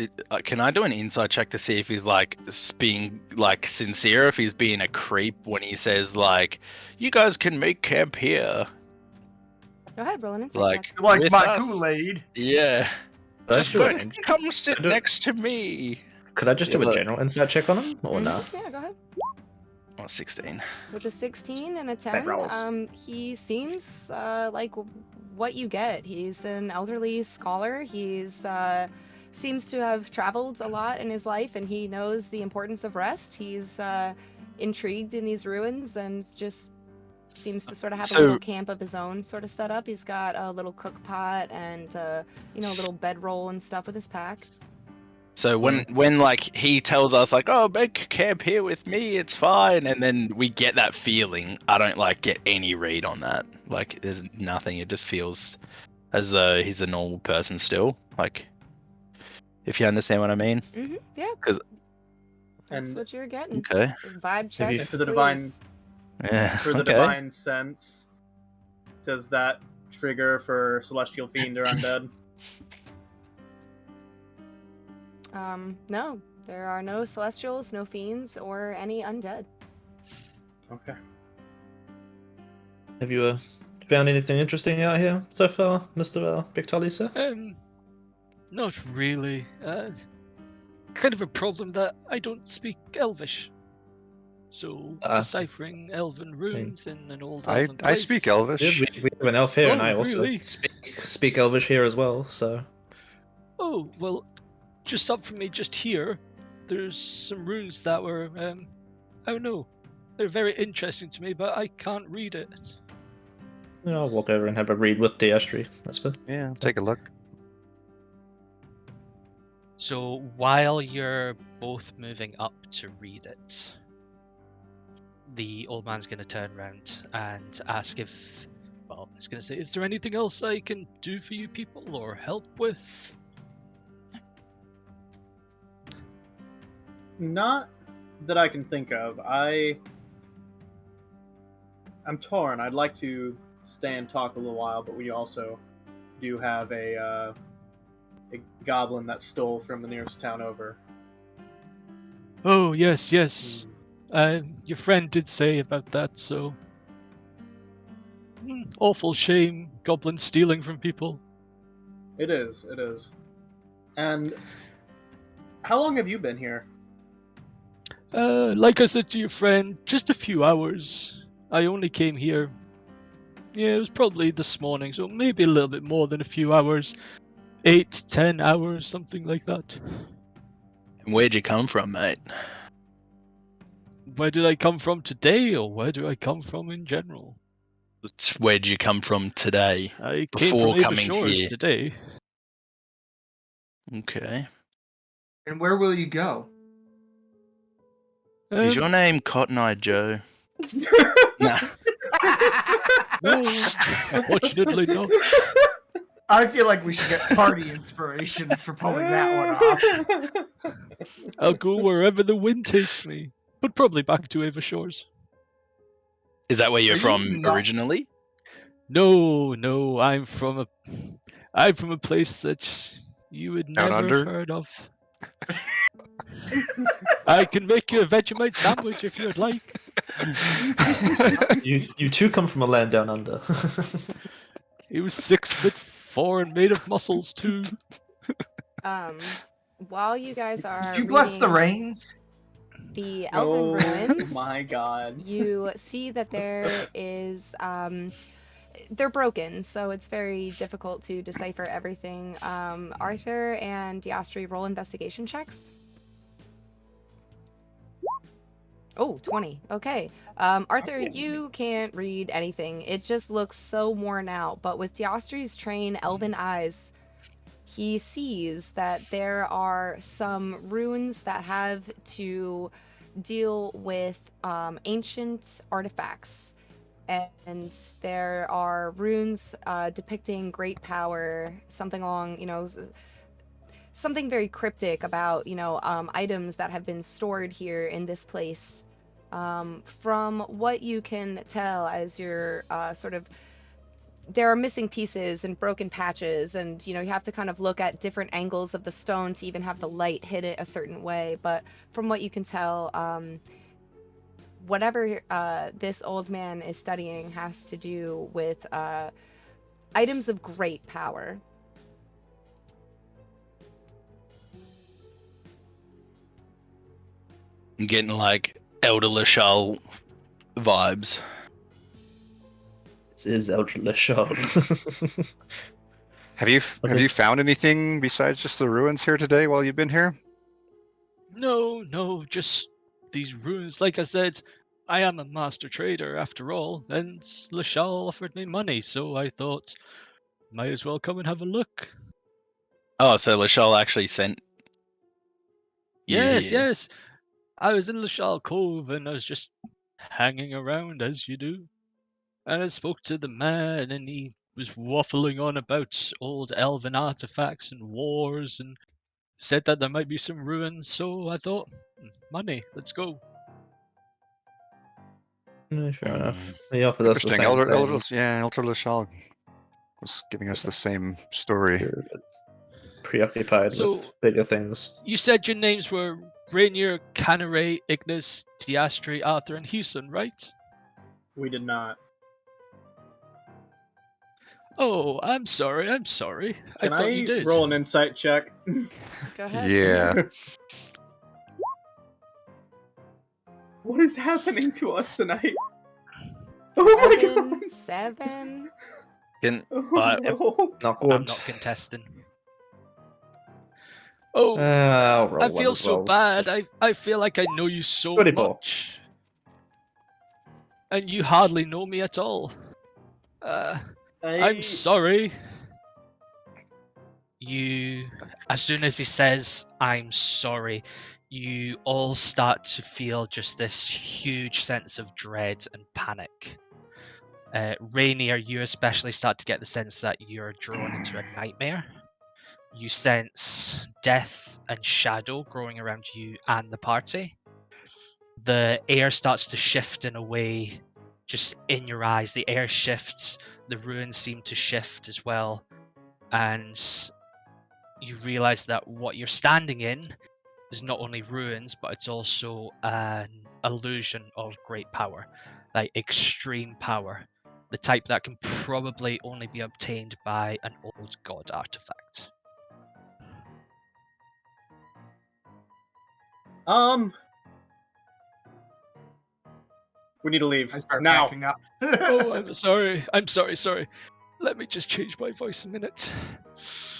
Can I do an insight check to see if he's like being like sincere, if he's being a creep when he says like, "You guys can make camp here." Go ahead, roll an insight Like, check. Like with my us. Kool-Aid. Yeah. Just Just come sit do- next to me. Could I just do Yeah, a look. general insight check on him, or Mhm, no? Yeah, go ahead. Oh, 16. With a 16 and a Bad 10, rolls. he seems like what you get. He's an elderly scholar. He's seems to have traveled a lot in his life, and he knows the importance of rest. He's intrigued in these ruins and just seems to sort of have a So- little camp of his own sort of set up. He's got a little cook pot and a little bedroll and stuff with his pack. So when like he tells us like, "Oh, make camp here with me, it's fine," and then we get that feeling, I don't like get any read on that. Like there's nothing. It just feels as though he's a normal person still. Like, if you understand what I mean. Mm-hmm. Yeah. 'Cause- That's And what you're getting. Okay. Just vibe check. you- And for the divine- please. Yeah. for the okay. divine sense, does that trigger for celestial fiend or undead? No. There are no celestials, no fiends, or any undead. Okay. Have you found anything interesting out here so far, Mr. Pictolisa? Not really. Kind of a problem that I don't speak Elvish. So deciphering Elven runes in an old Elven I speak place. Elvish. Yeah, we have an elf here, and Oh, I also really? speak Elvish here as well. So Oh, well, just up from me, just here, there's some runes that were, I don't know, they're very interesting to me, but I can't read it. I'll walk over and have a read with Diastri. That's good. Yeah, take a look. So while you're both moving up to read it, the old man's going to turn around and ask if, well, he's going to say, is there anything else I can do for you people or help with? Not that I can think of. I'm torn. I'd like to stay and talk a little while, but we also do have a goblin that stole from the nearest town over. Oh, yes, yes. Your friend did say about that, so... Awful shame, goblins stealing from people. It is. And how long have you been here? Like I said to your friend, just a few hours. I only came here... Yeah, it was probably this morning, so maybe a little bit more than a few hours. 8, 10 hours, something like that. And where'd you come from, mate? Where did I come from today, or where do I come from in general? Where'd you come from today? I Before came from Ava coming Shores here. today. Okay. And where will you go? Is your name Cotton Eye Joe? Nah. No, unfortunately not. I feel like we should get party inspiration for pulling that one off. I'll go wherever the wind takes me, but probably back to Ava Shores. Is that where you're Are you from not- originally? No, I'm from a place that you would Down never under? have heard of. I can make you a Vegemite sandwich if you'd like. You too come from a land down under. It was 6 foot 4 and made of muscles too. While you guys are you bless the reading rains. the elven ruins, my god. you see that there is they're broken, so it's very difficult to decipher everything. Arthur and Diastri, roll investigation checks. Oh, 20. Okay. Arthur, you can't read anything. It just looks so worn out. But with Diastri's trained elven eyes, he sees that there are some runes that have to deal with ancient artifacts. And there are runes depicting great power, something along, something very cryptic about, items that have been stored here in this place. From what you can tell as you're there are missing pieces and broken patches, and, you have to kind of look at different angles of the stone to even have the light hit it a certain way. But from what you can tell, whatever this old man is studying has to do with items of great power. I'm getting like Elder Lashal vibes. This is Elder Lashal. Have you found anything besides just the ruins here today while you've been here? No, just these runes. Like I said, I am a master trader after all, and Lashal offered me money, so I thought might as well come and have a look. Oh, so Lashal actually sent you Yes, here. yes. I was in Lashal Cove and I was just hanging around as you do. And I spoke to the man and he was waffling on about old elven artifacts and wars and said that there might be some ruins, so I thought, money, let's go. No, fair enough. He offered us the Interesting. same Elder thing. Elder Lashal was giving us the same story. You're a bit preoccupied with bigger things. You said your names were Rainier, Canare, Ignis, Diastri, Arthur, and Hewson, right? We did not. Oh, I'm sorry. I thought you did. Roll an insight check? Go ahead. Yeah. What is happening to us tonight? Oh my god! 7. Can no. I'm not contesting. Oh, I feel so bad. I feel like I know you so much. And you hardly know me at all. I'm sorry. As soon as he says, I'm sorry, you all start to feel just this huge sense of dread and panic. Rainier, you especially start to get the sense that you're drawn into a nightmare. You sense death and shadow growing around you and the party. The air starts to shift in a way, just in your eyes. The air shifts, the ruins seem to shift as well. And you realize that what you're standing in is not only ruins, but it's also an illusion of great power, like extreme power. The type that can probably only be obtained by an old god artifact. We need to leave. I start now. backing up. Oh, I'm sorry. Let me just change my voice a minute.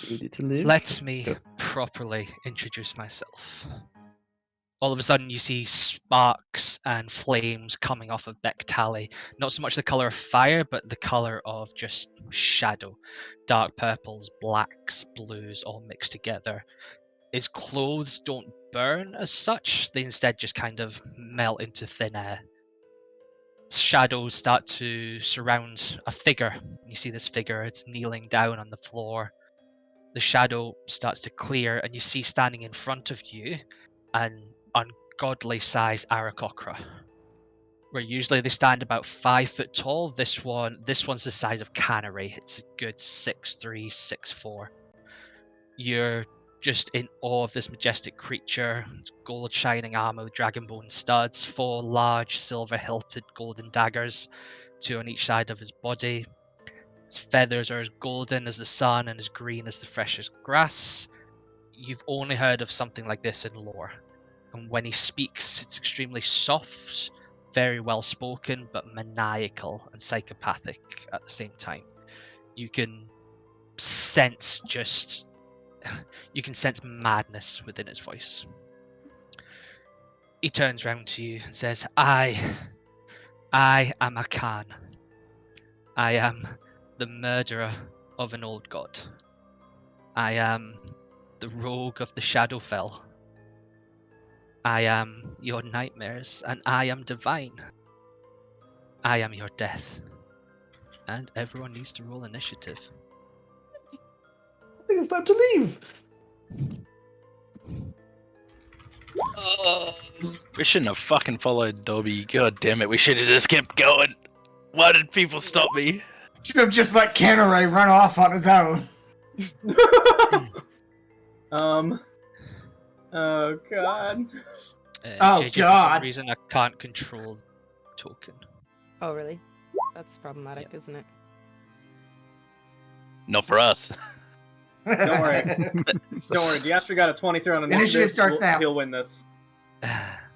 You need to leave? Let me properly introduce myself. All of a sudden you see sparks and flames coming off of Bektali. Not so much the colour of fire, but the colour of just shadow. Dark purples, blacks, blues, all mixed together. His clothes don't burn as such, they instead just kind of melt into thin air. Shadows start to surround a figure. You see this figure, it's kneeling down on the floor. The shadow starts to clear and you see standing in front of you an ungodly sized Aarakocra. Where usually they stand about 5 foot tall, this one's the size of Canary. It's a good 6'3", 6'4". You're just in awe of this majestic creature. It's gold shining armor with dragon bone studs, 4 large silver hilted golden daggers, 2 on each side of his body. His feathers are as golden as the sun and as green as the freshest grass. You've only heard of something like this in lore. And when he speaks, it's extremely soft, very well spoken, but maniacal and psychopathic at the same time. You can sense madness within his voice. He turns round to you and says, I am a Khan. I am the murderer of an old god. I am the rogue of the Shadowfell. I am your nightmares, and I am divine. I am your death. And everyone needs to roll initiative. I think it's time to leave. We shouldn't have fucking followed Dobby. God damn it, we should have just kept going. Why did people stop me? Should have just let Canaray run off on his own. Oh god. JJ, for some reason, I can't control token. Oh, really? That's problematic, isn't it? Not for us. Don't worry. Don't worry. Diastra got a 23 on Initiative starts now. He'll win this.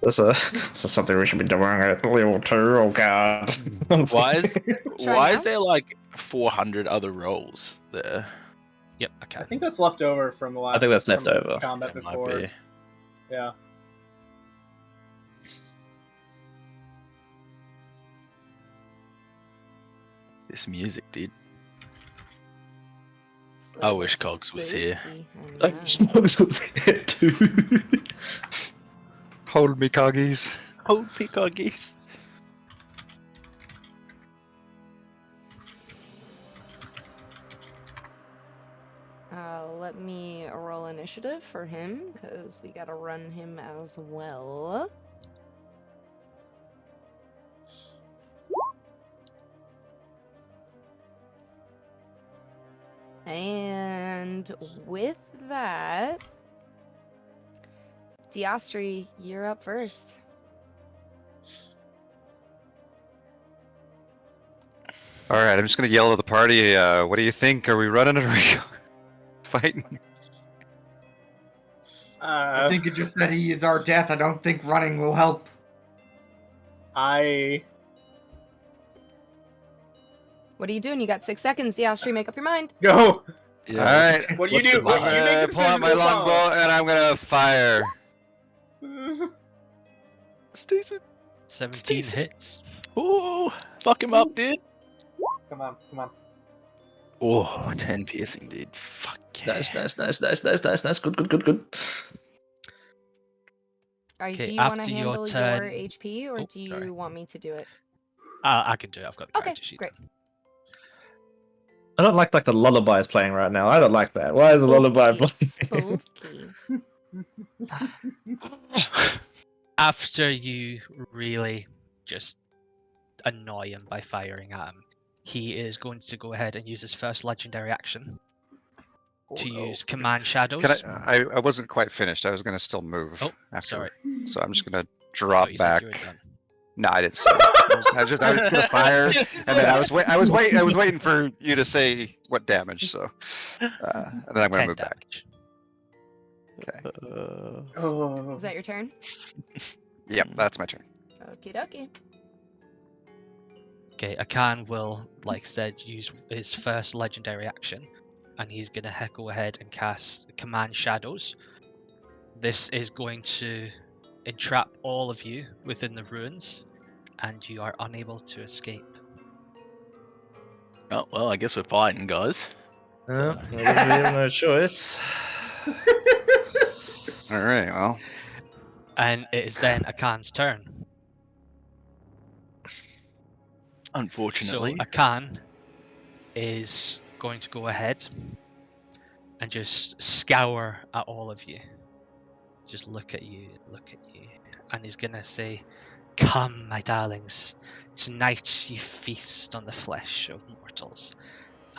This is something we should be doing at level 2. Oh god. Why is there like 400 other rolls there? Yep, okay. I think that's left over from the last. I think that's left over. Combat It before. might be. Yeah. This music, dude. It's I a wish little Cogs was here. spooky, I know. This was here too. Hold me, coggies. Oh, peacockies. Let me roll initiative for him, because we gotta run him as well. And with that, Diastri, you're up first. All right, I'm just gonna yell at the party. What do you think? Are we running or are we fighting? I think it just said he is our death. I don't think running will help. What are you doing? You got 6 seconds, Diastri. Make up your mind. Go. Yeah. All right. What do you do? I'm gonna pull out my longbow and I'm gonna fire. It's decent. 17 hits. Ooh, fuck him up, dude. Come on. Oh, 10 piercing, dude. Fuck yeah. Nice. Good. Do you want after to your handle your turn- HP, or Oh, do you sorry. want me to do it? I can do it. I've got the Okay, character sheet. great. I don't like the lullaby is playing right now. I don't like that. Why is the lullaby playing? Spooky. After you really just annoy him by firing at him, he is going to go ahead and use his first legendary action to use Command Shadows. Can I wasn't quite finished. I was gonna still move. Oh, after. sorry. So I'm just gonna I drop thought you said back. you were done. No, I didn't say. I was gonna fire, and then I was waiting for you to say what damage. So, and then I'm gonna 10 move back. damage. Okay. Is that your turn? Yep, that's my turn. Okie dokie. Okay, Akan will, like I said, use his first legendary action, and he's going to go ahead and cast Command Shadows. This is going to entrap all of you within the ruins, and you are unable to escape. Oh, well, I guess we're fighting, guys. I guess we have no choice. All right. Well, And it is then Akan's turn. Unfortunately. So Akan is going to go ahead and just scour at all of you. Just look at you, and he's gonna say, "Come, my darlings, tonight you feast on the flesh of mortals."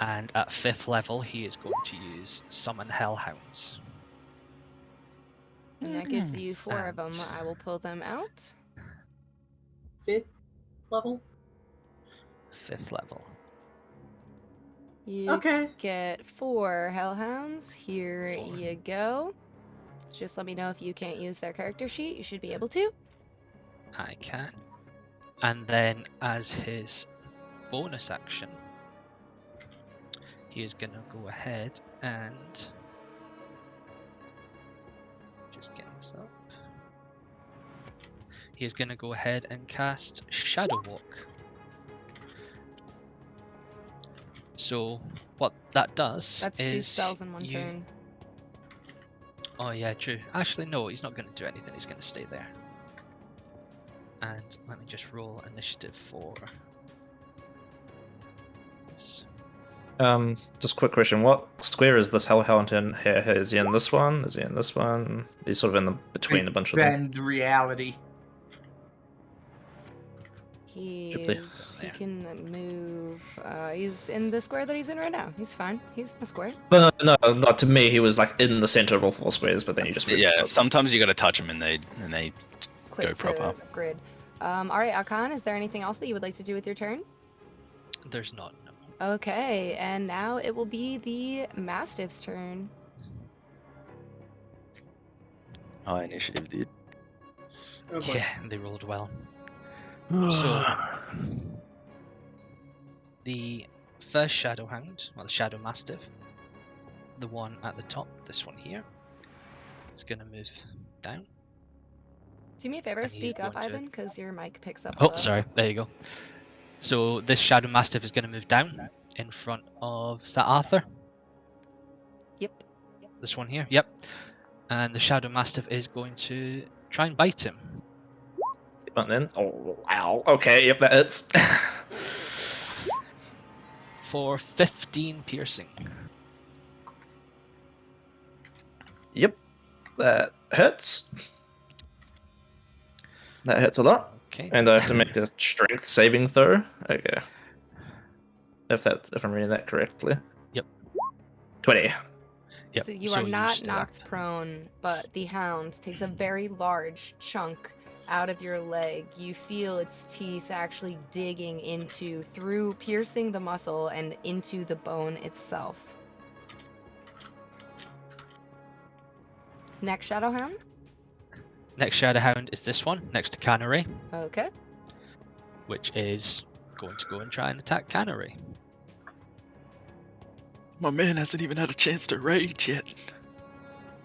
And at 5th level, he is going to use Summon Hellhounds. And that gives you 4 of them. And- I will pull them out. 5th level. 5th level. You get 4 hellhounds. Here you go. Just let me know if you can't use their character sheet. You should be able to. I can. And then as his bonus action, he is going to go ahead and just get this up. He is going to go ahead and cast Shadow Walk. So what that does That's is 2 spells in one turn. Oh yeah, true. Actually, no, he's not going to do anything. He's going to stay there. And let me just roll initiative for this. Just a quick question. What square is this hellhound in here? Is he in this one? Is he in this one? He's sort of in the between a bunch of them. Bend reality. He can move. He's in the square that he's in right now. He's fine. He's in the square. But no, not to me. He was like in the center of all 4 squares, but then you just moved. Yeah, sometimes you got to touch them and they Click go proper. Grid. All right, Akan, is there anything else that you would like to do with your turn? There's not. No. Okay, and now it will be the Mastiff's turn. High initiative, dude. Yeah, they rolled well. So, the first Shadowhound, or the Shadow Mastiff, the one at the top, this one here, is going to move down. Do me a favor, speak up, Ivan, because your mic picks up. Oh, sorry, there you go. So, this Shadow Mastiff is going to move down in front of, is that Arthur? Yep. This one here, yep. And the Shadow Mastiff is going to try and bite him. And then, oh wow, okay, yep, that hits. For 15 piercing. Yep, that hits. That hits a lot. Okay. And I have to make a strength saving throw. Okay. If I'm reading that correctly. Yep. 20. Yep. So you are not knocked prone, but the hound takes a very large chunk out of your leg. You feel its teeth actually digging through piercing the muscle and into the bone itself. Next Shadowhound? Next Shadowhound is this one, next to Canary. Okay. Which is going to go and try and attack Canary. My man hasn't even had a chance to rage yet.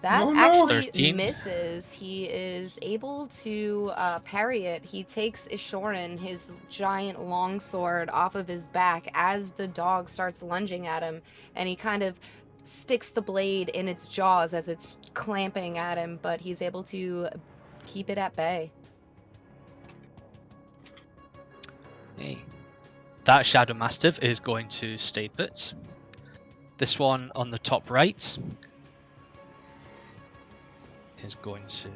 That actually 13. misses. He is able to parry it. He takes Ishorin, his giant longsword, off of his back as the dog starts lunging at him, and he kind of sticks the blade in its jaws as it's clamping at him, but he's able to keep it at bay. Hey. That Shadow Mastiff is going to stay put. This one on the top right is going to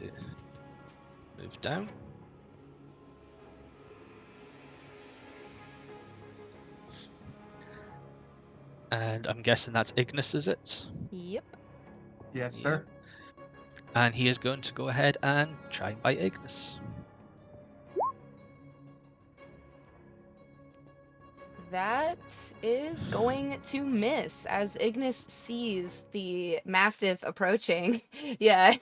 move down. And I'm guessing that's Ignis, is it? Yep. Yes, sir. And he is going to go ahead and try and bite Ignis. That is going to miss as Ignis sees the Mastiff approaching. Yeah.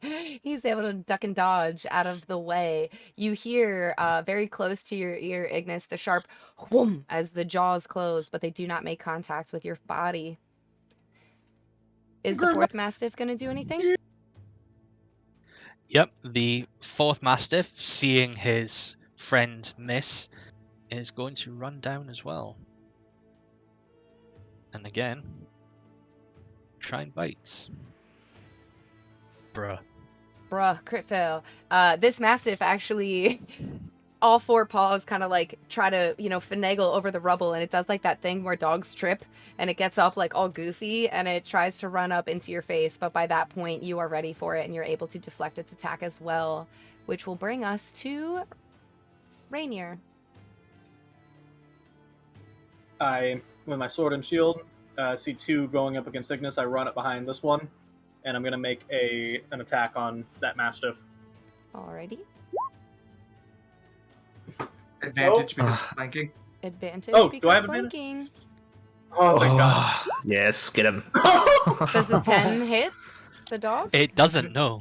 He's able to duck and dodge out of the way. You hear very close to your ear, Ignis, the sharp whoom as the jaws close, but they do not make contact with your body. Is the fourth Mastiff going to do anything? Yep, the fourth Mastiff, seeing his friend miss, is going to run down as well. And again, try and bite. Bruh, crit fail. This Mastiff actually, all 4 paws kind of like try to, finagle over the rubble, and it does like that thing where dogs trip, and it gets up like all goofy, and it tries to run up into your face, but by that point you are ready for it, and you're able to deflect its attack as well, which will bring us to Rainier. With my sword and shield, see 2 going up against Ignis. I run up behind this one, and I'm going to make an attack on that Mastiff. Alrighty. Advantage because of flanking. Advantage do I because have flanking. Oh, thank God. Yes, get him. Does a 10 hit the dog? It doesn't, no.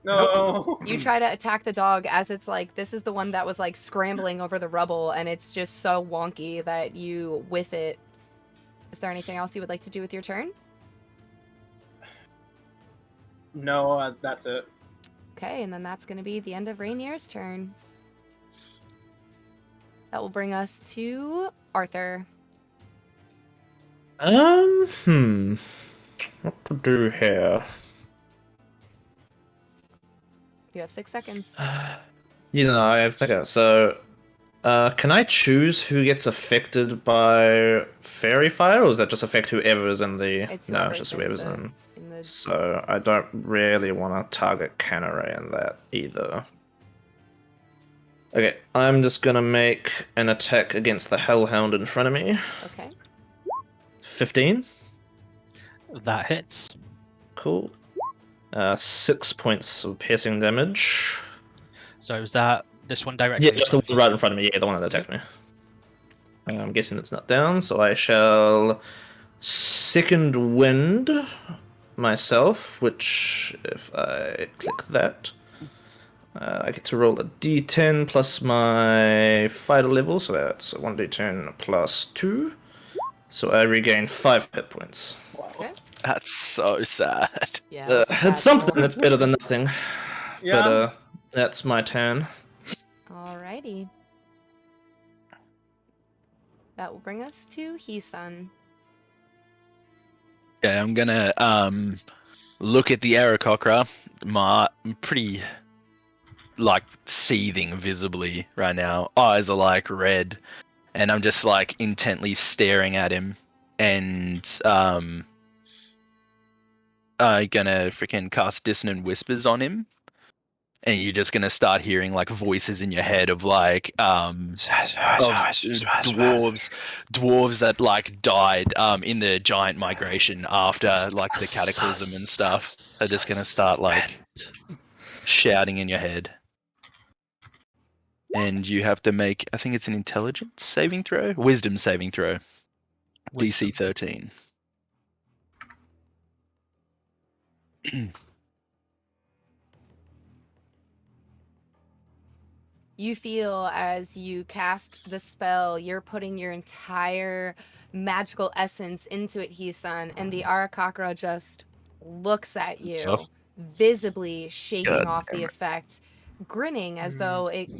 No. You try to attack the dog as it's like, this is the one that was like scrambling over the rubble, and it's just so wonky that you whiff it. Is there anything else you would like to do with your turn? No, that's it. Okay, and then that's going to be the end of Rainier's turn. That will bring us to Arthur. What to do here? You have 6 seconds. I think so. Can I choose who gets affected by fairy fire, or does that just affect whoever is in the? It's just whoever's in. So I don't really want to target Canaray in that either. Okay, I'm just gonna make an attack against the Hellhound in front of me. Okay. 15. That hits. Cool. 6 points of piercing damage. So was that this one directly? Yeah, just the one right in front of me. Yeah, the one that attacked me. I'm guessing it's not down, so I shall second wind myself, which if I click that, I get to roll a d10 plus my fighter level, so that's 1d10 plus 2. So I regain 5 hit points. Okay. That's so sad. Yeah. It's something that's better than nothing. Yeah. But that's my turn. Alrighty. That will bring us to Heesun. Yeah, I'm gonna look at the Aarakocra. I'm pretty like seething visibly right now. Eyes are like red, and I'm just like intently staring at him, and I'm gonna freaking cast Dissonant Whispers on him. And you're just gonna start hearing like voices in your head of like dwarves that like died in the giant migration after like the cataclysm and stuff. They're just gonna start like shouting in your head. And you have to make, I think it's an intelligence saving throw? Wisdom saving throw. DC 13. You feel as you cast the spell, you're putting your entire magical essence into it, Heesun, and the Aarakocra just looks at you, visibly shaking off the effect, grinning as though it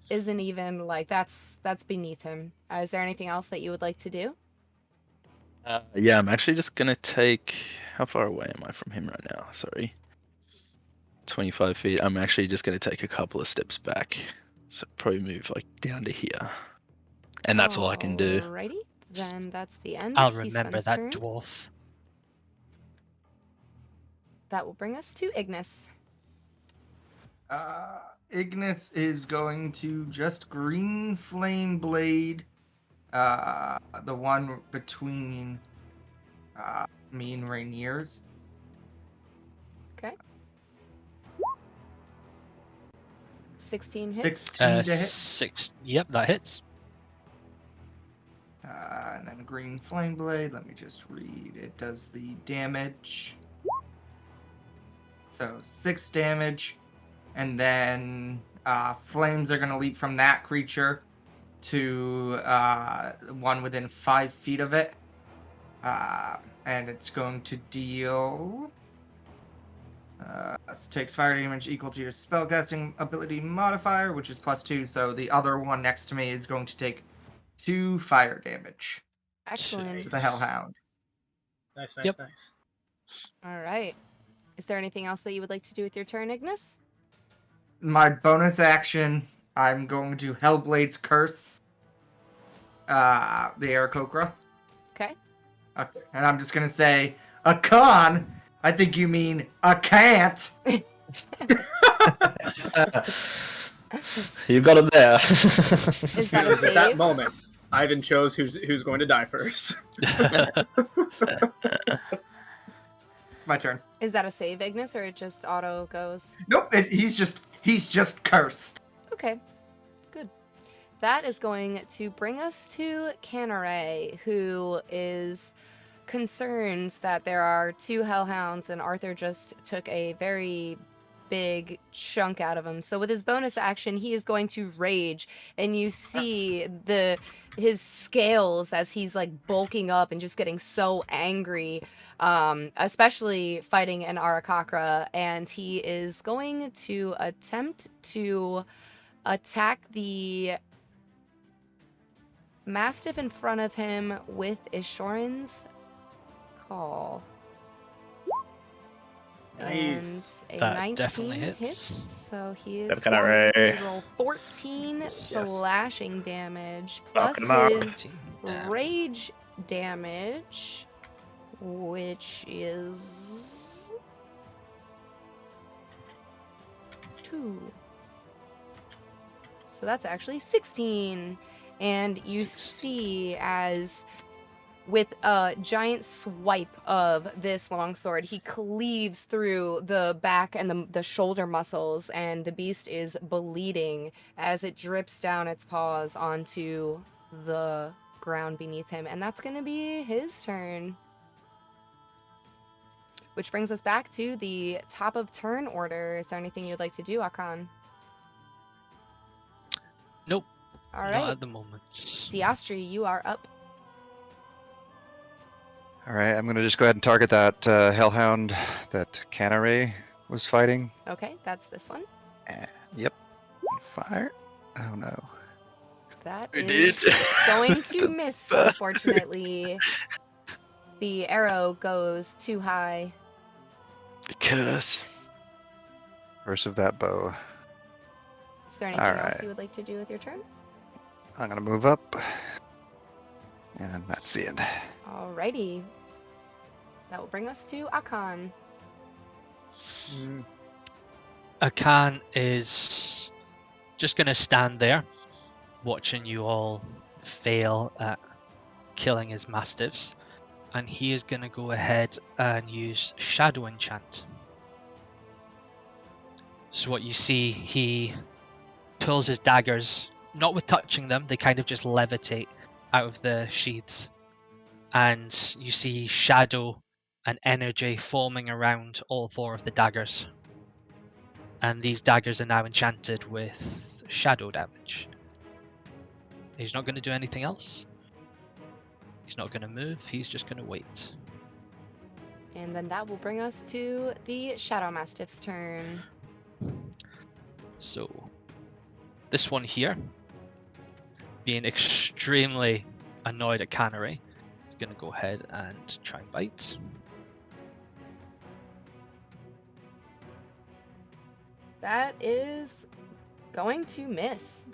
isn't even like that's beneath him. Is there anything else that you would like to do? Yeah, I'm actually just gonna take. How far away am I from him right now? Sorry. 25 feet. I'm actually just going to take a couple of steps back. So probably move like down to here. And that's all I can do. Alrighty. Then that's the end. I'll of remember Heesun's that turn. dwarf. That will bring us to Ignis. Ignis is going to just green flame blade the one between me and Rainier's. Okay. 16 hits. 16 to hit. 6. Yep, that hits. And then green flame blade. Let me just read. It does the damage. So 6 damage. And then flames are going to leap from that creature to one within 5 feet of it. And it's going to deal... takes fire damage equal to your spellcasting ability modifier, which is +2. So the other one next to me is going to take 2 fire damage. Excellent. To the Hellhound. Nice. All right. Is there anything else that you would like to do with your turn, Ignis? My bonus action, I'm going to Hellblade's Curse the Aarakocra. Okay. Okay. And I'm just going to say, a con. I think you mean a can't. You got it there. Is that a save? At that moment, Ivan chose who's going to die first. It's my turn. Is that a save, Ignis, or it just auto goes? Nope, he's just cursed. Okay, good. that is going to bring us to Canare, who is concerned that there are 2 hellhounds and Arthur just took a very big chunk out of him. So with his bonus action, he is going to rage, and you see his scales as he's like bulking up and just getting so angry, especially fighting an Arakakra, and he is going to attempt to attack the Mastiff in front of him with Ishoran's Call. Nice. And a That 19 definitely hits. So he is Can I going to ray? roll 14 slashing damage plus Knock him out. his 14, damn. rage damage, which is 2. So that's actually 16. And you see as with a giant swipe of this longsword, he cleaves through the back and the shoulder muscles, and the beast is bleeding as it drips down its paws onto the ground beneath him. And that's going to be his turn. Which brings us back to the top of turn order. Is there anything you'd like to do, Akan? Nope. All Not right. at the moment. Diastri, you are up. All right, I'm gonna just go ahead and target that hellhound that Canare was fighting. Okay, that's this one. Yep. Fire. Oh no. That It is did. going to miss, unfortunately. The arrow goes too high. Because. Curse of that bow. Is there anything else Alright. you would like to do with your turn? I'm gonna move up. And that's the end. Alrighty. That will bring us to Akan. Akan is just going to stand there, watching you all fail at killing his mastiffs, and he is going to go ahead and use Shadow Enchant. So what you see, he pulls his daggers, not with touching them, they kind of just levitate out of the sheaths, and you see shadow and energy forming around all 4 of the daggers. And these daggers are now enchanted with shadow damage. He's not going to do anything else. He's not going to move, he's just going to wait. And then that will bring us to the Shadow Mastiff's turn. So, this one here, being extremely annoyed at Canary, is going to go ahead and try and bite. That is going to miss.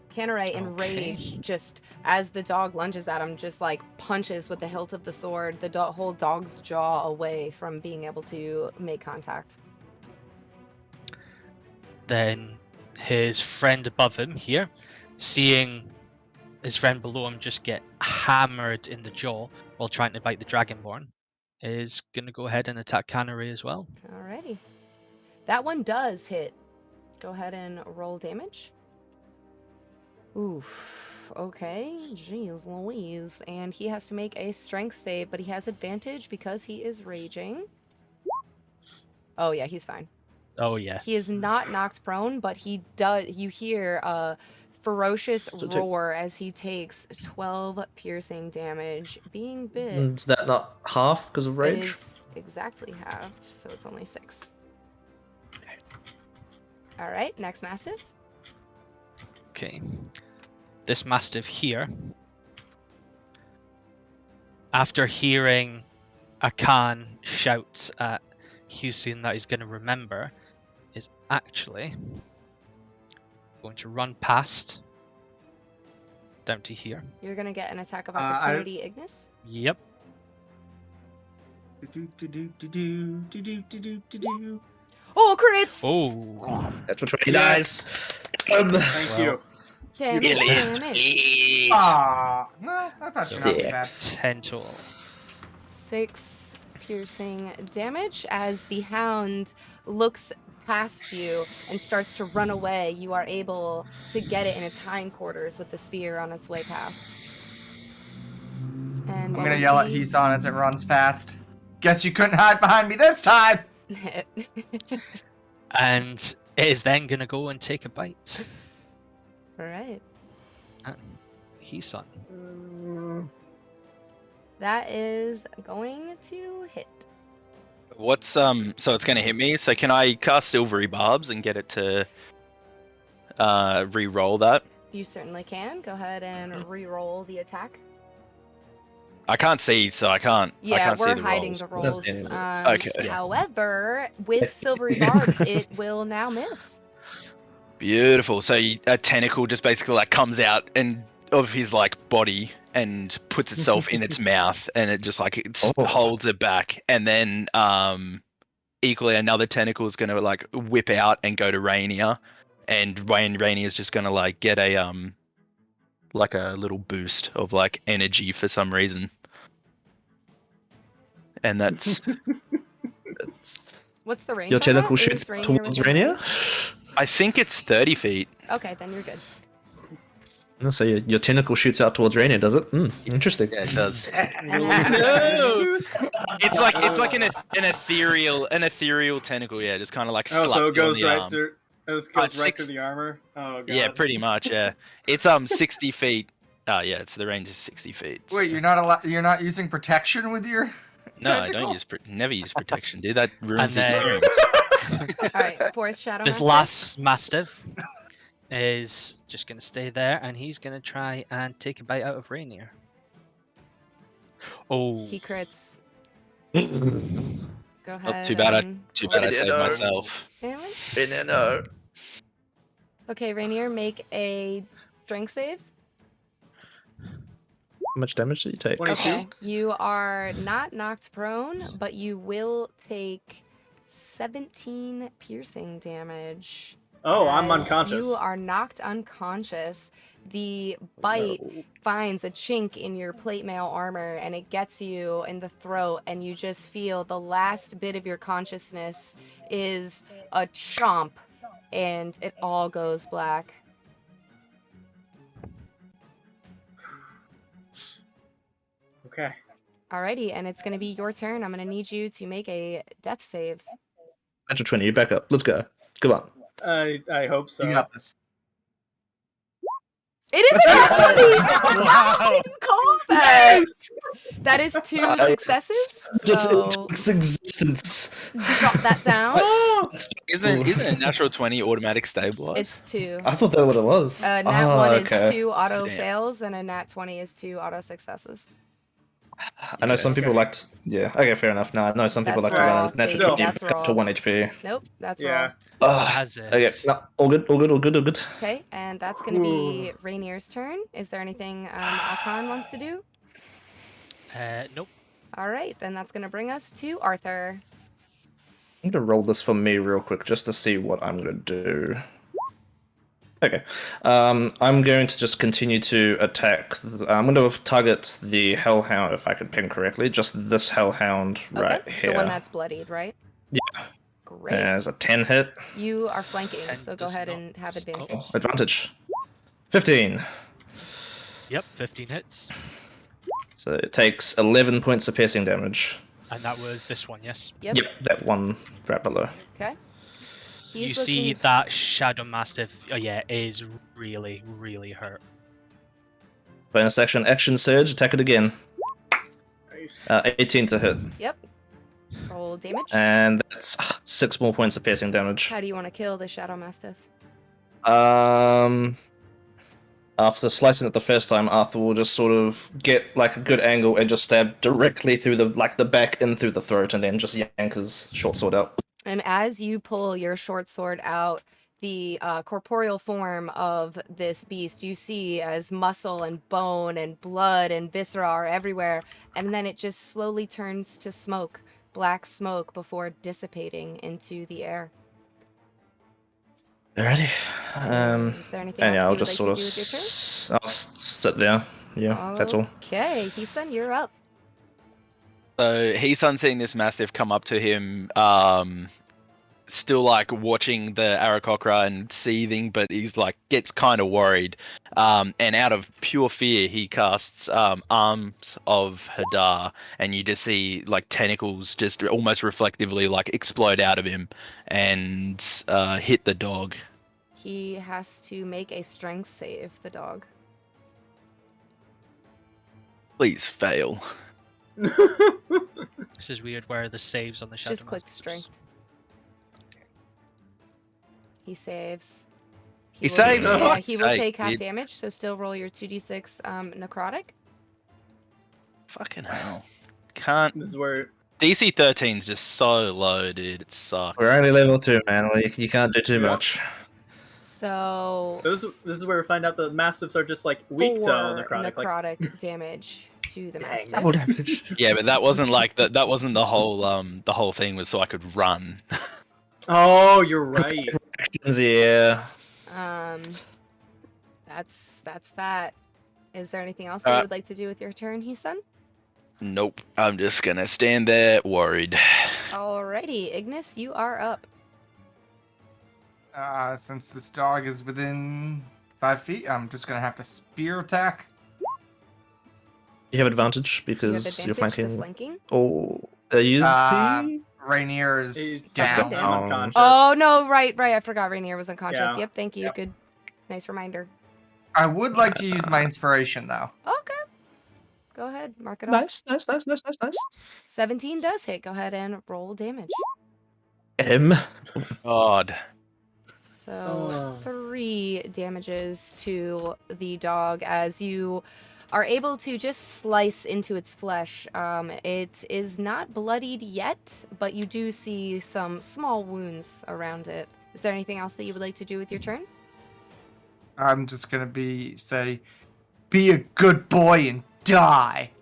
Canary, enraged, just as the dog lunges at him, just like punches with the hilt of the sword the whole dog's jaw away from being able to make contact. Then his friend above him here, seeing his friend below him just get hammered in the jaw while trying to bite the Dragonborn, is going to go ahead and attack Canary as well. Alrighty. That one does hit. Go ahead and roll damage. Oof. Okay. Jeez Louise. And he has to make a strength save, but he has advantage because he is raging. Oh yeah, he's fine. Oh yeah. He is not knocked prone, but he does. You hear a ferocious roar as he takes 12 piercing damage, being bit. Is that not half because of rage? It is exactly halved, so it's only 6. All right, next Mastiff. Okay. This Mastiff here, after hearing Akan shout at Husin that he's going to remember, is actually going to run past down to here. You're going to get an attack of opportunity, Ignis. Yep. Oh, crits! Oh. That's what he dies. Thank you. Damn it. Ah, well, that's not too bad. 10 total. 6 piercing damage as the hound looks past you and starts to run away, you are able to get it in its hindquarters with the spear on its way past. And I'm gonna yell at Hisan as it runs past. Guess you couldn't hide behind me this time! And it is then gonna go and take a bite. Alright. Hisan. That is going to hit. What's so it's gonna hit me. So can I cast Silvery Barbs and get it to re-roll that? You certainly can. Go ahead and re-roll the attack. I can't see, so I can't. Yeah, I can't we're see the hiding rolls. the rolls. Okay. However, with Silvery Barbs, it will now miss. Beautiful. So a tentacle just basically like comes out and of his like body and puts itself in its mouth, and it just like holds it back, and then equally another tentacle is gonna like whip out and go to Rainier, and Rainier is just gonna like get a like a little boost of like energy for some reason, and that's What's the range? Your on tentacle that? shoots Is Rainier towards within Rainier? range? I think it's 30 feet. Okay, then you're good. So your tentacle shoots out towards Rainier, does it? Interesting. Yeah, it does. No. It's like an ethereal tentacle. Yeah, just kind of like slapped so it you on goes the right arm. through. It goes right through the armor. Oh god. Yeah, pretty much. Yeah, it's 60 feet. Oh yeah, it's the range is 60 feet. So. Wait, you're not using protection with your No, tentacle? I don't never use protection, dude. That ruins the then- experience. Alright, fourth Shadow This Master. last Mastiff is just going to stay there, and he's going to try and take a bite out of Rainier. Oh, He crits. Go ahead. Not too bad. and I roll saved myself. damage. No. Okay, Rainier, make a strength save. How much damage did you take? 22. Okay, you are not knocked prone, but you will take 17 piercing damage. Oh, I'm as unconscious. You are knocked unconscious. The bite finds a chink in your plate mail armor and it gets you in the throat, and you just feel the last bit of your consciousness is a chomp, and it all goes black. Okay. Alrighty, and it's gonna be your turn. I'm gonna need you to make a death save. Natural 20, you back up. Let's go. Come on. I hope so. You got this. It is a nat 20! How did you call that? That is 2 successes. So Its existence. drop that down. Isn't a natural 20 automatic stabilize? It's 2. I thought that what it was. Nat 1 is okay. 2 auto Damn. fails, and a nat 20 is 2 auto successes. I know some people liked. Yeah, okay, fair enough. No, I know some people That's like to run raw, as natural baby, 20 that's up to raw. 1 HP. Nope, that's Yeah. wrong. has it? Okay, no, all good. Okay, and that's gonna be Rainier's turn. Is there anything Alcon wants to do? Nope. Alright, then that's gonna bring us to Arthur. I'm gonna roll this for me real quick just to see what I'm gonna do. Okay, I'm going to just continue to attack. I'm going to target the Hellhound, if I can ping correctly. Just this Hellhound right Okay, here. the one that's bloodied, right? Yeah. Great. As a 10 hit. You are flanking, 10 so go does ahead not and have scope. advantage. Advantage. 15. Yep, 15 hits. So it takes 11 points of piercing damage. And that was this one, yes? Yep. Yep, that one right below. Okay. You He's see looking- that Shadow Mastiff, is really, really hurt. Bonus action surge, attack it again. Nice. 18 to hit. Yep. Roll damage. And that's 6 more points of piercing damage. How do you want to kill the Shadow Mastiff? After slicing it the first time, Arthur will just sort of get like a good angle and just stab directly through the back in through the throat, and then just yank his short sword out. And as you pull your short sword out, the corporeal form of this beast you see as muscle and bone and blood and viscera are everywhere, and then it just slowly turns to smoke, black smoke, before dissipating into the air. Alrighty. Is there anything And else yeah, I'll you would just like sort to of do with your turn? I'll sit there. Yeah, that's all. Okay, Hisan, you're up. So he's seeing this Mastiff come up to him, still like watching the Aarakocra and seething, but he's like gets kind of worried. And out of pure fear, he casts Arms of Hadar, and you just see like tentacles just almost reflectively like explode out of him and hit the dog. He has to make a strength save, the dog. Please fail. This is weird. Where are the saves on the Shadow Just click Masters? strength. He saves. He saves? Yeah, he will Sake, take half dude. damage, so still roll your 2d6 necrotic. Fucking hell. Can't. This is where DC 13's just so low, dude. It sucks. We're only level 2, man. You can't do too Yeah. much. So this is where we find out the mastiffs are just like weak to 4 necrotic. Like, necrotic damage to the mastiff. Double damage. Yeah, but that wasn't like that wasn't the whole thing was so I could run. oh, you're right. Yeah. That's that. Is there anything else that you would like to do with your turn, Hisan? Nope. I'm just gonna stand there worried. Alrighty, Ignis, you are up. Since this dog is within 5 feet, I'm just gonna have to spear attack. You have advantage You because have you're advantage flanking. to flanking. Oh, you see? Rainier is He's down. down. unconscious. Oh no, right. I forgot Rainier was unconscious. Yeah. Yep, thank you. Yep. Good, nice reminder. I would like to use my inspiration though. Okay, go ahead, mark it off. Nice. 17 does hit. Go ahead and roll damage. God. So 3 damages to the dog as you are able to just slice into its flesh. It is not bloodied yet, but you do see some small wounds around it. Is there anything else that you would like to do with your turn? I'm just gonna say, be a good boy and die.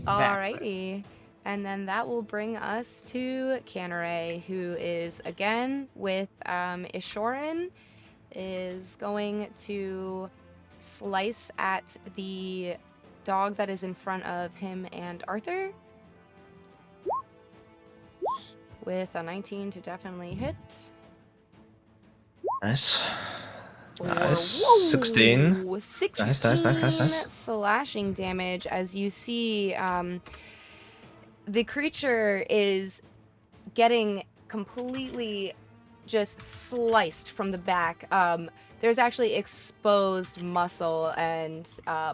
Alrighty. And then that will bring us to Canare, who is again with Ishorin, is going to slice at the dog that is in front of him and Arthur. With a 19 to definitely hit. Nice. Or- Nice. whoa, 16. 16 Nice. slashing damage as you see the creature is getting completely just sliced from the back. There's actually exposed muscle and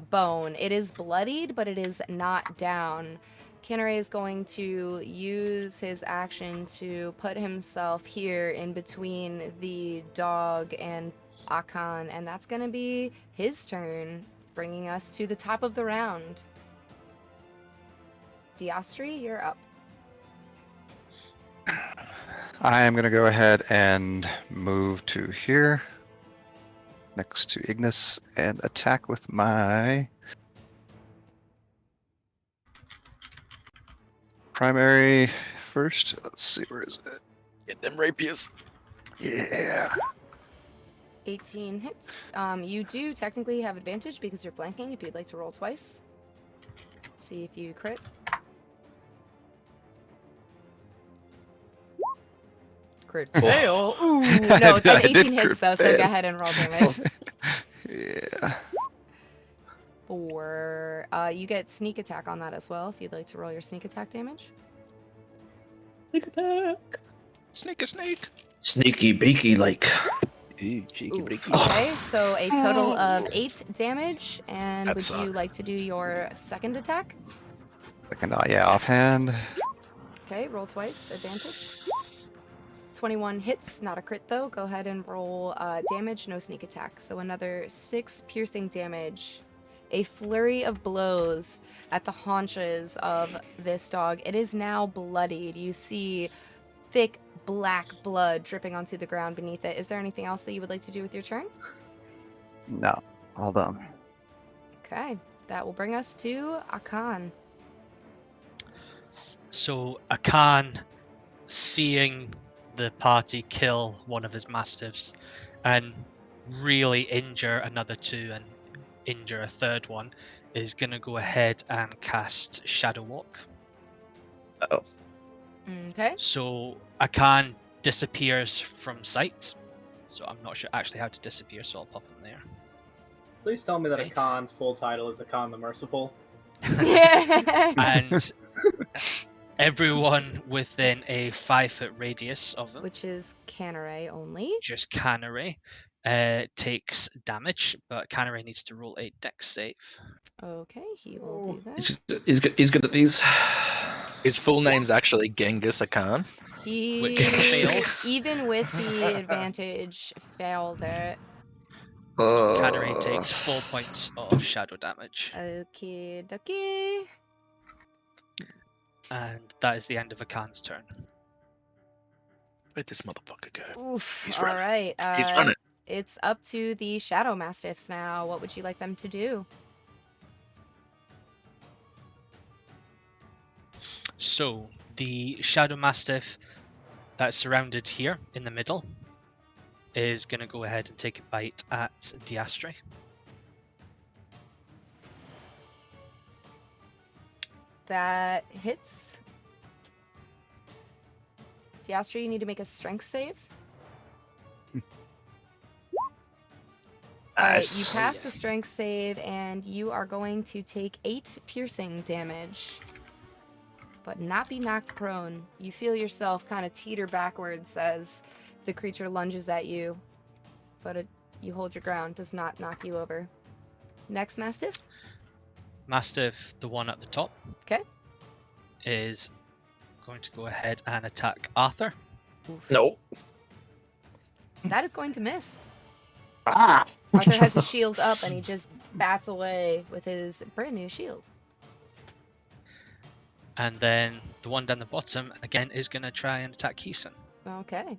bone. It is bloodied, but it is not down. Canare is going to use his action to put himself here in between the dog and Akan, and that's going to be his turn, bringing us to the top of the round. Diastri, you're up. I am going to go ahead and move to here, next to Ignis, and attack with my primary first. Let's see, where is it? Get them rapiers. Yeah. 18 hits. You do technically have advantage because you're flanking if you'd like to roll twice. See if you crit. Crit fail. Ooh, no, I 18 did hits crit though, so fail. go ahead and roll damage. Yeah. 4. You get sneak attack on that as well if you'd like to roll your sneak attack damage. Sneak attack. Sneak. Sneaky beaky like. Ooh, cheeky Oof. breaky. Okay, so a total of 8 damage. And That would you sucked. like to do your second attack? Second, yeah, offhand. Okay, roll twice, advantage. 21 hits, not a crit though. Go ahead and roll damage, no sneak attack. So another 6 piercing damage. A flurry of blows at the haunches of this dog. It is now bloodied. You see thick black blood dripping onto the ground beneath it. Is there anything else that you would like to do with your turn? No, all done. Okay, that will bring us to Akan. So Akan, seeing the party kill one of his mastiffs and really injure another 2 and injure a third one, is going to go ahead and cast Shadow Walk. Oh. Okay. So Akan disappears from sight. So I'm not sure actually how to disappear, so I'll pop him there. Please tell me that Okay. Akan's full title is Akan the Merciful. And everyone within a 5-foot radius of them, Which is Canary only. just Canary, takes damage, but Canary needs to roll a dex save. Okay, he will do that. He's good at these. His full name's actually Genghis Khan. He Which fails. even with the advantage failed it. Canary takes 4 points of shadow damage. Okay, ducky. And that is the end of Akan's turn. Where'd this motherfucker go? Oof. He's All running. right. He's running. It's up to the Shadow Mastiffs now. What would you like them to do? So, the Shadow Mastiff that's surrounded here in the middle is going to go ahead and take a bite at Diastre. That hits. Diastre, you need to make a strength save. Alright, Nice. you pass the strength save, and you are going to take 8 piercing damage. But not be knocked prone. You feel yourself kind of teeter backwards as the creature lunges at you. But you hold your ground, does not knock you over. Next Mastiff? Mastiff, the one at the top, Okay. is going to go ahead and attack Arthur. Oof. No. That is going to miss. Ah. Arthur has his shield up, and he just bats away with his brand new shield. And then the one down the bottom, again, is going to try and attack Keeson. Okay.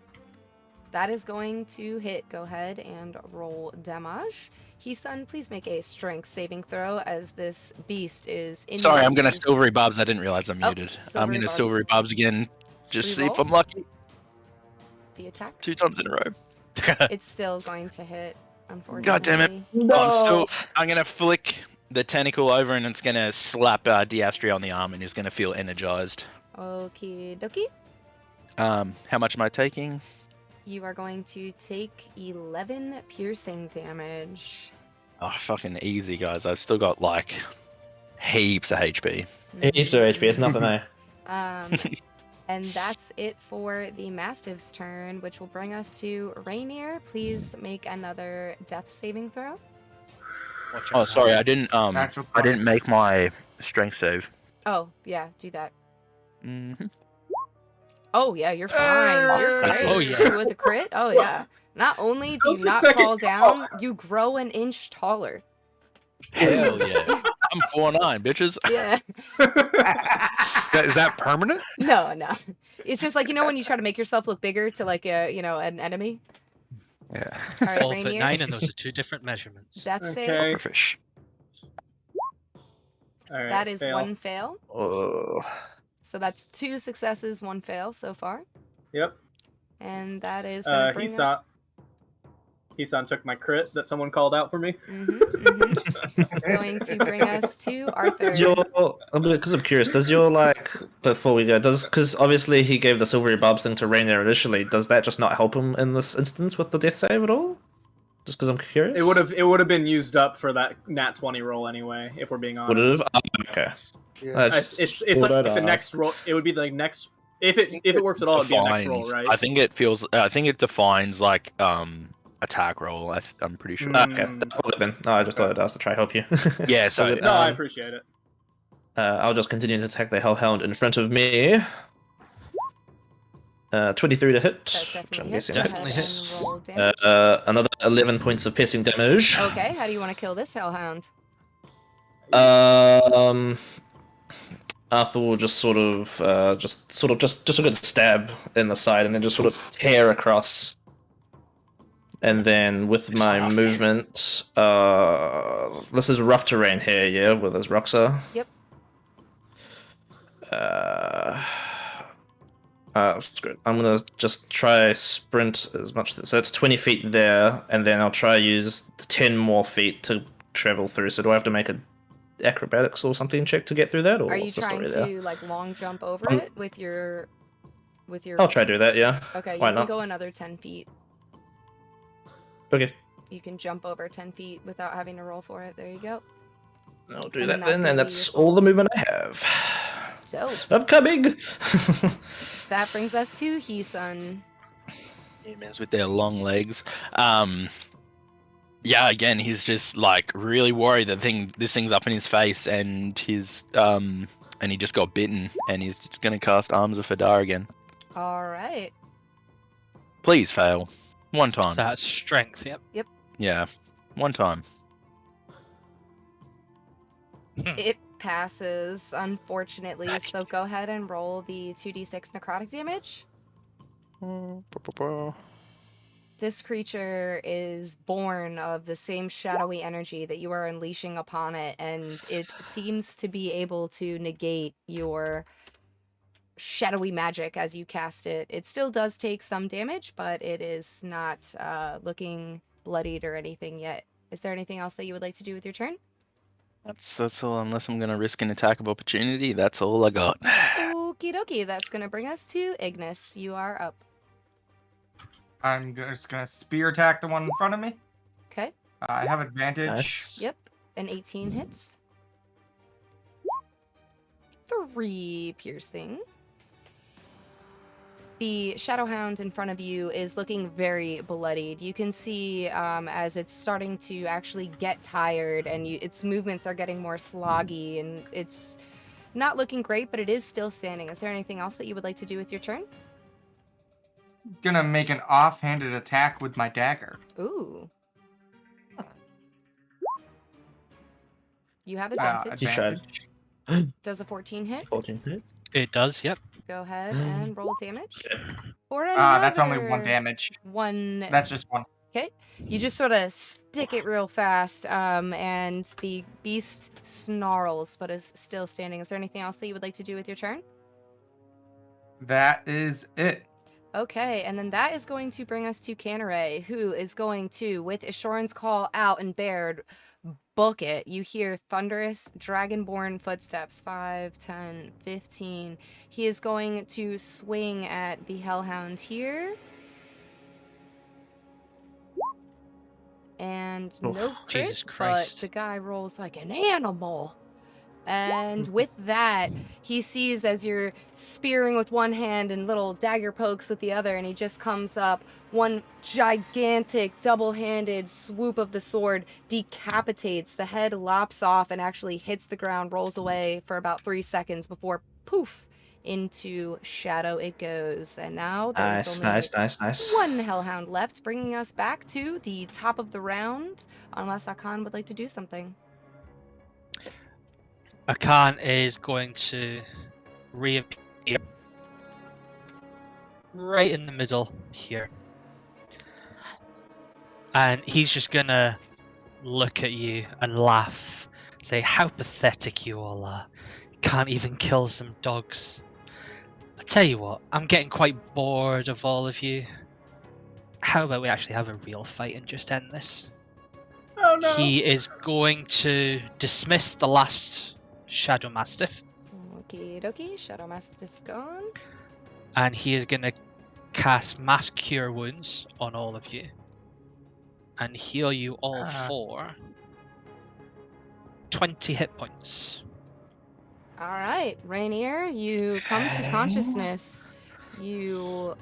That is going to hit. Go ahead and roll damage. Heesun, please make a strength saving throw as this beast is in Sorry, your I'm gonna hands. silvery bobs. I didn't realize I'm Oh, muted. I'm silvery gonna bobs. silvery bobs again. Just see if Reroll. I'm lucky. The attack. 2 times in a row. It's still going to hit, unfortunately. God damn it. I'm gonna flick the tentacle over and it's gonna slap Diastre on the arm and he's gonna feel energized. Okie dokie. How much am I taking? You are going to take 11 piercing damage. Oh, fucking easy, guys. I've still got like heaps of HP. Heaps of HP, it's nothing, eh? And that's it for the Mastiff's turn, which will bring us to Rainier. Please make another death saving throw. Oh, sorry, I didn't make my strength save. Oh, yeah, do that. Mm-hmm. Oh, yeah, you're fine. You're great. Oh, yeah. With a crit? Oh, yeah. Not only do you That's the not second fall down, you grow an inch taller. Hell yeah. I'm 4'9", bitches. Yeah. Is that permanent? No. It's just like, when you try to make yourself look bigger to like an enemy? Yeah. All right, 4'9", Rainier. and those are 2 different measurements. Death save. Okay. Fish. All right, That is fail. 1 fail. Oh. So that's 2 successes, 1 fail so far. Yep. And that is gonna bring up... Heesun took my crit that someone called out for me. Going to bring us to Arthur. Because I'm curious, does your, before we go, because obviously he gave the silvery barbs thing to Rainier initially, does that just not help him in this instance with the death save at all? Just because I'm curious? It would have been used up for that nat 20 roll anyway, if we're being honest. Would it have? Oh, okay. Yeah. It's like the next roll. It would be the next. If it works at all, it'd be the next roll, right? I think it defines attack roll. I'm pretty sure. Okay, that would have been. No, I just thought I'd ask to try help you. Yeah, so No, I appreciate it. I'll just continue to attack the Hellhound in front of me. 23 to hit. That Which I'm definitely hits. guessing Go Definitely ahead hits. and roll damage. another 11 points of piercing damage. Okay, how do you want to kill this hellhound? Arthur will just sort of just a good stab in the side and then just sort of tear across. And then with my movement, this is rough terrain here, yeah, with his Roxa. Yep. Screw it. I'm gonna just try sprint as much. So it's 20 feet there, and then I'll try use 10 more feet to travel through. So do I have to make a acrobatics or something check to get through that, or Are you what's the trying story there? to long jump over it with your with your... I'll try to do that, yeah. Okay, Why you can not? go another 10 feet. Okay. You can jump over 10 feet without having to roll for it. There you go. I'll do And then that that's then, gonna and be that's your full- all the movement I have. So, I'm coming! that brings us to Heesun. Humans with their long legs. Yeah, again, he's just like really worried that this thing's up in his face, and and he just got bitten, and he's just gonna cast Arms of Fadar again. All right. Please fail. One time. So that's strength, yep. Yeah, one time. It passes, unfortunately. So go ahead and roll the 2d6 necrotic damage. This creature is born of the same shadowy energy that you are unleashing upon it, and it seems to be able to negate your shadowy magic as you cast it. It still does take some damage, but it is not looking bloodied or anything yet. Is there anything else that you would like to do with your turn? That's all. Unless I'm gonna risk an attack of opportunity, that's all I got. Okie dokie, that's gonna bring us to Ignis. You are up. I'm just gonna spear attack the one in front of me. Okay. I have advantage. Nice. Yep. An 18 hits. 3 piercing. The Shadowhound in front of you is looking very bloodied. You can see as it's starting to actually get tired, and its movements are getting more sloggy, and it's not looking great, but it is still standing. Is there anything else that you would like to do with your turn? Gonna make an offhanded attack with my dagger. Ooh. You have Advantage. advantage. Does a 14 hit? 14 hit. It does, yep. Go ahead and roll damage. Or That's only one another damage. One. That's just one. Okay. You just sort of stick it real fast, and the beast snarls, but is still standing. Is there anything else that you would like to do with your turn? That is it. Okay, and then that is going to bring us to Canneray, who is going to, with Ishoran's call out and bared, book it. You hear thunderous dragonborn footsteps. 5, 10, 15. He is going to swing at the Hellhound here. And no crit, Jesus but Christ. the guy rolls like an animal. And with that, he sees as you're spearing with one hand and little dagger pokes with the other, and he just comes up. One gigantic double-handed swoop of the sword decapitates. The head lops off and actually hits the ground, rolls away for about 3 seconds before poof, into shadow it goes. And now there's Nice. one Hellhound left, bringing us back to the top of the round, unless Akan would like to do something. Akan is going to reappear right in the middle here. And he's just gonna look at you and laugh. Say, how pathetic you all are. Can't even kill some dogs. I tell you what, I'm getting quite bored of all of you. How about we actually have a real fight and just end this? Oh no! He is going to dismiss the last Shadow Mastiff, Okie dokie, Shadow Mastiff gone. and he is going to cast Mass Cure Wounds on all of you and heal you all for 20 hit points. All right, Rainier, you come to consciousness. You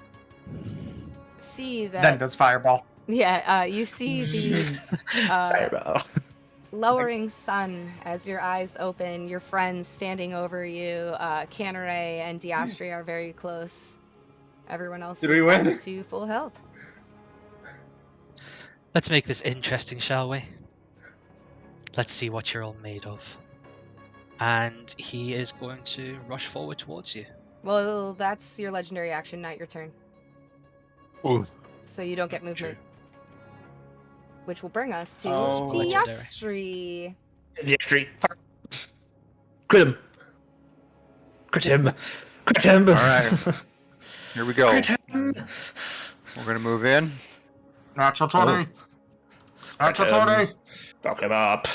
see that. Then does fireball. Yeah, you see the Fireball. lowering sun as your eyes open. Your friends standing over you, Canneray and Diastri are very close. Everyone else Did is we win? back to full health. Let's make this interesting, shall we? Let's see what you're all made of. And he is going to rush forward towards you. Well, that's your legendary action, not your turn. Ooh. So you don't get movement. Which will bring us to Oh. Diastri. The street. Crit him. Crit him. Crit him. All right. Here we go. Crit him. We're gonna move in. Natural 20. Natural 20. Fuck him up.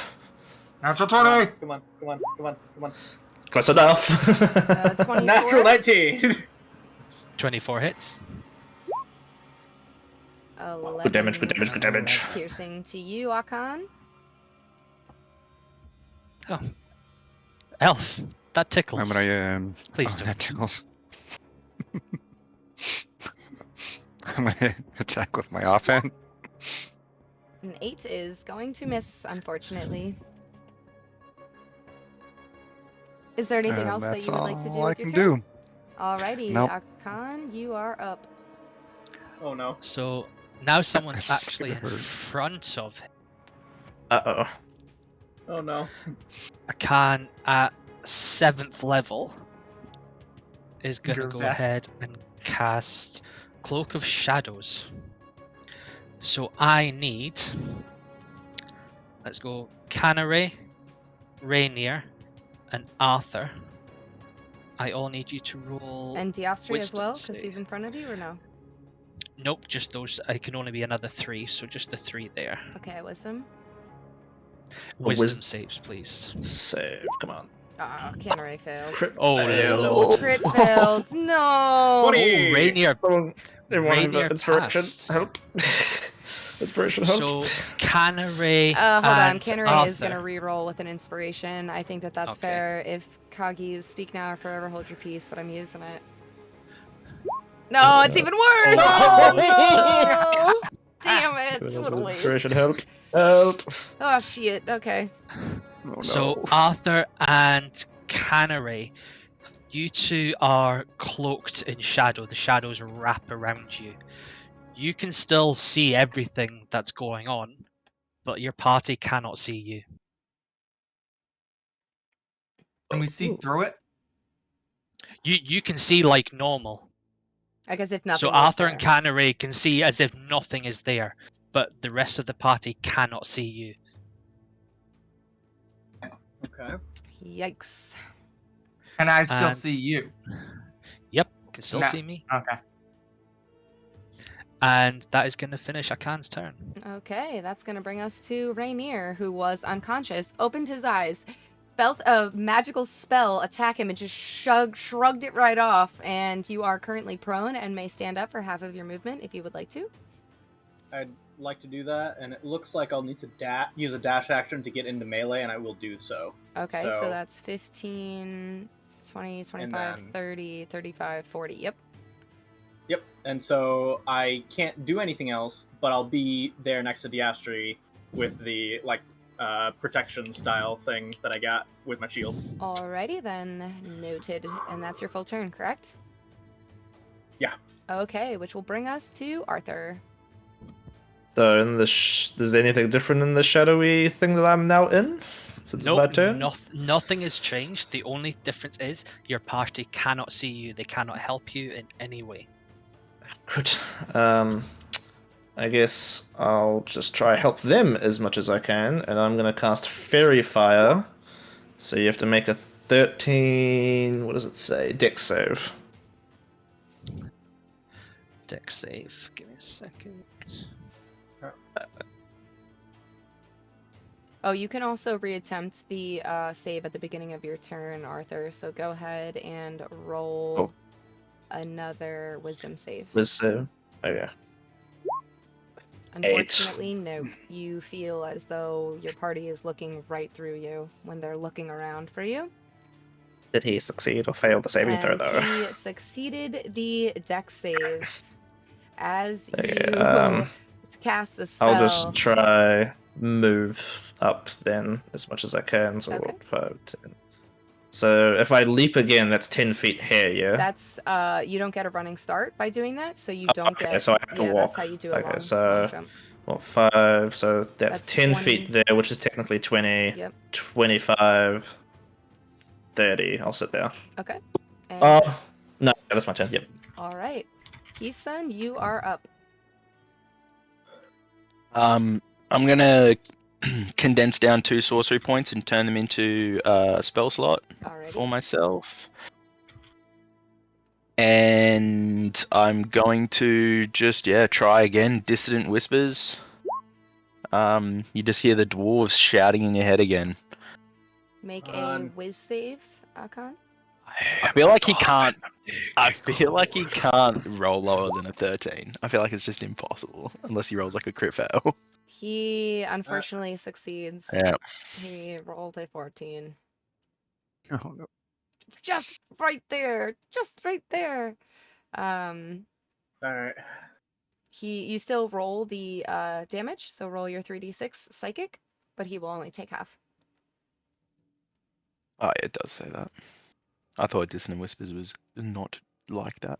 Natural 20. Come on. Close enough. 24. Natural 19. 24 hits. 11 Good damage, good damage, good damage. piercing to you, Akan. Oh. Elf, that tickles. I'm gonna Please oh, don't. that tickles. I'm gonna attack with my offhand. An 8 is going to miss, unfortunately. Is there anything else that you would like to do with your turn? Alrighty, Nope. Akan, you are up. Oh no. So now someone's That's actually in scared. front of him. Uh-oh. Oh no. Akan at 7th level is going to Your go death. ahead and cast Cloak of Shadows. So I need, let's go, Canary, Rainier, and Arthur. I all need you to roll. And Austihr as Wisdom well, because save. he's in front of you, or no? Nope, just those. I can only be another 3, so just the 3 there. Okay, wisdom. Wisdom saves, please. Save, come on. Ah, Canary fails. Crit Oh, fail. Lord. Crit fails. No. 20. Oh, Rainier. Everyone Rainier have inspiration. passed. Help. Inspiration help. So Canary. Hold on. and Canary Arthur. is going to re-roll with an inspiration. I think that that's Okay. fair. If Coggies speak now or forever hold your peace, but I'm using it. No, it's even worse! Oh, no! Damn it! What a waste. Inspiration help. Help. Oh, shit. Okay. Oh, no. So Arthur and Canary, you two are cloaked in shadow. The shadows wrap around you. You can still see everything that's going on, but your party cannot see you. Can we see through it? You can see like normal. I guess if nothing So was Arthur there. and Canary can see as if nothing is there, but the rest of the party cannot see you. Okay. Yikes. Can I still And- see you? Yep, can still No. see me. Okay. And that is going to finish Akan's turn. Okay, that's going to bring us to Rainier, who was unconscious, opened his eyes, felt a magical spell attack him, and just shrugged it right off. And you are currently prone and may stand up for half of your movement if you would like to. I'd like to do that, and it looks like I'll need to use a dash action to get into melee, and I will do so. Okay, so So- that's 15, 20, 25, then- 30, 35, 40. Yep. Yep. And so I can't do anything else, but I'll be there next to Diastri with the protection style thing that I got with my shield. Alrighty then, noted. And that's your full turn, correct? Yeah. Okay, which will bring us to Arthur. So, in the there's anything different in the shadowy thing that I'm now in? Since it's my Nope, turn? nothing has changed. The only difference is your party cannot see you. They cannot help you in any way. Good. I guess I'll just try help them as much as I can, and I'm gonna cast Fairy Fire. So you have to make a 13. What does it say? Dex save. Dex save. Give me a second. Oh, you can also reattempt the save at the beginning of your turn, Arthur. So go ahead and roll another wisdom save. Wisdom. Okay. Unfortunately, no. You feel as though your party is looking right through you when they're looking around for you. Did he succeed or fail the saving throw, And though? he succeeded the dex save. As Okay, you cast the spell. I'll just try move up then as much as I can. So Okay. 5, 10. So if I leap again, that's 10 feet here, yeah? That's you don't get a running start by doing that, so you don't okay, get. so I have to yeah, walk. that's how you do a Okay, long so- jump. Well, 5, so that's That's 10 20. feet there, which is technically 20, Yep. 25, 30. I'll sit there. Okay. And Oh, no, that's my turn, yep. all right, Kisan, you are up. I'm gonna condense down 2 sorcery points and turn them into a spell slot Alrighty. for myself. And I'm going to just try again. Dissident Whispers. You just hear the dwarves shouting in your head again. Make a whiz save, Akan. I feel like he can't I feel like he can't roll lower than a 13. I feel like it's just impossible unless he rolls like a crit fail. He unfortunately succeeds. Yeah. He rolled a 14. Oh, no. Just right there. Just right there. All right. You still roll the damage, so roll your 3d6 psychic, but he will only take half. Oh, yeah, it does say that. I thought Dissonant Whispers was not like that.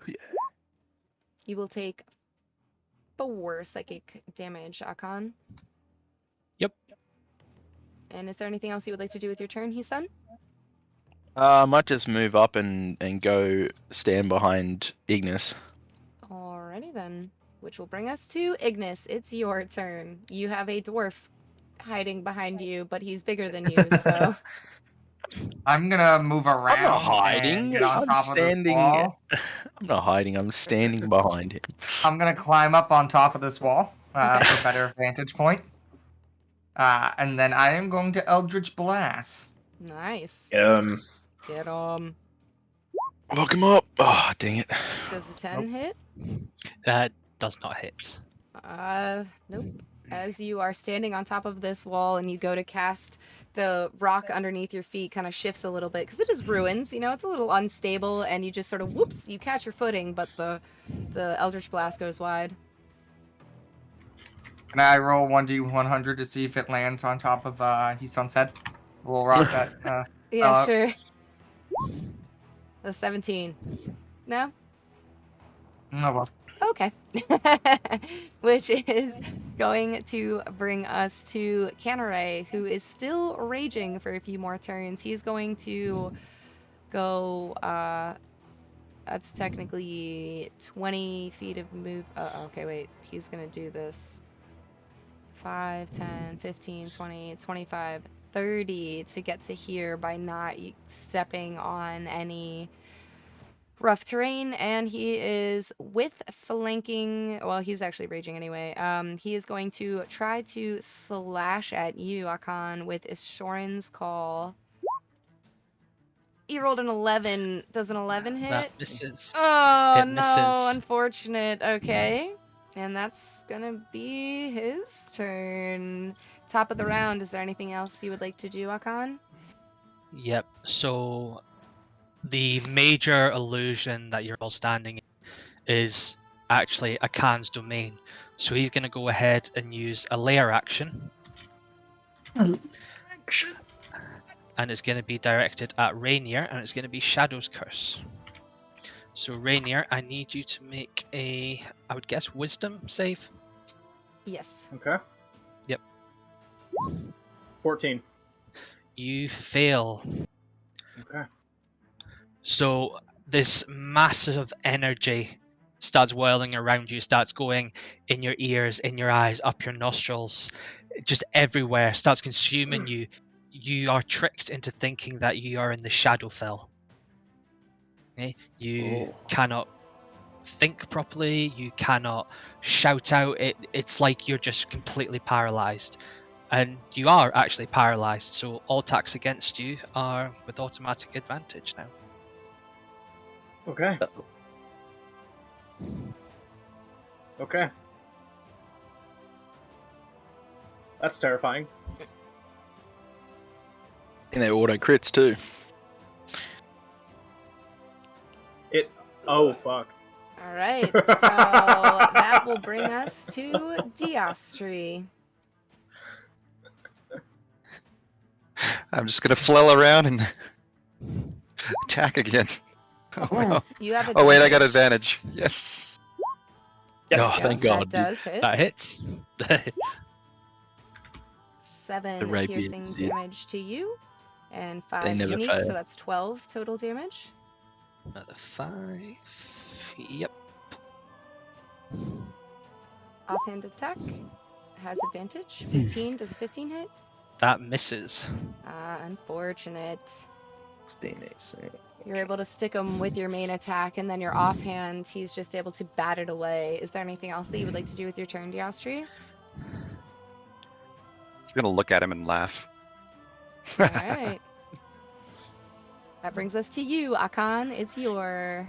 Yeah. You will take 4 psychic damage, Akon. Yep. And is there anything else you would like to do with your turn, Hisan? I might just move up and go stand behind Ignis. Alrighty then. Which will bring us to Ignis. It's your turn. You have a dwarf hiding behind you, but he's bigger than you, so... I'm gonna move around. I'm not hiding. And get on I'm top standing. Of this wall. I'm not hiding. I'm standing behind him. I'm gonna climb up on top of this wall Okay. for better vantage point. And then I am going to Eldritch Blast. Nice. Get Get him. Look him up. Oh, dang it. Does a 10 hit? That does not hit. Nope. As you are standing on top of this wall and you go to cast, the rock underneath your feet kind of shifts a little bit because it is ruins, you know, it's a little unstable, and you just sort of whoops, you catch your footing, but the Eldritch Blast goes wide. Can I roll 1d100 to see if it lands on top of Hisan's head? We'll rock that. Yeah, sure. The 17. No? Oh well. Okay. Which is going to bring us to Canaray, who is still raging for a few more turns. He's going to go, that's technically 20 feet of move. Okay, wait. He's going to do this. 5, 10, 15, 20, 25, 30 to get to here by not stepping on any rough terrain, and he is with flanking. Well, he's actually raging anyway. He is going to try to slash at you, Akon, with Ishoran's Call. He rolled an 11. Does an 11 hit? That misses. Oh It no, misses. unfortunate. Okay, and that's gonna be his turn. Top of the round. Is there anything else you would like to do, Akon? Yep. So the major illusion that you're all standing in is actually Akan's domain. So he's going to go ahead and use a layer action. And it's going to be directed at Rainier, and it's going to be Shadow's Curse. So Rainier, I need you to make a, I would guess, Wisdom save. Yes. Okay. Yep. 14. You fail. Okay. So this massive energy starts whirling around you, starts going in your ears, in your eyes, up your nostrils, just everywhere, starts consuming you. You are tricked into thinking that you are in the Shadowfell. Okay? You cannot think properly, you cannot shout out. It's like you're just completely paralyzed. And you are actually paralyzed, so all attacks against you are with automatic advantage now. Okay. Okay. That's terrifying. And they auto crits too. Oh, fuck. All right, so that will bring us to Austihr. I'm just gonna flail around and attack again. Oh, no. You have Oh wait, I got advantage. Yes. Yes. Oh, thank God. That does hit. That hits. 7 The rapier piercing did. damage to you, and They 5 never sneak, fail. so that's 12 total damage. Another 5. Yep. Offhand attack has advantage. 15. Does a 15 hit? That misses. Unfortunate. 16, 18. You're able to stick him with your main attack, and then your offhand, he's just able to bat it away. Is there anything else that you would like to do with your turn, Austihr? I'm gonna look at him and laugh. All right. That brings us to you, Akan. It's your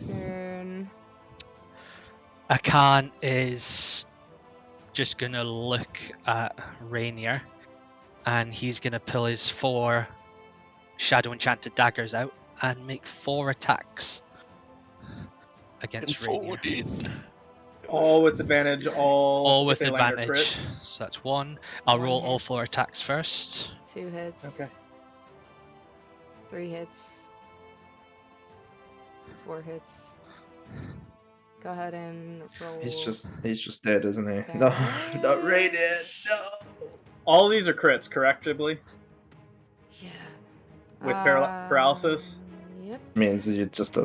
turn. Akan is just gonna look at Rainier, and he's gonna pull his 4 Shadow Enchanted daggers out and make 4 attacks against Rainier. All with advantage. All with if they land their advantage. crits. So that's 1. I'll One roll all hits. 4 attacks first. 2 hits. Okay. 3 hits. 4 hits. Go ahead and roll. He's just dead, isn't he? Damage. No, not Rainier. No. All of these are crits, correct, Ghibli? Yeah. With paralysis. Yep. Means you just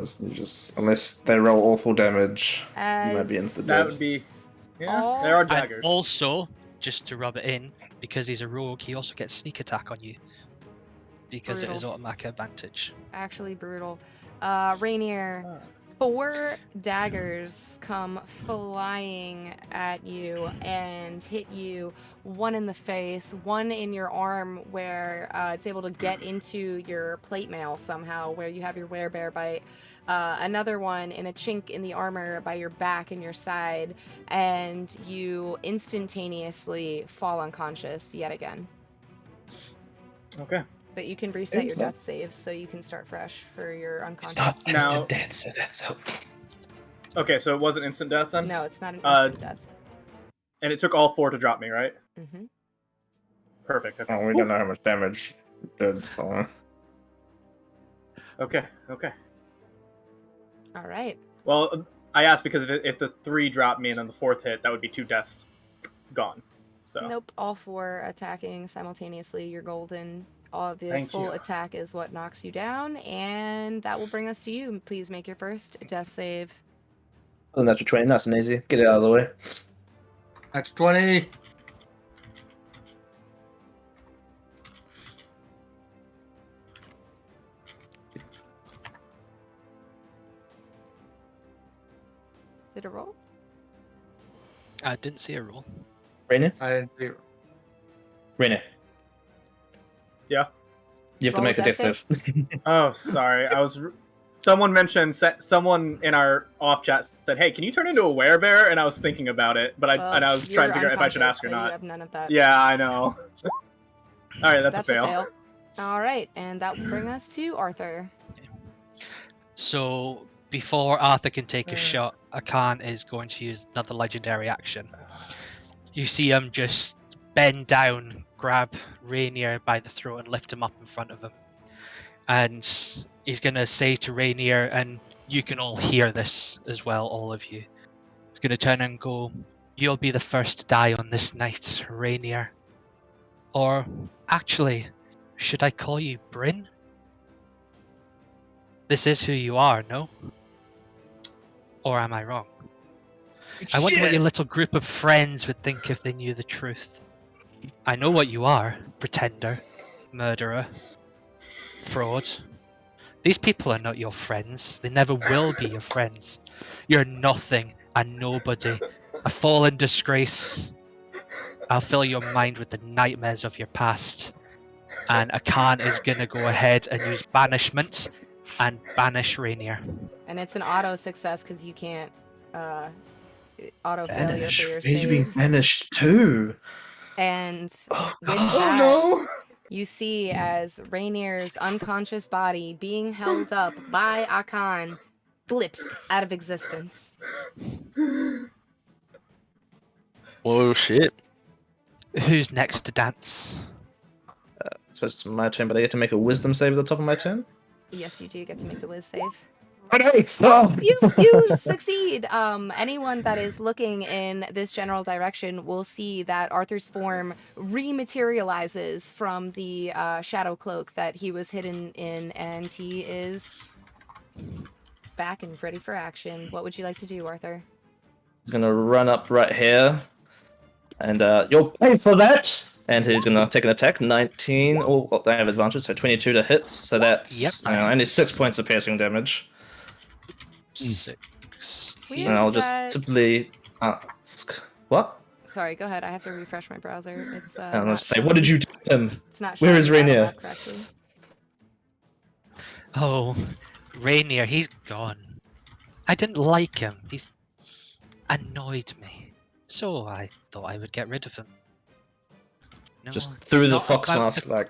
unless they roll awful damage, you might be insta That dead. would be. Yeah, all- there are And daggers. also, just to rub it in, because he's a rogue, he also gets sneak attack on you. Because it is Brutal. automatic advantage. Actually brutal. Rainier, 4 daggers come flying at you and hit you. 1 in the face, 1 in your arm where it's able to get into your plate mail somehow, where you have your werebear bite. Another one in a chink in the armor by your back and your side, and you instantaneously fall unconscious yet again. Okay. But you can reset your death saves, so you can start fresh for your It's unconscious. not Now- instant dead, so that's helpful. Okay, so it wasn't instant death then? No, it's not an instant death. And it took all 4 to drop me, right? Mm-hmm. Perfect. Okay. Oh, we don't know how much damage did. Okay. Okay. All right. Well, I asked because if the 3 dropped me and then the 4th hit, that would be 2 deaths gone. So. Nope, all 4 attacking simultaneously. You're golden. All of the Thank full you. attack is what knocks you down, and that will bring us to you. Please make your first death save. Oh, natural 20, nice and easy. Get it out of the way. That's 20. Did it roll? I didn't see a roll. Rainier? I didn't see it. Rainier. Yeah? You have to Roll make a death death save. Oh, sorry. Someone mentioned, someone in our off chat said, "Hey, can you turn into a werebear?" And I was thinking about it, but I was trying to figure out if I should ask or so You not. have none of that. Yeah, I know. All right, that's a fail. All right, and that will bring us to Arthur. So before Arthur can take a shot, Akan is going to use another legendary action. You see him just bend down, grab Rainier by the throat and lift him up in front of him. And he's going to say to Rainier, and you can all hear this as well, all of you. He's going to turn and go, "You'll be the first to die on this night, Rainier." Or, actually, should I call you Bryn? This is who you are, no? Or am I wrong? I wonder what your little group of friends would think if they knew the truth. I know what you are, pretender, murderer, fraud. These people are not your friends. They never will be your friends. You're nothing, a nobody, a fallen disgrace. I'll fill your mind with the nightmares of your past. And Akan is gonna go ahead and use banishment and banish Rainier. And it's an auto success because you can't auto failure Banish. for your You're being save. banished too. And with Oh that, no! you see as Rainier's unconscious body being held up by Akan flips out of existence. Whoa, shit. Who's next to dance? So it's my turn, but I get to make a wisdom save at the top of my turn? Yes, you do get to make the whiz save. Oh. You succeed. Anyone that is looking in this general direction will see that Arthur's form rematerializes from the shadow cloak that he was hidden in, and he is back and ready for action. What would you like to do, Arthur? He's gonna run up right here, and you'll pay for that. And he's gonna take an attack. 19. Oh, well, they have advantage, so 22 to hit. So that's only 6 points of piercing damage. 6. And I'll just simply ask, what? Sorry, go ahead. I have to refresh my browser. It's And I'll not just say, what did you do to him? It's not Where is showing the Rainier? battle map correctly. Oh, Rainier, he's gone. I didn't like him. He's annoyed me. So I thought I would get rid of him. No, Just it's through the not fox about mask, like.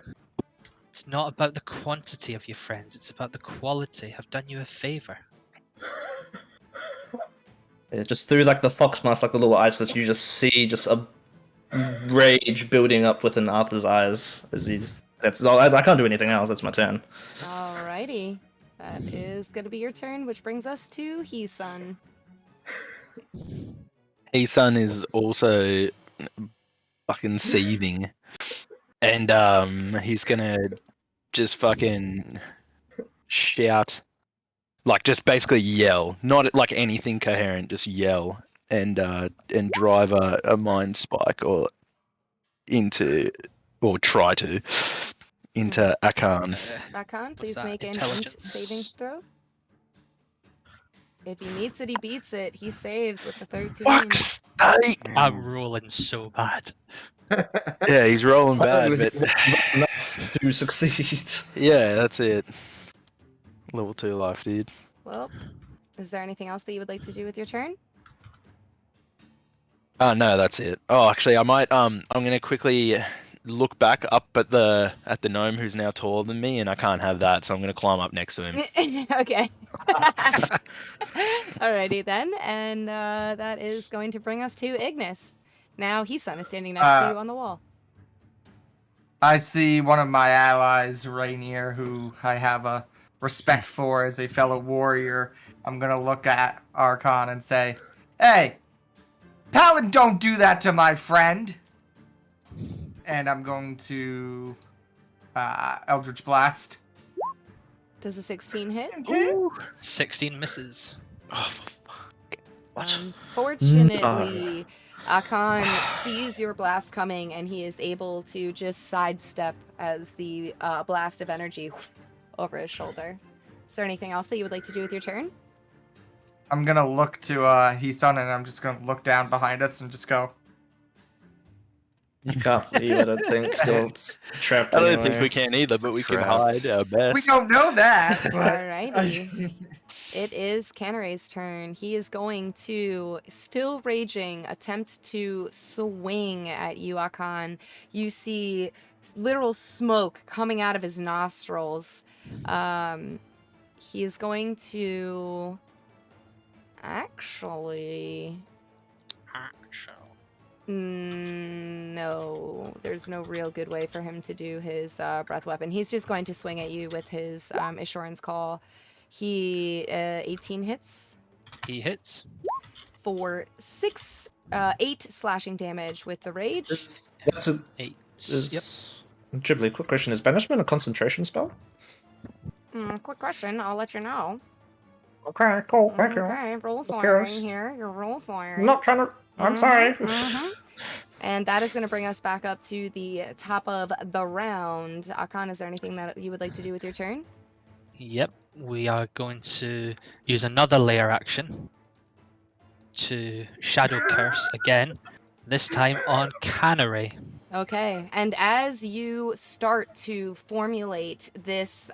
It's not about the quantity of your friends, it's about the quality. I've done you a favor. Yeah, just through like the fox mask, like the little eyes that you just see, just a rage building up within Arthur's eyes as he's. That's all. I can't do anything else. That's my turn. Alrighty. That is going to be your turn, which brings us to He-Sun. He-Sun is also fucking seething. And he's gonna just fucking shout. Like, just basically yell. Not like anything coherent, just yell. And drive a mind spike or try to into Akan. Akan, please make an int saving throw. If he meets it, he beats it. He saves with the 13. Fuck's sake! I'm rolling so bad. Yeah, he's rolling bad, but enough to succeed. Yeah, that's it. Level 2 life, dude. Well, is there anything else that you would like to do with your turn? No, that's it. Oh, actually, I might. I'm gonna quickly look back up at the gnome who's now taller than me, and I can't have that, so I'm gonna climb up next to him. Okay. Alrighty then, and that is going to bring us to Ignis. Now He-Sun is standing next to you on the wall. I see one of my allies, Rainier, who I have a respect for as a fellow warrior. I'm gonna look at Archon and say, "Hey, Paladin, don't do that to my friend." And I'm going to Eldritch Blast. Does a 16 hit? Ooh, 16 misses. Oh, fuck. What? Unfortunately, Akan sees your blast coming, and he is able to just sidestep as the blast of energy over his shoulder. Is there anything else that you would like to do with your turn? I'm gonna look to He-Sun, and I'm just gonna look down behind us and just go. You can't leave, I don't think. You're trapped. I don't anyway. think we can either, but we can Trapped. hide our best. We don't know that, but Alrighty. It is Canaray's turn. He is going to, still raging, attempt to swing at you, Akan. You see literal smoke coming out of his nostrils. He is going to actually. No, there's no real good way for him to do his breath weapon. He's just going to swing at you with his Assurance Call. He 18 hits. He hits. For 8 slashing damage with the rage. That's a 8. Yep. Jibbly, quick question: is banishment a concentration spell? Quick question. I'll let you know. Okay, cool. Thank you. Okay, rule swearing here. You're rule swearing. I'm not trying to. I'm sorry. And that is going to bring us back up to the top of the round. Akan, is there anything that you would like to do with your turn? Yep, we are going to use another layer action to Shadow Curse again, this time on Canary. Okay, and as you start to formulate this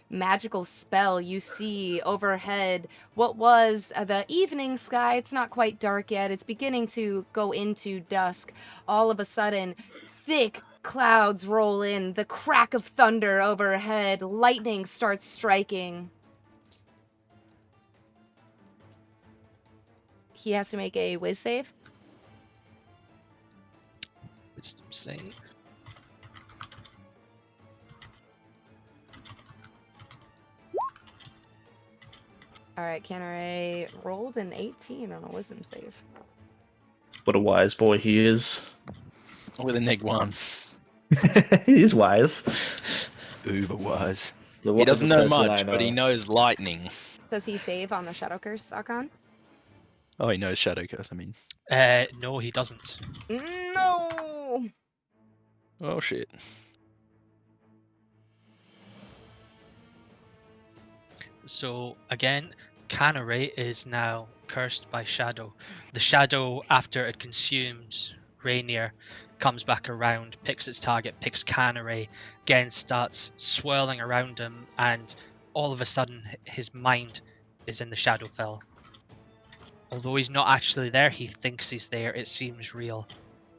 magical spell, you see overhead what was the evening sky. It's not quite dark yet. It's beginning to go into dusk. All of a sudden, thick clouds roll in, the crack of thunder overhead, lightning starts striking. He has to make a whiz save. Wisdom save. All right, Canary rolled an 18 on a wisdom save. What a wise boy he is. With a -1. He is wise. Uber wise. So He doesn't know much, but he knows lightning. Does he save on the Shadow Curse, Akan? Oh, he knows Shadow Curse, I mean. No, he doesn't. No! Oh, shit. So, again, Canary is now cursed by Shadow. The Shadow, after it consumes Rainier, comes back around, picks its target, picks Canary, again starts swirling around him, and all of a sudden his mind is in the Shadowfell. Although he's not actually there, he thinks he's there. It seems real.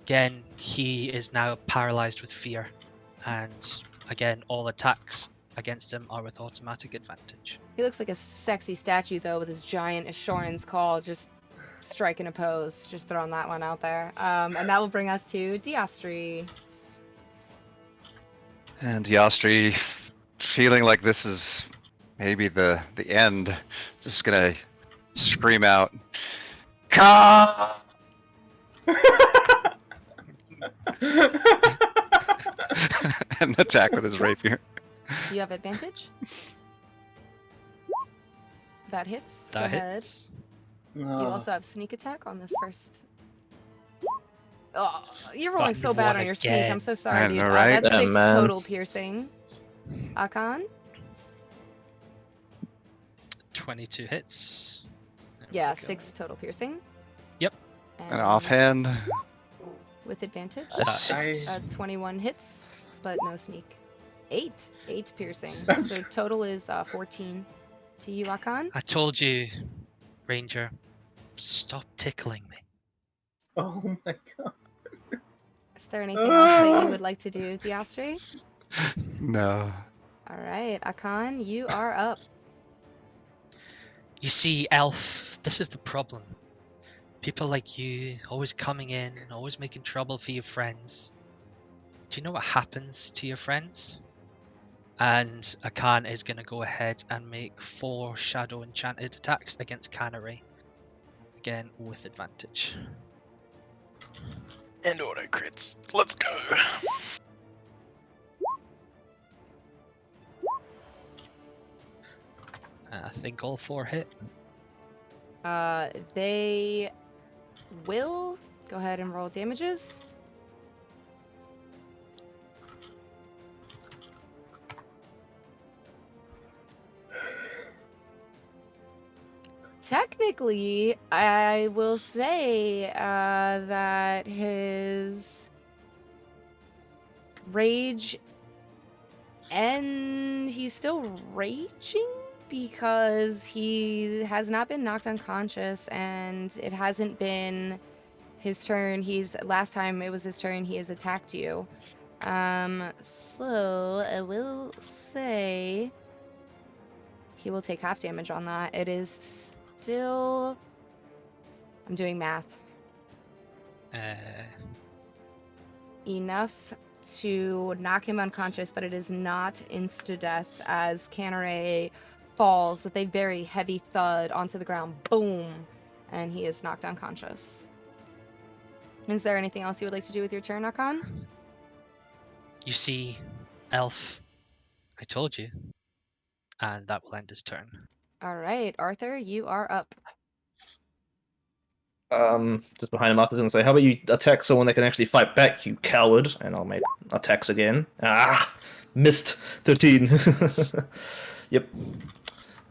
Again, he is now paralyzed with fear, and again, all attacks against him are with automatic advantage. He looks like a sexy statue, though, with his giant Assurance call, just striking a pose. Just throwing that one out there. And that will bring us to Diastri. And Diastri, feeling like this is maybe the end, just gonna scream out, "Ka!" and attack with his rapier. You have advantage. That hits. That Go ahead. hits. You also have sneak attack on this first. Oh, you're rolling Button so bad one on your sneak. again. I'm so sorry, I dude. know, right? That's Yeah, 6 man. total piercing. Akan? 22 hits. There we Yeah, go. 6 total piercing. Yep. And offhand, With advantage. Nice. 21 hits, but no sneak. 8 piercing. That's- So total is 14 to you, Akan. I told you, Ranger, stop tickling me. Oh my god. Is there anything else that you would like to do, Diastri? no. All right, Akan, you are up. You see, Elf, this is the problem. People like you, always coming in, always making trouble for your friends. Do you know what happens to your friends? And Akan is going to go ahead and make 4 Shadow Enchanted attacks against Canary. Again, with advantage. And auto crits. Let's go. I think all 4 hit. They will go ahead and roll damages. Technically, I will say that his rage and he's still raging because he has not been knocked unconscious and it hasn't been his turn. Last time it was his turn, he has attacked you. So I will say he will take half damage on that. It is still, I'm doing math, enough to knock him unconscious, but it is not insta-death as Canary falls with a very heavy thud onto the ground. Boom! And he is knocked unconscious. Is there anything else you would like to do with your turn, Akan? You see, Elf, I told you. And that will end his turn. All right, Arthur, you are up. Just behind him, Arthur's gonna say, "How about you attack someone that can actually fight back, you coward?" And I'll make attacks again. Ah, missed 13. Yep.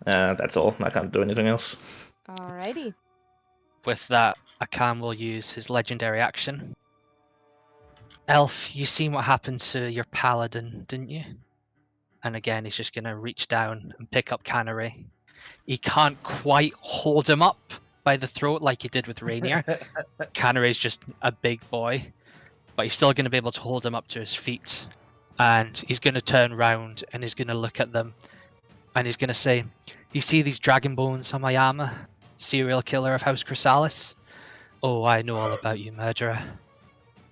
That's all. I can't do anything else. Alrighty. With that, Akan will use his legendary action. Elf, you seen what happened to your paladin, didn't you? And again, he's just going to reach down and pick up Canary. He can't quite hold him up by the throat like he did with Rainier. Canary's just a big boy, but he's still going to be able to hold him up to his feet. And he's going to turn round and he's going to look at them. And he's going to say, "You see these dragon bones on my armor? Serial killer of House Chrysalis? Oh, I know all about you, murderer.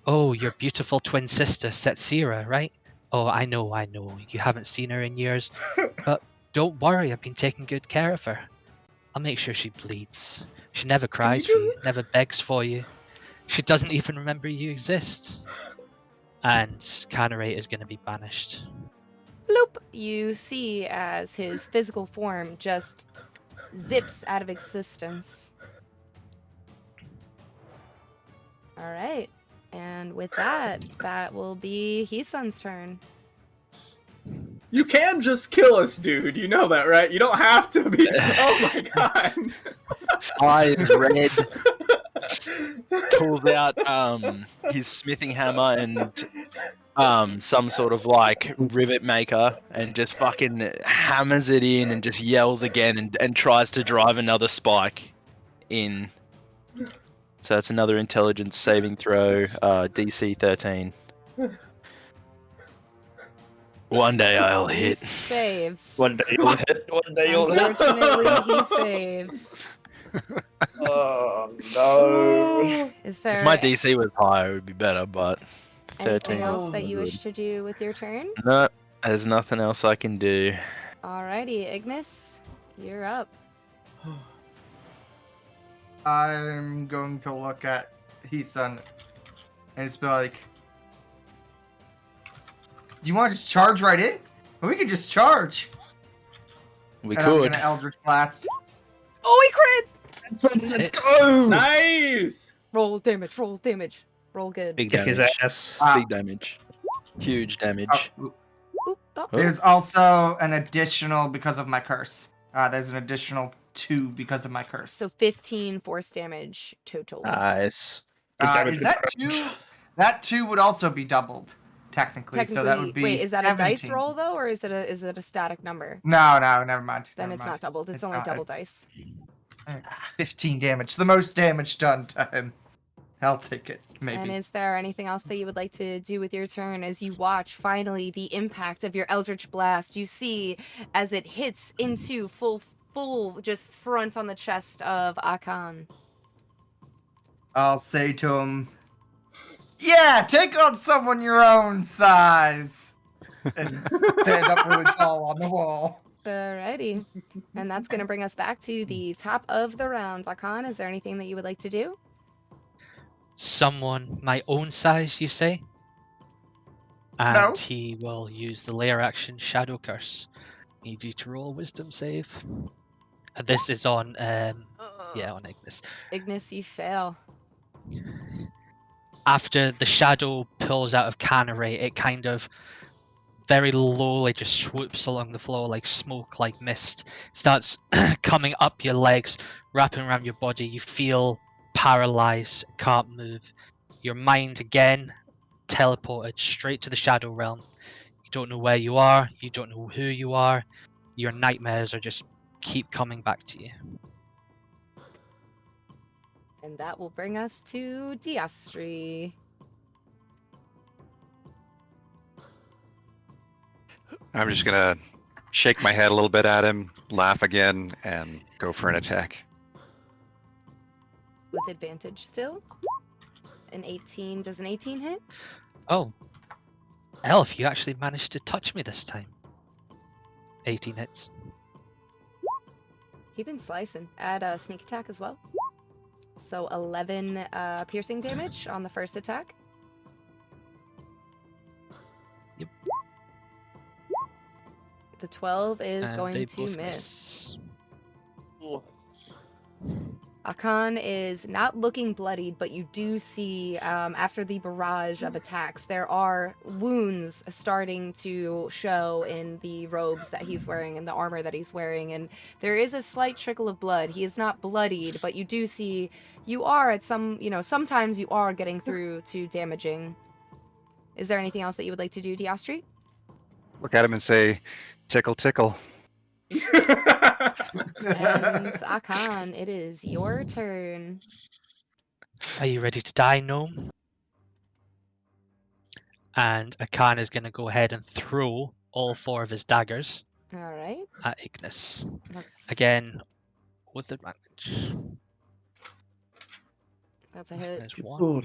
Oh, your beautiful twin sister, Setsira, right? Oh, I know. You haven't seen her in years. But don't worry, I've been taking good care of her. I'll make sure she bleeds. She never cries for you, never begs for you. She doesn't even remember you exist." And Canary is going to be banished. Bloop! You see as his physical form just zips out of existence. Alright. And with that, that will be Hisun's turn. You can just kill us, dude. You know that, right? You don't have to be. Oh my god. Eyes red. Pulls out his smithing hammer and some sort of like rivet maker and just fucking hammers it in and just yells again and tries to drive another spike in. So that's another intelligence saving throw, DC 13. One day I'll He hit. saves. One day you'll hit. One day you'll hit. Unfortunately, he saves. Oh no. Is there If my DC was higher, it would be better, but 13. anything else that you wish to do with your turn? No, there's nothing else I can do. Alrighty, Ignis, you're up. I'm going to look at Hisun and just be like, you want to just charge right in? We could just charge. We And I'm could. gonna Eldritch Blast. Oh, he crits! Let's go. Nice. Roll damage, roll damage. Roll good. Big Kick damage. his ass. Big damage. Huge damage. Oh, Oop, oh. there's also an additional because of my curse. There's an additional 2 because of my curse. So 15 force damage total. Nice. Good damage Is with that courage. 2? That 2 would also be doubled, technically. So that would be wait, is that a dice 17. roll though, or is it a static number? No, never mind. Then never it's mind. not doubled. It's only not, double it's- dice. 15 damage. The most damage done to him. I'll take it, maybe. And is there anything else that you would like to do with your turn as you watch finally the impact of your Eldritch Blast? You see as it hits into full just front on the chest of Akan. I'll say to him, yeah, take on someone your own size. And stand up really tall on the wall. Alrighty. And that's going to bring us back to the top of the round. Akan, is there anything that you would like to do? Someone my own size, you say? And No. he will use the layer action Shadow Curse. Need you to roll a Wisdom save. And this is on, on Ignis. Ignis, you fail. After the shadow pulls out of Canary, it kind of very lowly just swoops along the floor like smoke, like mist. Starts coming up your legs, wrapping around your body. You feel paralyzed, can't move. Your mind again teleported straight to the shadow realm. You don't know where you are. You don't know who you are. Your nightmares are just keep coming back to you. And that will bring us to Diastri. I'm just gonna shake my head a little bit at him, laugh again, and go for an attack. With advantage still. An 18. Does an 18 hit? Oh. Elf, you actually managed to touch me this time. 18 hits. Keep been slicing. Add a sneak attack as well. So 11 piercing damage on the first attack. Yep. The 12 is And going they to both miss. Akan is not looking bloodied, but you do see, after the barrage of attacks, there are wounds starting to show in the robes that he's wearing and the armor that he's wearing, and there is a slight trickle of blood. He is not bloodied, but you do see you are at some, sometimes you are getting through to damaging. Is there anything else that you would like to do, Diastri? Look at him and say, tickle, tickle. And Akan, it is your turn. Are you ready to die, gnome? And Akan is going to go ahead and throw all 4 of his daggers All right. at Ignis. That's Again, with advantage. That's a hit. There's 1. Fool.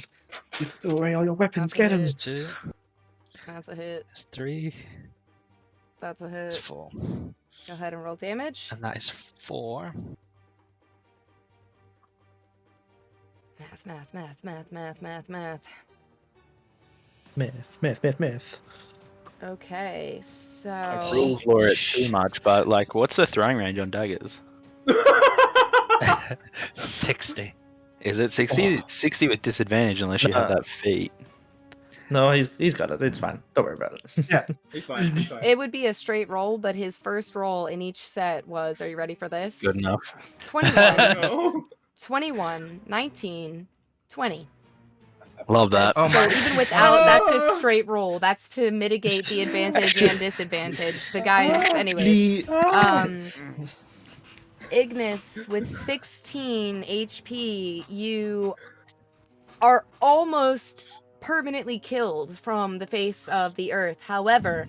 You threw away all your weapons. That's a Get him. There's 2. That's a hit. There's 3. That's a There's hit. 4. Go ahead and roll damage. And that is 4. Math, math, math, math, math, math, math. Myth. Okay, so I rules lore it too much, but like, what's the throwing range on daggers? 60. Is it 60? 60 with disadvantage unless you have that feat. No, he's got it. It's fine. Don't worry about it. Yeah. He's fine. He's fine. it would be a straight roll, but his first roll in each set was, are you ready for this? Good enough. 21, No. 21, 19, 20. Love that. So even without, that's just straight roll. That's to mitigate the advantage and disadvantage. The guys, anyways. Ignis, with 16 HP, you are almost permanently killed from the face of the earth. However,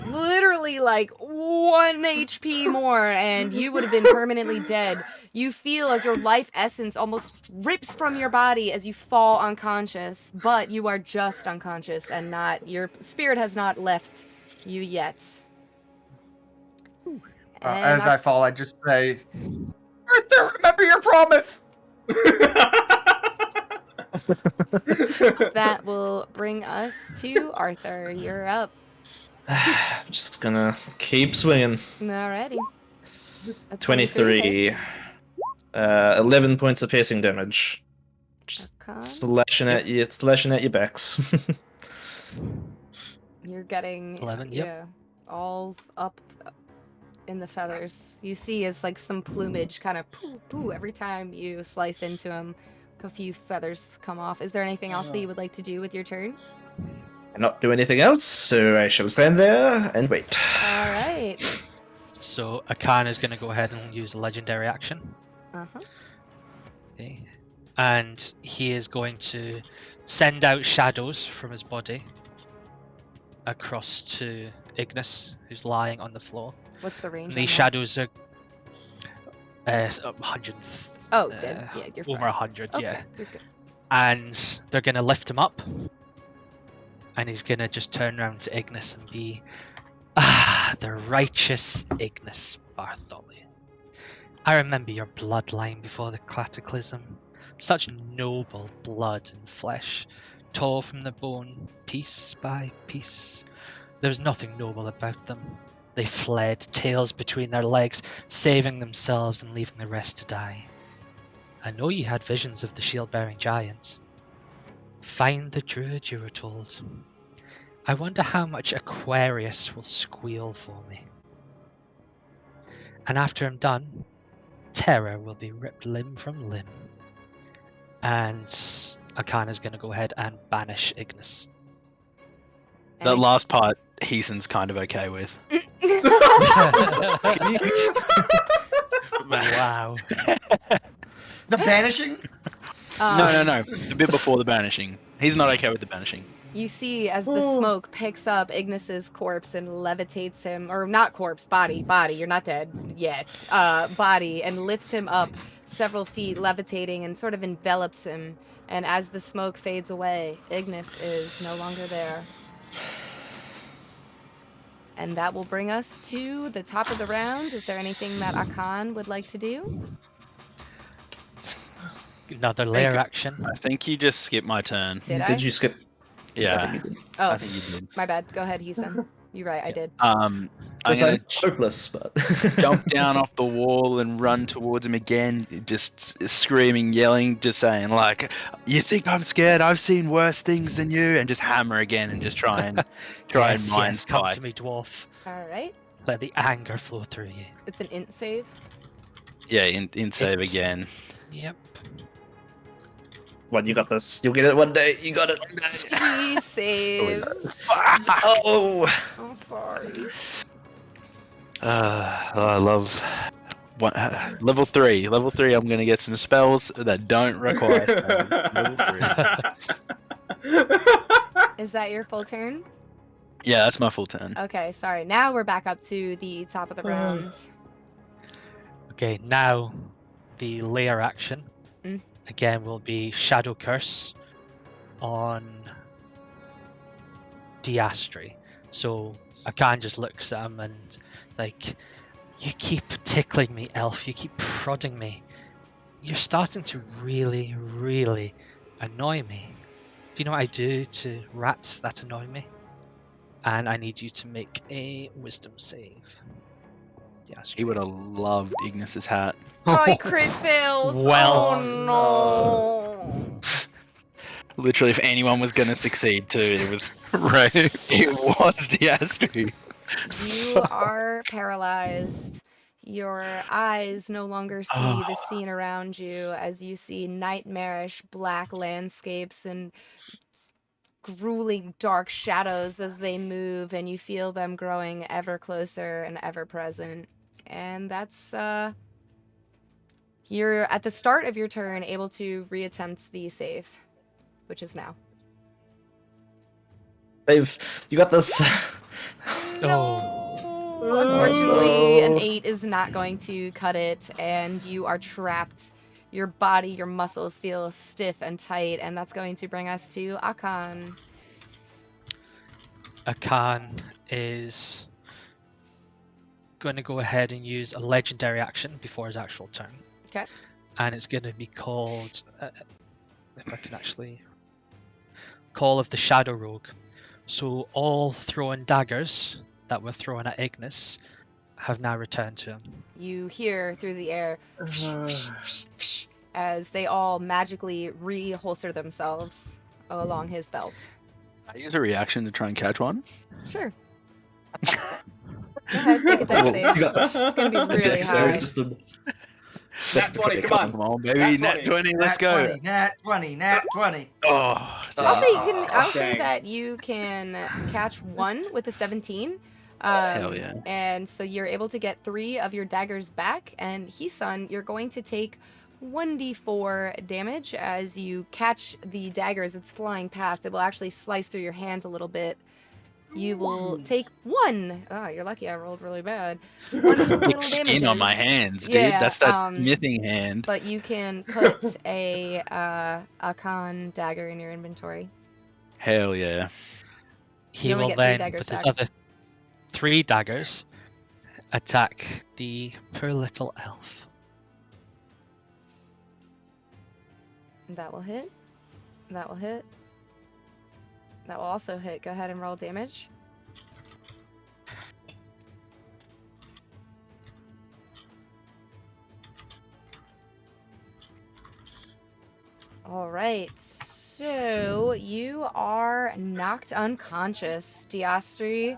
literally like 1 HP more and you would have been permanently dead. You feel as your life essence almost rips from your body as you fall unconscious, but you are just unconscious and not, your spirit has not left you yet. As I fall, I just say, Arthur, remember your promise! That will bring us to Arthur. You're up. Just gonna keep swinging. Alrighty. 23. 11 points of piercing damage. Just slashing at you, slashing at your backs. You're getting 11. Yeah, all up in the feathers. You see as like some plumage kind of poo poo every time you slice into him. A few feathers come off. Is there anything else that you would like to do with your turn? Not do anything else, so I shall stand there and wait. All right. So Akan is going to go ahead and use a legendary action. Okay. And he is going to send out shadows from his body across to Ignis, who's lying on the floor. What's the range? And these shadows are 100. Oh, good. Yeah, you're fine. Over 100, Okay, yeah. you're good. And they're going to lift him up. And he's going to just turn around to Ignis and be, the righteous Ignis Bartholomew. I remember your bloodline before the cataclysm. Such noble blood and flesh, tore from the bone, piece by piece. There was nothing noble about them. They fled, tails between their legs, saving themselves and leaving the rest to die. I know you had visions of the shield-bearing giant. Find the druid, you were told. I wonder how much Aquarius will squeal for me. And after I'm done, terror will be ripped limb from limb. And Akana's going to go ahead and banish Ignis. That last part, Heason's kind of okay with. Wow. The banishing? No. The bit before the banishing. He's not okay with the banishing. You see as the smoke picks up Ignis's corpse and levitates him, or not corpse, body, you're not dead yet, body, and lifts him up several feet, levitating, and sort of envelops him. And as the smoke fades away, Ignis is no longer there. And that will bring us to the top of the round. Is there anything that Akan would like to do? Another layer action. I think you just skipped my turn. Did you skip? Yeah. I think you did. Oh, I think you did. my bad. Go ahead, Heason. You're right, I did. I'm gonna hopeless, but jump down off the wall and run towards him again, just screaming, yelling, just saying like, "You think I'm scared? I've seen worse things than you," and just hammer again and just try and mind Come strike. to me, dwarf. All right. Let the anger flow through you. It's an int save. Yeah, in save again. Yep. What, you got this? You'll get it one day. You got it. He saves. Oh. I'm sorry. I love level 3. Level 3. I'm gonna get some spells that don't require level 3. Is that your full turn? Yeah, that's my full turn. Okay, sorry. Now we're back up to the top of the round. Okay, now the layer action again will be Shadow Curse on Diastri. So Akan just looks at him and it's like, "You keep tickling me, elf. You keep prodding me. You're starting to really, really annoy me. Do you know what I do to rats that annoy me? And I need you to make a wisdom save." He would have loved Ignis's hat. Oh, he crit fails. Well, oh no. Literally, if anyone was gonna succeed too, it was Right. it was Diastri. You are paralyzed. Your eyes no longer see the scene around you as you see nightmarish black landscapes and grueling dark shadows as they move, and you feel them growing ever closer and ever present. And that's, you're at the start of your turn able to reattempt the save, which is now. Dave, you got this. Unfortunately, an 8 is not going to cut it, and you are trapped. Your body, your muscles feel stiff and tight, and that's going to bring us to Akan. Akan is going to go ahead and use a legendary action before his actual turn. Okay. And it's going to be called, if I can actually, Call of the Shadow Rogue. So all thrown daggers that were thrown at Ignis have now returned to him. You hear through the air as they all magically reholster themselves along his belt. I use a reaction to try and catch one. Sure. Go ahead, make a dex save. It's going to be really high. Nat 20, come on. Baby, Nat 20, let's go. Nat 20. Oh, I'll say that you can catch one with a 17. Hell yeah. And so you're able to get 3 of your daggers back, and Hisun, you're going to take 1d4 damage as you catch the daggers. It's flying past. It will actually slice through your hand a little bit. You will take 1. Oh, you're lucky I rolled really bad. 1 little damage. Skin on my hands, dude. Yeah, That's that smithing hand. But you can put a Akan dagger in your inventory. Hell yeah. He will then, with his other 3 daggers, attack the poor little elf. That will hit. That will hit. That will also hit. Go ahead and roll damage. All right. So you are knocked unconscious, Austihr,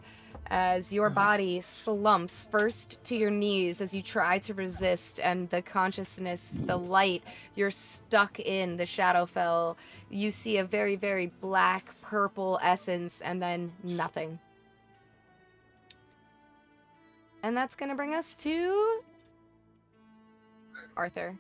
as your body slumps first to your knees as you try to resist, and the consciousness, the light, you're stuck in the Shadowfell. You see a very, very black purple essence, and then nothing. And that's gonna bring us to Arthur.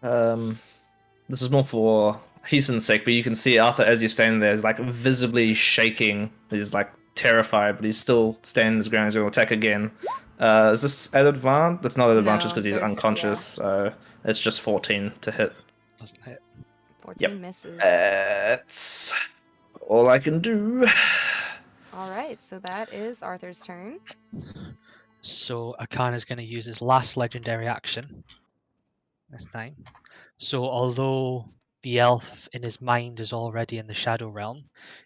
This is more for Hisun's sake, but you can see Arthur as you're standing there is like visibly shaking. He's like terrified, but he's still standing his ground. He's going to attack again. Is this at advantage? That's not at advantage because he's unconscious. Yeah. It's just 14 to hit. Doesn't hit. 14 misses. That's all I can do. All right, so that is Arthur's turn. So Akan is going to use his last legendary action this time. So although the elf in his mind is already in the Shadow Realm,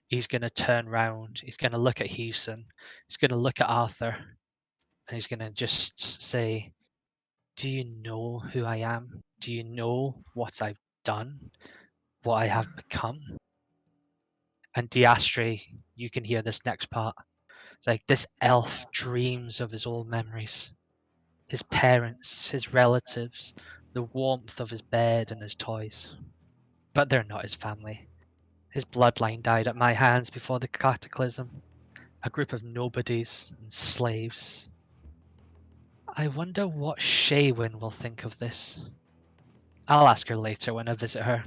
he's going to turn round, he's going to look at Hisun, he's going to look at Arthur, and he's going to just say, do you know who I am? Do you know what I've done? What I have become? And Austihr, you can hear this next part. It's like this elf dreams of his old memories. His parents, his relatives, the warmth of his bed and his toys. But they're not his family. His bloodline died at my hands before the cataclysm. A group of nobodies and slaves. I wonder what Shaywin will think of this. I'll ask her later when I visit her.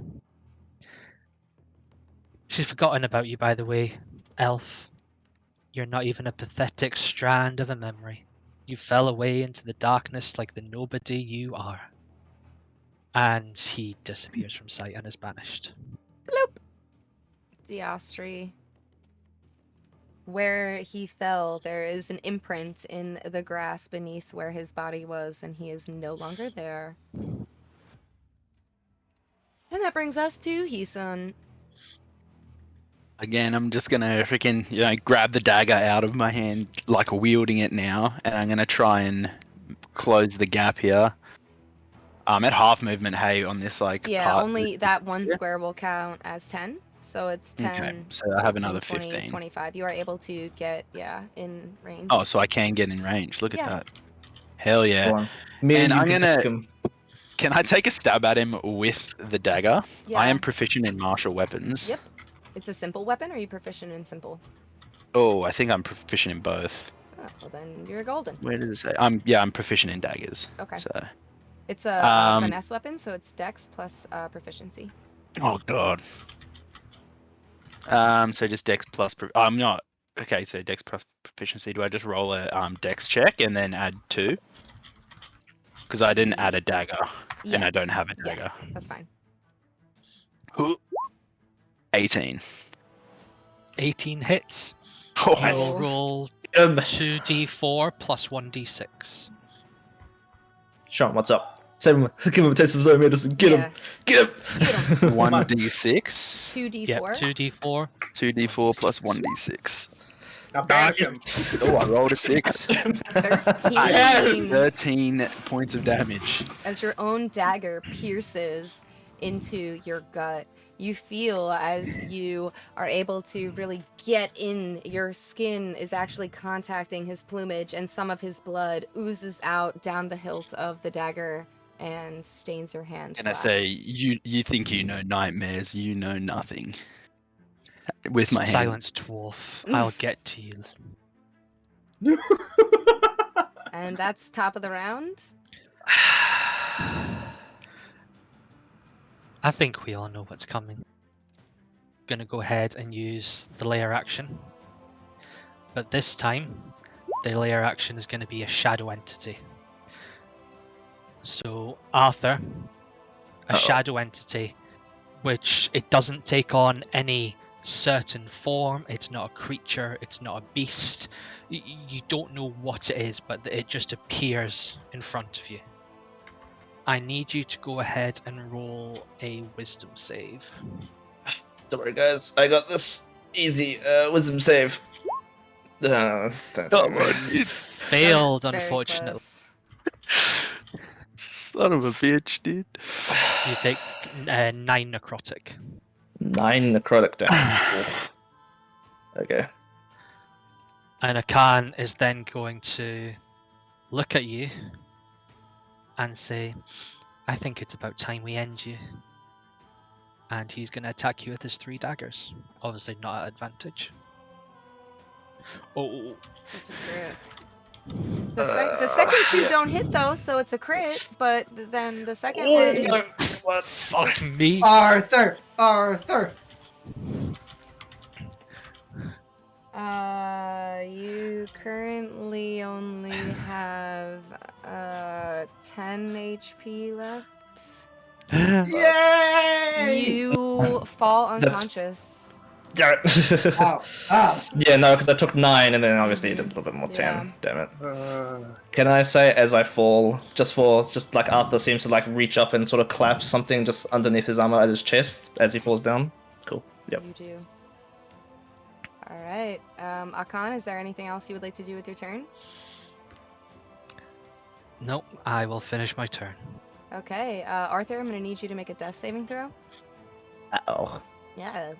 She's forgotten about you, by the way, elf. You're not even a pathetic strand of a memory. You fell away into the darkness like the nobody you are. And he disappears from sight and is banished. Bloop! Austihr. Where he fell, there is an imprint in the grass beneath where his body was, and he is no longer there. And that brings us to Hisun. Again, I'm just gonna freaking, grab the dagger out of my hand, like wielding it now, and I'm gonna try and close the gap here. At half movement, hey, on this part. Only that one square will count as 10. So it's 10. Okay, so I have another 20, 15. 25. You are able to get, in range. Oh, so I can get in range. Look at that. Hell yeah. Go on. Me And you I'm can gonna- take him. Can I take a stab at him with the dagger? Yeah. I am proficient in martial weapons. Yep. It's a simple weapon, or are you proficient in simple? Oh, I think I'm proficient in both. Oh, well then you're golden. Where does it say? I'm proficient in daggers. Okay. So. It's a finesse weapon, so it's dex plus proficiency. Oh god. So just dex plus. I'm not. Okay, so dex plus proficiency. Do I just roll a dex check and then add 2? Because I didn't add a dagger, Yeah. and I don't have a dagger. Yeah, that's fine. 18. 18 hits. Oh, You'll roll Him. 2d4 plus 1d6. Sean, what's up? Give him a taste of Zoe medicine. Get him. Get him. Get him. 1d6. 2d4. Yep, 2d4. 2d4 plus 1d6. Now bash him. Oh, I rolled a 6. 13. 13 points of damage. As your own dagger pierces into your gut, you feel as you are able to really get in, your skin is actually contacting his plumage, and some of his blood oozes out down the hilt of the dagger and stains your hand. And I black. say, you think you know nightmares, you know nothing. With my hand. Silence, dwarf. I'll get to you. And that's top of the round. I think we all know what's coming. Gonna go ahead and use the layer action. But this time, the layer action is gonna be a shadow entity. So, Arthur, a shadow entity, which it doesn't take on any certain form, it's not a creature, it's not a beast. You don't know what it is, but it just appears in front of you. I need you to go ahead and roll a wisdom save. Don't worry, guys. I got this. Easy. Wisdom save. That's Failed, Very unfortunately. close. Son of a bitch, dude. So you take 9 necrotic. 9 necrotic damage. Okay. And Akan is then going to look at you and say, I think it's about time we end you. And he's going to attack you with his 3 daggers. Obviously not at advantage. Oh, That's a crit. The second 2 don't hit though, so it's a crit. But then the second one. What? fuck me. Arthur. You currently only have 10 HP left. Yay! You fall unconscious. Damn it. Oh. Yeah, no, because I took 9 and then obviously it did a little bit more 10. Yeah. Damn it. Can I say as I fall, just like Arthur seems to like reach up and sort of clap something just underneath his armor at his chest as he falls down? Cool. Yep. You do. Alright. Akan, is there anything else you would like to do with your turn? Nope, I will finish my turn. Okay. Arthur, I'm going to need you to make a death saving throw. Oh. Yeah.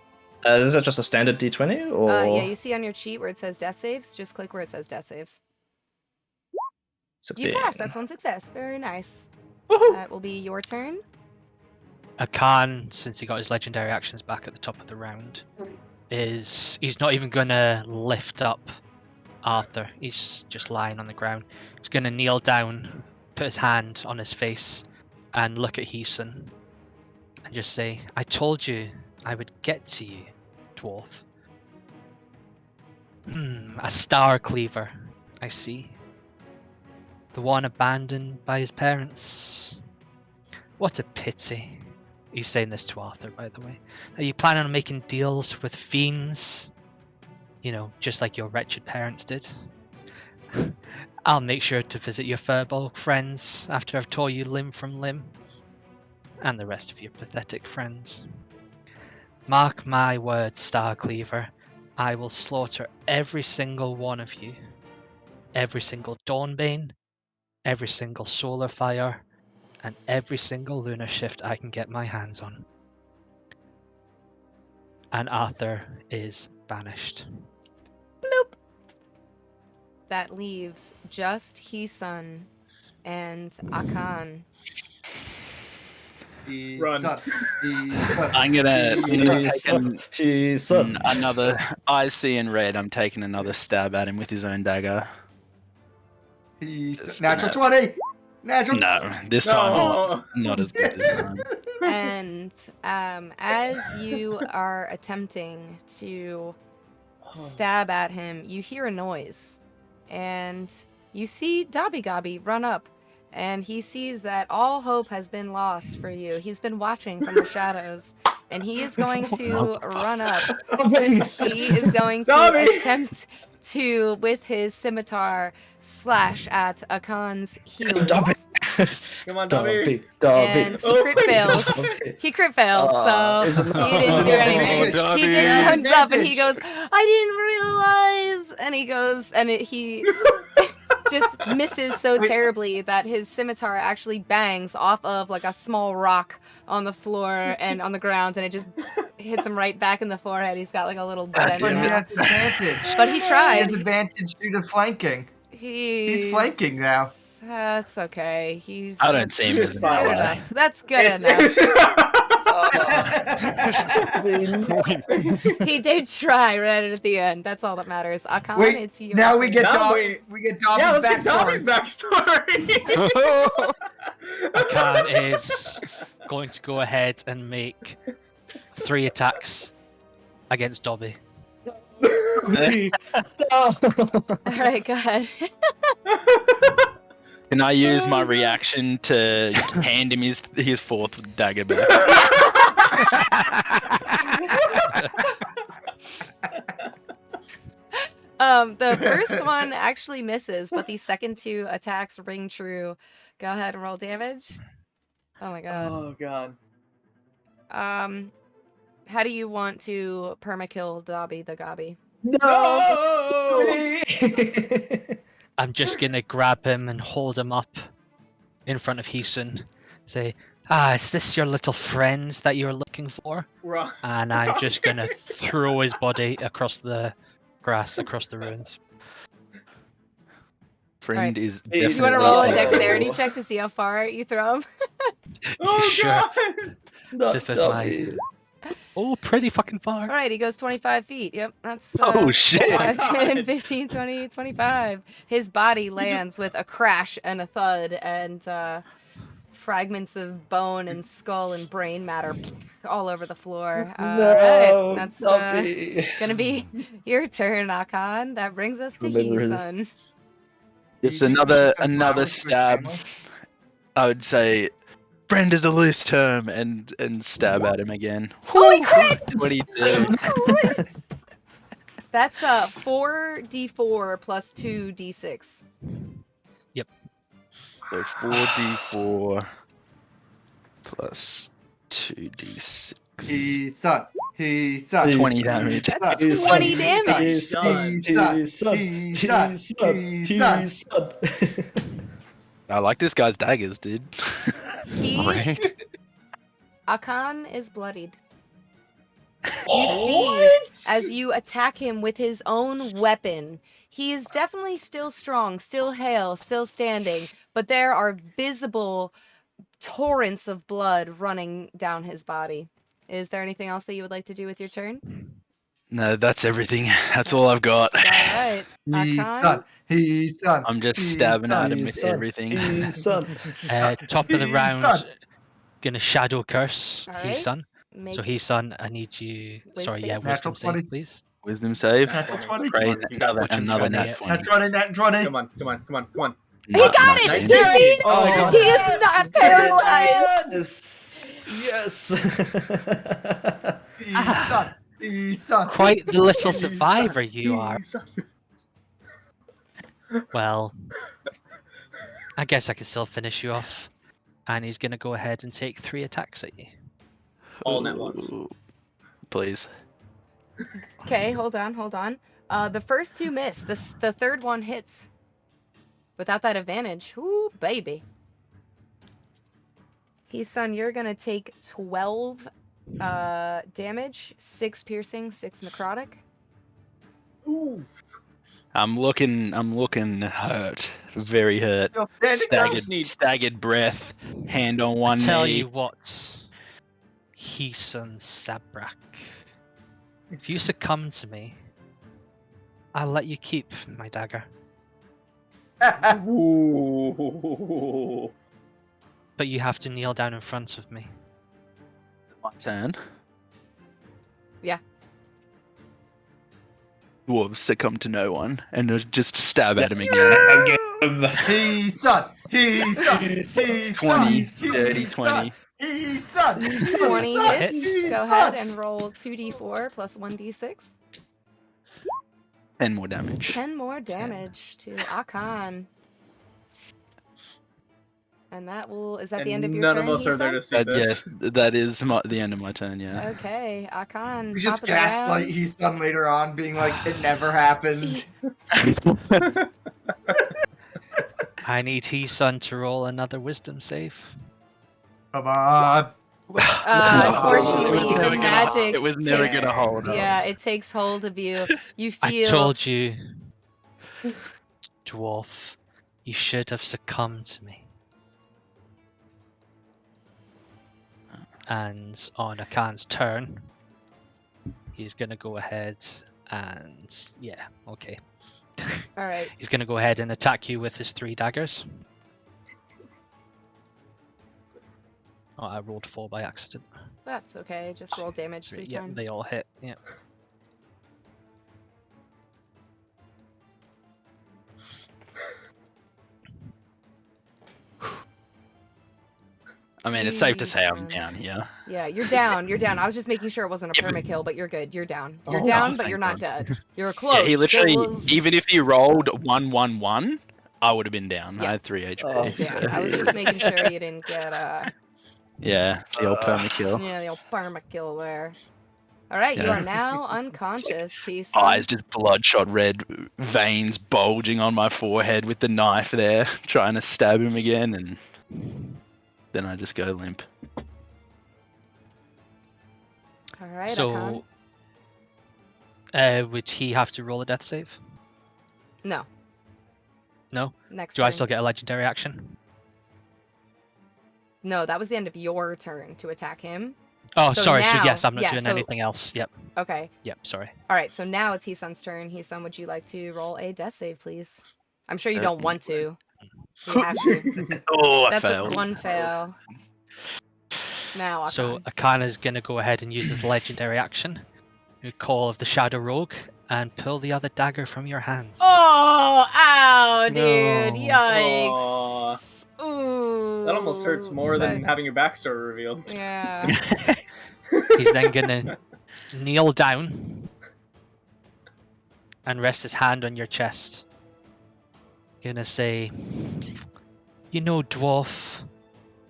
Is that just a standard D20 or? Yeah, you see on your cheat where it says death saves, just click where it says death saves. 16. You passed. That's one success. Very nice. Woohoo! That will be your turn. Akan, since he got his legendary actions back at the top of the round, he's not even gonna lift up Arthur. He's just lying on the ground. He's gonna kneel down, put his hand on his face, and look at Heeson, and just say, I told you I would get to you, dwarf. A star cleaver, I see. The one abandoned by his parents. What a pity. He's saying this to Arthur, by the way. Are you planning on making deals with fiends? You know, just like your wretched parents did? I'll make sure to visit your furball friends after I've tore you limb from limb. And the rest of your pathetic friends. Mark my words, Star Cleaver. I will slaughter every single one of you. Every single Dawnbane, every single Solar Fire, and every single Lunar Shift I can get my hands on. And Arthur is banished. Bloop. That leaves just Heeson and Akan. Run. I'm gonna take another. I see in red. I'm taking another stab at him with his own dagger. Natural 20. Natural. No, this time not as good this time. And as you are attempting to stab at him, you hear a noise, and you see Dobby Gobby run up, and he sees that all hope has been lost for you. He's been watching from the shadows, and he is going to run up. He is going to attempt to, with his scimitar, slash at Akan's heels. Come on, Dobby. And he crit fails. He crit failed, so he didn't do anything. He just runs up and he goes, I didn't realize! And he goes, and he just misses so terribly that his scimitar actually bangs off of like a small rock on the floor and on the ground, and it just hits him right back in the forehead. He's got like a little dent. But he has advantage. But he tried. He has advantage due to flanking. He's flanking now. That's okay. I don't see him as an ally. That's good enough. He did try right at the end. That's all that matters. Akan, Wait, it's you. now we get Dobby's backstory. Akan is going to go ahead and make 3 attacks against Dobby. Alright, go ahead. Can I use my reaction to hand him his 4th dagger back? The first one actually misses, but the second 2 attacks ring true. Go ahead and roll damage. Oh my god. Oh god. How do you want to permakill Dobby the Gobby? No! I'm just gonna grab him and hold him up in front of Heesun. Say, is this your little friend that you were looking for? Right. And I'm just gonna throw his body across the grass, across the ruins. Friend is You want to roll a dexterity check to see how far you throw him? Oh Sure. god! Pretty fucking far. All right, he goes 25 feet. Yep, that's Oh shit! 10, 15, 20, 25. His body lands with a crash and a thud, and fragments of bone and skull and brain matter all over the floor. All right, that's gonna be your turn, Akan. That brings us to Heesun. Just another stab. I would say, friend is a loose term, and stab at him again. Holy crit! 22. That's 4d4 plus 2d6. Yep. So 4d4 plus 2d6. Heesun. 20 damage. That's 20 damage. I like this guy's daggers, dude. Right? Akan is bloodied. You see, as you attack him with his own weapon, he is definitely still strong, still hale, still standing, but there are visible torrents of blood running down his body. Is there anything else that you would like to do with your turn? No, that's everything. That's all I've got. All right, Akan. Heesun. I'm just stabbing at him with everything. Top of the round, gonna shadow curse All right. Heesun. Make So Heesun, I need you. Wisdom Sorry, yeah, save. wisdom Natural 20. save, please. Wisdom save. Natural 20. Pray another 20, nat yeah. 20. Nat 20. Come on. He got it! He beat Oh my God. He is not paralyzed! Yes. Heesun. Quite the little survivor you are. Well, I guess I can still finish you off. And he's gonna go ahead and take 3 attacks at you. All at once. Please. Okay, hold on. The first 2 miss. The third one hits. Without that advantage. Ooh, baby. Heesun, you're gonna take 12 damage, 6 piercing, 6 necrotic. Ooh. I'm looking hurt very hurt. Staggered breath, hand on one knee. Tell you what, Heeson Sabrak. If you succumb to me, I'll let you keep my dagger. Ooh. But you have to kneel down in front of me. My turn. Yeah. Dwarves succumb to no one, and just stab at him again. He's son. 20, 30, 20. He's son. 20 hits. Go ahead and roll 2d4 plus 1d6. 10 more damage. 10 more damage to Akan. And that will... Is that the end of your turn, None of us are there to see this. Yes, that is the end of my turn, yeah. Okay, Akan. We just gaslight he's done later on, being like, it never happened. I need Heeson to roll another wisdom save. Come on. Unfortunately, the magic. It was never gonna hold up. Yeah, it takes hold of you. You feel. I told you, dwarf, you should have succumbed to me. And on Akan's turn, he's gonna go ahead and okay. All right. He's gonna go ahead and attack you with his 3 daggers. Oh, I rolled 4 by accident. That's okay. Just roll damage 3 Yep, times. they all hit. Yep. I mean, it's safe to say I'm down here. Yeah, you're down. You're down. I was just making sure it wasn't a permakill, but you're good. You're down. You're down, but you're not dead. You're close. Yeah, he literally, even if he rolled 1-1-1, I would have been down. I had 3 HP. Oh, yeah, I was just making sure you didn't get Yeah, the old permakill. Yeah, the old permakill there. All right, you are now unconscious. He's eyes just bloodshot red, veins bulging on my forehead with the knife there, trying to stab him again, and then I just go limp. All right, so, would he have to roll a death save? No. No? Next Do turn. I still get a legendary action? No, that was the end of your turn to attack him. Oh, so sorry. Now, so yes, I'm not doing anything else. Yep. Okay. Yep. Sorry. All right. So now it's Heeson's turn. Heeson, would you like to roll a death save, please? I'm sure you don't want to. You have to. Oh, That's I failed. one fail. Now, Akan. So Akana's gonna go ahead and use his legendary action, Call of the Shadow Rogue, and pull the other dagger from your hands. Oh, ow, dude! No. Yikes! Ooh. That almost hurts more than having your backstory revealed. Yeah. He's then gonna kneel down and rest his hand on your chest. Gonna say, "You know, dwarf,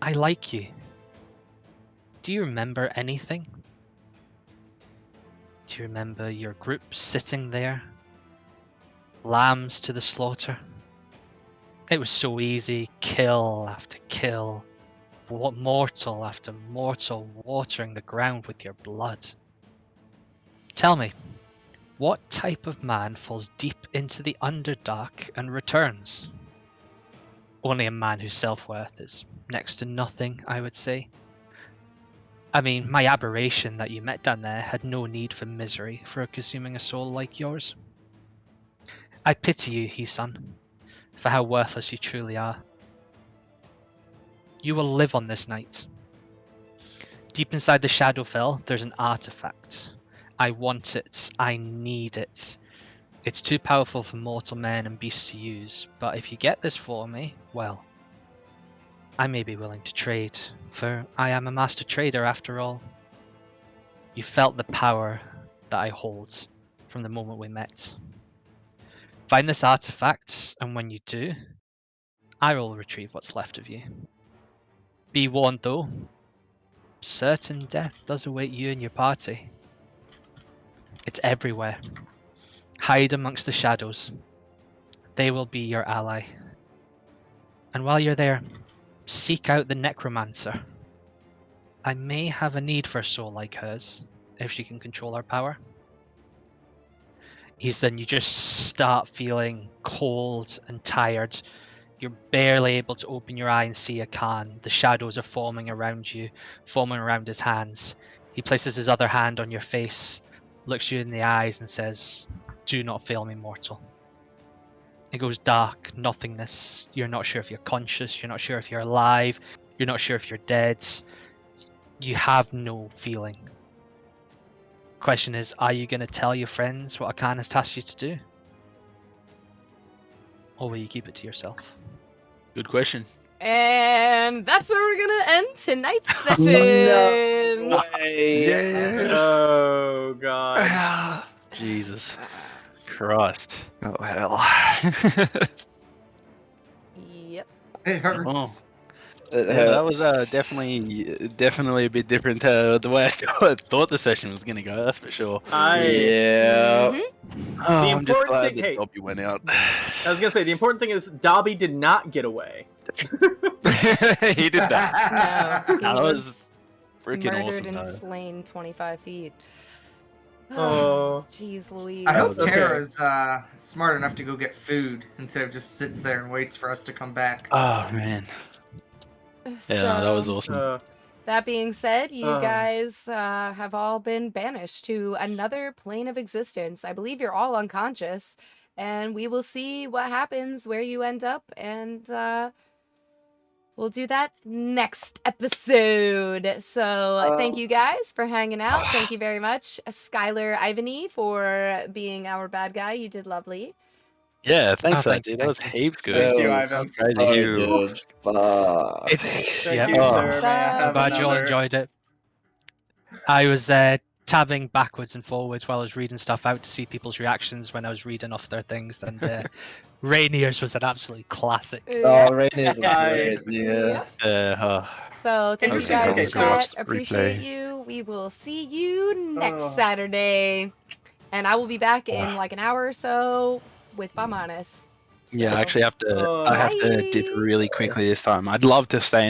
I like you. Do you remember anything? Do you remember your group sitting there? Lambs to the slaughter? It was so easy, kill after kill. Mortal after mortal, watering the ground with your blood. Tell me, what type of man falls deep into the Underdark and returns? Only a man whose self-worth is next to nothing, I would say. I mean, my aberration that you met down there had no need for misery for consuming a soul like yours. I pity you, Heeson, for how worthless you truly are. You will live on this night. Deep inside the Shadowfell, there's an artifact. I want it. I need it. It's too powerful for mortal men and beasts to use, but if you get this for me, well, I may be willing to trade, for I am a master trader after all. You felt the power that I hold from the moment we met. Find this artifact, and when you do, I will retrieve what's left of you. Be warned though, certain death does await you and your party. It's everywhere. Hide amongst the shadows. They will be your ally. And while you're there, seek out the necromancer. I may have a need for a soul like hers, if she can control her power. Then you just start feeling cold and tired, You're barely able to open your eye and see Akan. The shadows are forming around you, forming around his hands. He places his other hand on your face, looks you in the eyes and says, "Do not fail me, mortal." It goes dark, nothingness. You're not sure if you're conscious, you're not sure if you're alive, you're not sure if you're dead. You have no feeling. Question is, are you going to tell your friends what Akan has tasked you to do? Or will you keep it to yourself? Good question. And that's where we're gonna end tonight's session. No way. Yeah. Oh god. Jesus Christ. Oh hell. Yep. It hurts. Oh. It Yeah, that was hurts. definitely a bit different to the way I thought the session was gonna go. That's for sure. Yeah. Mhm. Oh, The I'm just important glad thing- that hey. Dobby went out. I was gonna say the important thing is Dobby did not get away. He did that. No, he That was was freaking murdered awesome, and though. slain 25 feet. Oh. Jeez Louise. I hope Okay. Tara's smart enough to go get food instead of just sits there and waits for us to come back. Oh man. Yeah, no, that was So, awesome. that being said, you Oh. guys have all been banished to another plane of existence. I believe you're all unconscious, and we will see what happens, where you end up, and we'll do that next episode. So thank you guys for hanging out. Thank you very much, Skylar Ivaniiie, for being our bad guy. You did lovely. Yeah, thanks for that, thank you, dude. That was thank heaps good. Thank you, That was Ivan. Crazy. so you. good. Fuck. Thank Yeah. you, Oh. sir. May I I'm have Glad you all another? enjoyed it. I was tabbing backwards and forwards while I was reading stuff out to see people's reactions when I was reading off their things, and Rainier's was an absolute classic. Oh, Rainier's was I- great. Yeah. Yep. So thank you Interesting. guys, Okay, chat. so watch the Appreciate replay. you. We will see you next Oh. Saturday. And I will be back in like an hour or so with Paapankamwa. Yeah, I So, actually have to. I have to dip Bye. really quickly this time. I'd love to stay